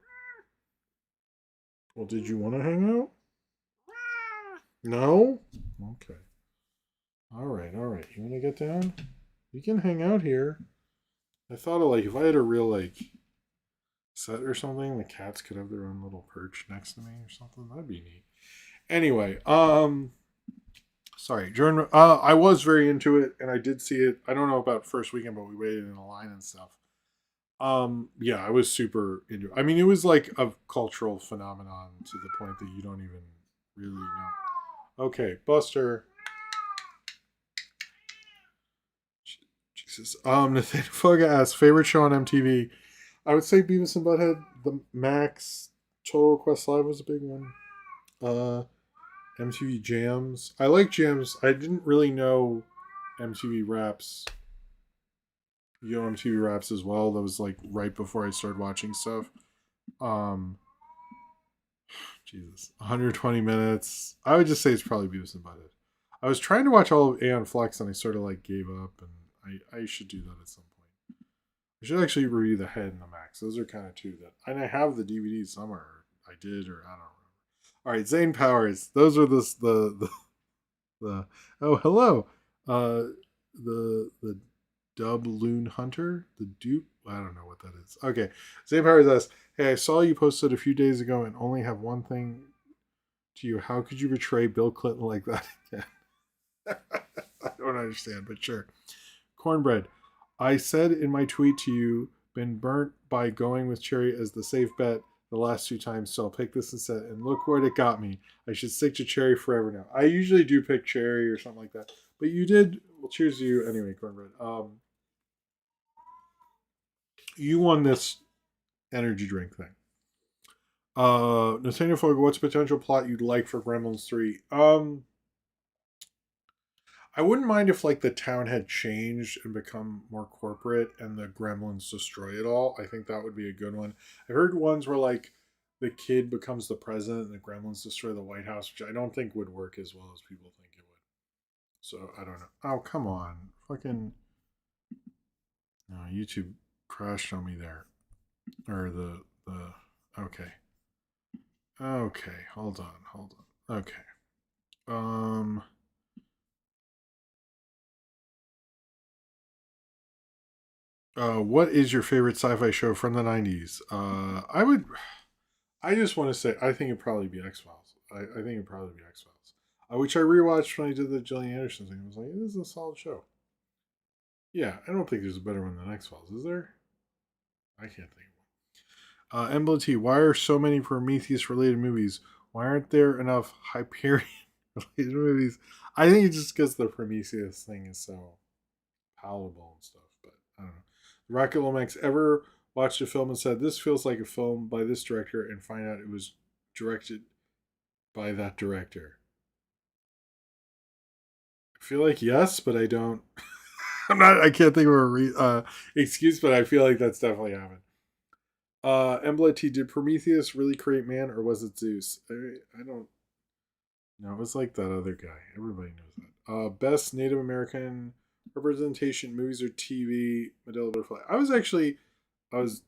Well, did you want to hang out? No. Okay. All right. All right. You want to get down? You can hang out here. I thought of like if I had a real like set or something, the cats could have their own little perch next to me or something. That'd be neat. Anyway, sorry, Jordan. I was very into it, and I did see it. I don't know about first weekend, but we waited in a line and stuff. Yeah, I was super into it. I mean, it was like a cultural phenomenon to the point that you don't even really know. Okay, Buster. Jesus. Nathaniel Foga asks, favorite show on MTV. I would say Beavis and Butthead. The Max Total Request Live was a big one. Uh, MTV Jams. I like Jams. I didn't really know MTV Raps. You know MTV Raps as well. That was like right before I started watching stuff. Um, Jesus, 120 minutes. I would just say it's probably Beavis and Butthead. I was trying to watch all of Aeon Flux and I sort of like gave up, and I should do that at some point. I should actually review the Head and the Max. Those are kind of two that, and I have the DVDs somewhere. I did, or I don't remember. All right, Zane Powers. Those are the oh hello, the Dub Loon Hunter, the dupe. I don't know what that is. Okay, Zane Powers asks, "Hey, I saw you posted a few days ago and only have one thing to you. How could you betray Bill Clinton like that again?" I don't understand, but sure. Cornbread. I said in my tweet to you, been burnt by going with Cherry as the safe bet the last two times, so I'll pick this instead. And look what it got me. I should stick to Cherry forever now. I usually do pick Cherry or something like that, but you did. Well, cheers to you anyway, Cornbread. You won this energy drink thing. Nathaniel Fogel, what's a potential plot you'd like for Gremlins 3? I wouldn't mind if like the town had changed and become more corporate and the gremlins destroy it all. I think that would be a good one. I heard ones where like the kid becomes the president and the gremlins destroy the White House, which I don't think would work as well as people think it would. So I don't know. Oh, come on. Fucking no, YouTube crashed on me there. Or the okay. Okay, hold on. Okay. Um what is your favorite sci-fi show from the 90s? I just want to say, I think it'd probably be X Files. I think it'd probably be X Files, which I rewatched when I did the Gillian Anderson thing. I was like, this is a solid show. Yeah, I don't think there's a better one than X Files, is there? I can't think of one. MBT, why are so many Prometheus related movies? Why aren't there enough Hyperion related movies? I think it's just because the Prometheus thing is so palatable and stuff, but I don't know. Rocket Lomax ever watched a film and said, this feels like a film by this director, and find out it was directed by that director? I feel like yes, but I don't. I can't think of a excuse, but I feel like that's definitely happened. Emblet, did Prometheus really create man, or was it Zeus? I don't know. It was like that other guy. Everybody knows that. Best Native American representation, movies or TV, Medela Butterfly. I was actually I was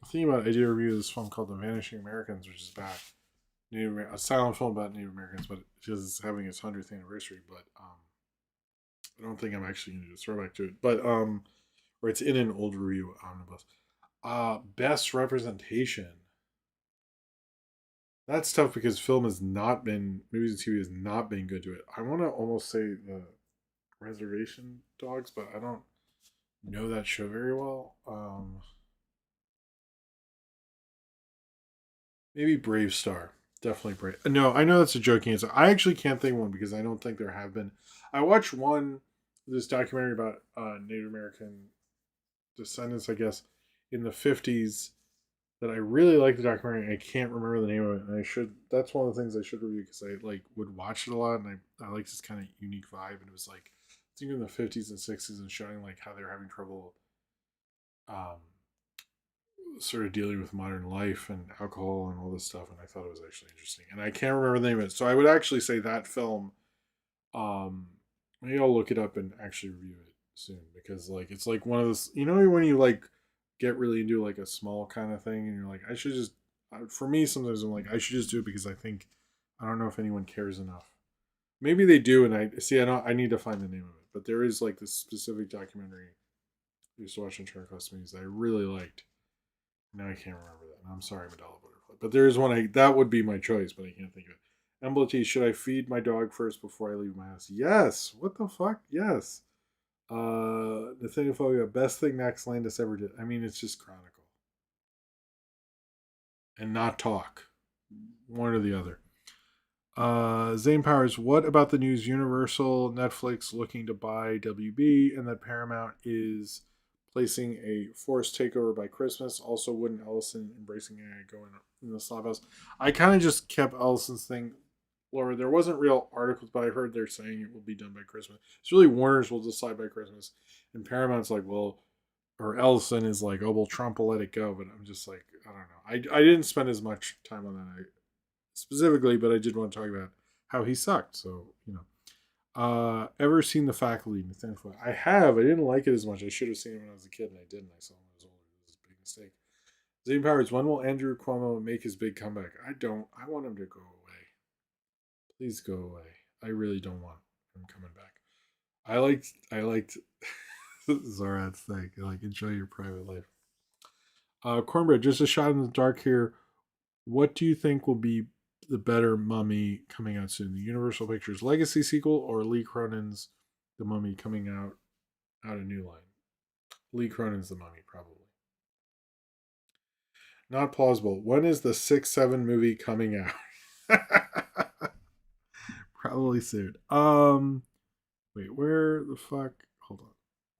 thinking about I did a review of this film called The Vanishing Americans, which is about a silent film about Native Americans, but just having its 100th anniversary. But I don't think I'm actually going to do a throwback to it. But or it's in an old review omnibus. Best representation. That's tough because film has not been movies and TV has not been good to it. I want to almost say the Reservation Dogs, but I don't know that show very well. Maybe Brave Star. Definitely Brave. No, I know that's a joking answer. I actually can't think of one because I don't think there have been. I watched this documentary about Native American descendants, I guess, in the 50s that I really like the documentary. I can't remember the name of it, and I should. That's one of the things I should review because I like would watch it a lot, and I like this kind of unique vibe. And it was like I think in the 50s and 60s and showing like how they're having trouble um, sort of dealing with modern life and alcohol and all this stuff. And I thought it was actually interesting. And I can't remember the name of it, so I would actually say that film. Um, Maybe I'll look it up and actually review it soon because like it's like one of those when you like get really into like a small kind of thing and you're like I should just for me sometimes I'm like I should just do it because I don't know if anyone cares enough. Maybe they do, and I need to find the name of it. But there is like this specific documentary I used to watch in Turner Class Movies that I really liked. Now I can't remember that. And I'm sorry, Medalla Butterfly. But there is one that would be my choice, but I can't think of it. Emblety, should I feed my dog first before I leave my house? Yes. What the fuck? Yes. Nathaniel Fogel, best thing Max Landis ever did. I mean, it's just Chronicle and not talk. One or the other. Zane Powers, what about the news Universal, Netflix looking to buy WB and that Paramount is placing a forced takeover by Christmas? Also, wouldn't Ellison embracing AI going in the Slop House? I kind of just kept Ellison's thing, Laura. There wasn't real articles, but I heard they're saying it will be done by Christmas. It's really Warner's will decide by Christmas, and Paramount's like, well, or Ellison is like, oh, well, Trump will let it go. But I'm just like, I don't know. I didn't spend as much time on that specifically, but I did want to talk about how he sucked. So, ever seen The Faculty, Nathan Flynn? I have. I didn't like it as much. I should have seen it when I was a kid, and I didn't. I saw it when I was older. It was a big mistake. Zane Powers, when will Andrew Cuomo make his big comeback? I don't. I want him to go away. Please go away. I really don't want him coming back. I liked Zorad's thing. Like, enjoy your private life. Cornbread, just a shot in the dark here. What do you think will be the better Mummy coming out soon? The Universal Pictures Legacy sequel or Lee Cronin's The Mummy coming out a new line? Lee Cronin's The Mummy, probably. Not plausible. When is the 6-7 movie coming out? Probably soon. Wait, where the fuck? Hold on.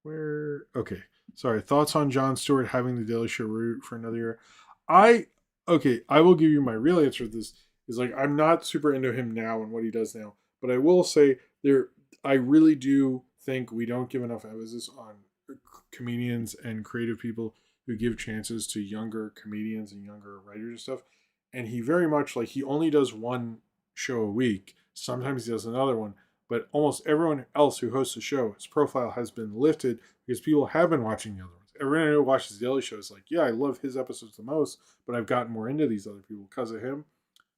Where? Okay. Sorry. Thoughts on Jon Stewart having the Daily Show root for another year? I okay. I will give you my real answer to this. Is like I'm not super into him now and what he does now, but I will say there. I really do think we don't give enough emphasis on comedians and creative people who give chances to younger comedians and younger writers and stuff. And he very much like he only does one show a week. Sometimes he does another one, but almost everyone else who hosts the show, his profile has been lifted because people have been watching the other ones. Everyone who watches the Daily Show is like, yeah, I love his episodes the most, but I've gotten more into these other people because of him.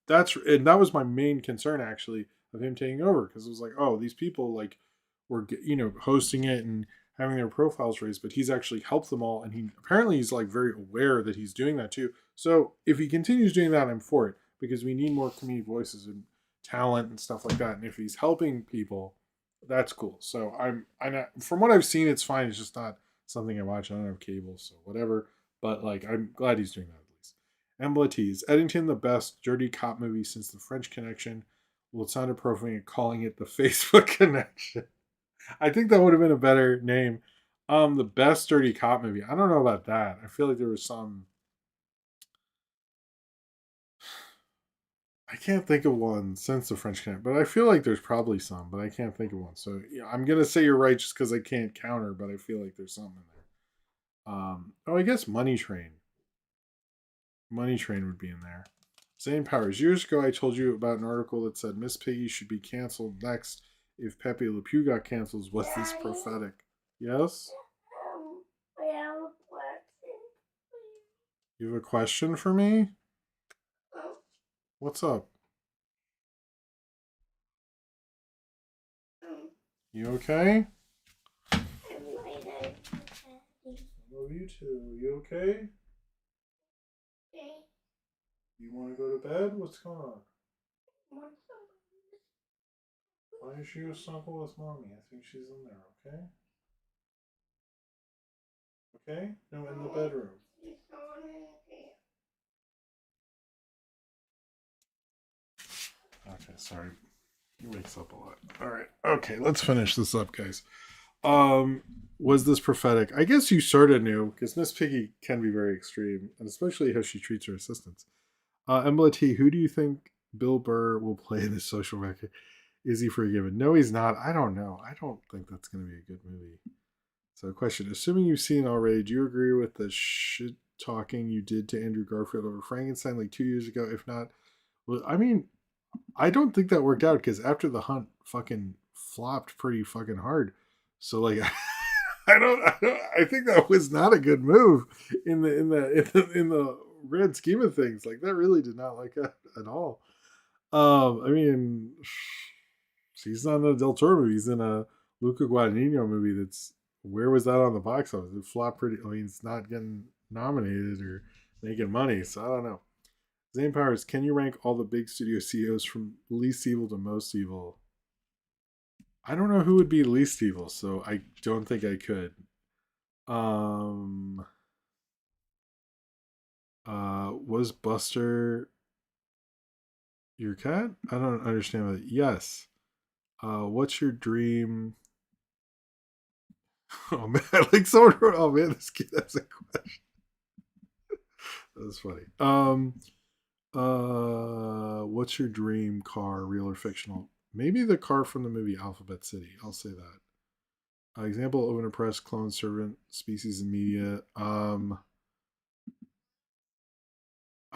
That was my main concern actually of him taking over because it was like, oh, these people like were hosting it and having their profiles raised, but he's actually helped them all, and he's like very aware that he's doing that too. So if he continues doing that, I'm for it because we need more comedic voices and talent and stuff like that. And if he's helping people, that's cool. So I not, from what I've seen, it's fine. It's just not something I watch. I don't have cable, so whatever. But like, I'm glad he's doing that at least. Emblety, is Eddington the best dirty cop movie since The French Connection? Well, it sounded profane calling it The Facebook Connection. I think that would have been a better name. The best dirty cop movie. I don't know about that. I feel like there was some. I can't think of one since The French Connection, but I feel like there's probably some, but I can't think of one. So yeah, I'm gonna say you're right just because I can't counter, but I feel like there's something in there. Oh, I guess Money Train. Money Train would be in there. Zane Powers. Years ago, I told you about an article that said Miss Piggy should be canceled next if Pepe Le Pew got canceled. Was this prophetic? Yes? Yeah, watching. You have a question for me? What's up? You okay? Love you too. You okay? You want to go to bed? What's going on? Why is she snuggle with mommy? I think she's in there, okay? Okay? No, in the bedroom. Okay, sorry. He wakes up a lot. All right. Okay, let's finish this up, guys. Was this prophetic? I guess you sort of knew because Miss Piggy can be very extreme, and especially how she treats her assistants. Embla T, who do you think Bill Burr will play in this social record? Is he forgiven? No, he's not. I don't know. I don't think that's going to be a good movie. So, question: assuming you've seen already, do you agree with the shit talking you did to Andrew Garfield over Frankenstein like 2 years ago? If not, well, I mean, I don't think that worked out because After the Hunt fucking flopped pretty fucking hard. So like, I think that was not a good move in the grand scheme of things. Like that really did not like that at all. I mean, he's not in a Del Toro movie. He's in a Luca Guadagnino movie. That's where was that on the box office? It flopped pretty. I mean, it's not getting nominated or making money. So I don't know. Zane Powers, can you rank all the big studio CEOs from least evil to most evil? I don't know who would be least evil, so I don't think I could. Um was Buster your cat? I don't understand that. Yes. What's your dream? Oh man, like someone wrote, oh man, this kid has a question. That's funny. What's your dream car, real or fictional? Maybe the car from the movie Alphabet City. I'll say that. Example of an oppressed clone servant species in media. I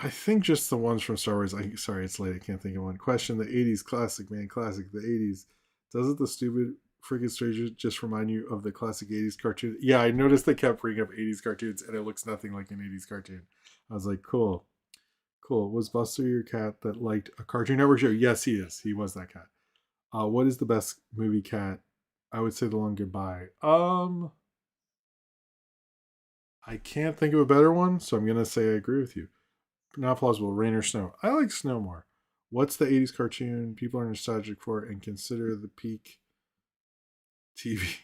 think just the ones from Star Wars. Sorry, it's late. I can't think of one. Question: the '80s classic, man, classic. The '80s. Doesn't the stupid freaking stranger just remind you of the classic '80s cartoon? Yeah, I noticed they kept bringing up '80s cartoons, and it looks nothing like an '80s cartoon. I was like, cool, cool. Was Buster your cat that liked a Cartoon Network show? Yes, he is. He was that cat. What is the best movie cat? I would say The Long Goodbye. I can't think of a better one, so I'm gonna say I agree with you. Not plausible. Rain or snow. I like snow more. What's the '80s cartoon people are nostalgic for and consider the peak TV,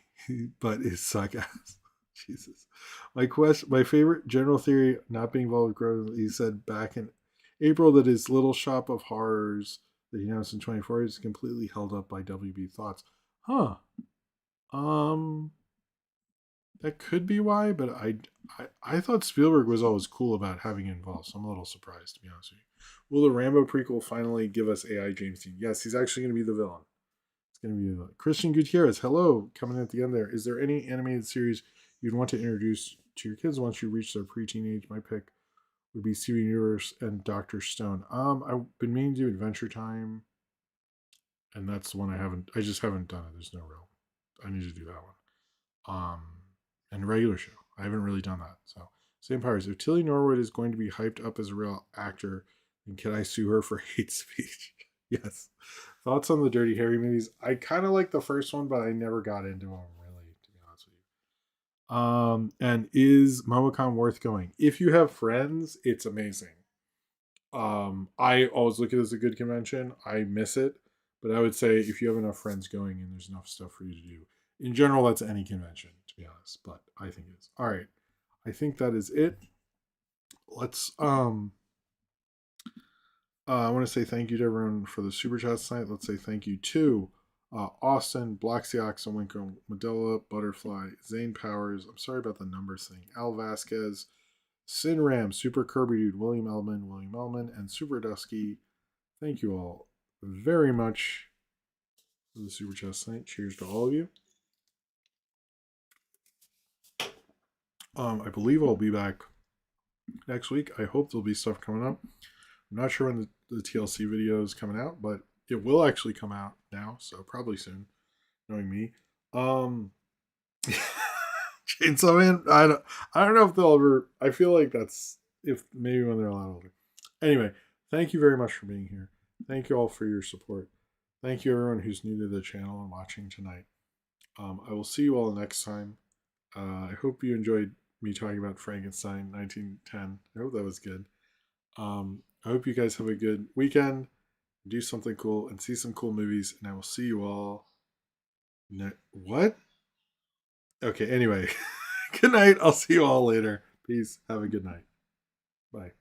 but is suck ass? Jesus. My favorite general theory, not being involved with growth. He said back in April that his Little Shop of Horrors that he announced in 24 is completely held up by WB Thoughts. Huh. Um, that could be why, but I thought Spielberg was always cool about having it involved, so I'm a little surprised to be honest with you. Will the Rambo prequel finally give us AI James Dean? Yes, he's actually going to be the villain. It's going to be the villain. Christian Gutierrez, hello, coming at the end there. Is there any animated series you'd want to introduce to your kids once you reach their preteen age? My pick would be Steven Universe and Doctor Stone. I've been meaning to do Adventure Time, and that's the one I just haven't done it. There's no real. I need to do that one. And regular show. I haven't really done that. So, same powers. If Tilly Norwood is going to be hyped up as a real actor, then can I sue her for hate speech? Yes. Thoughts on the Dirty Harry movies? I kind of like the first one, but I never got into them really, to be honest with you. And is MomoCon worth going? If you have friends, it's amazing. I always look at it as a good convention. I miss it, but I would say if you have enough friends going and there's enough stuff for you to do, in general, that's any convention, to be honest. But I think it is. All right, I think that is it. Let's I want to say thank you to everyone for the super chats tonight. Let's say thank you to Austin, Black Seox, Winko, Medella, Butterfly, Zane Powers. I'm sorry about the numbers thing. Al Vasquez, Sinram, Super Kirby Dude, William Elman, and Super Dusky. Thank you all very much for the super chats tonight. Cheers to all of you. I believe I'll be back next week. I hope there'll be stuff coming up. I'm not sure when the TLC video is coming out, but it will actually come out now, so probably soon, knowing me. Chainsaw Man, I don't know if they'll ever. I feel like that's if maybe when they're a lot older. Anyway, thank you very much for being here. Thank you all for your support. Thank you everyone who's new to the channel and watching tonight. I will see you all next time. I hope you enjoyed me talking about Frankenstein 1910. I hope that was good. I hope you guys have a good weekend, do something cool, and see some cool movies. And I will see you all. What? Okay, anyway. Good night. I'll see you all later. Peace. Have a good night. Bye.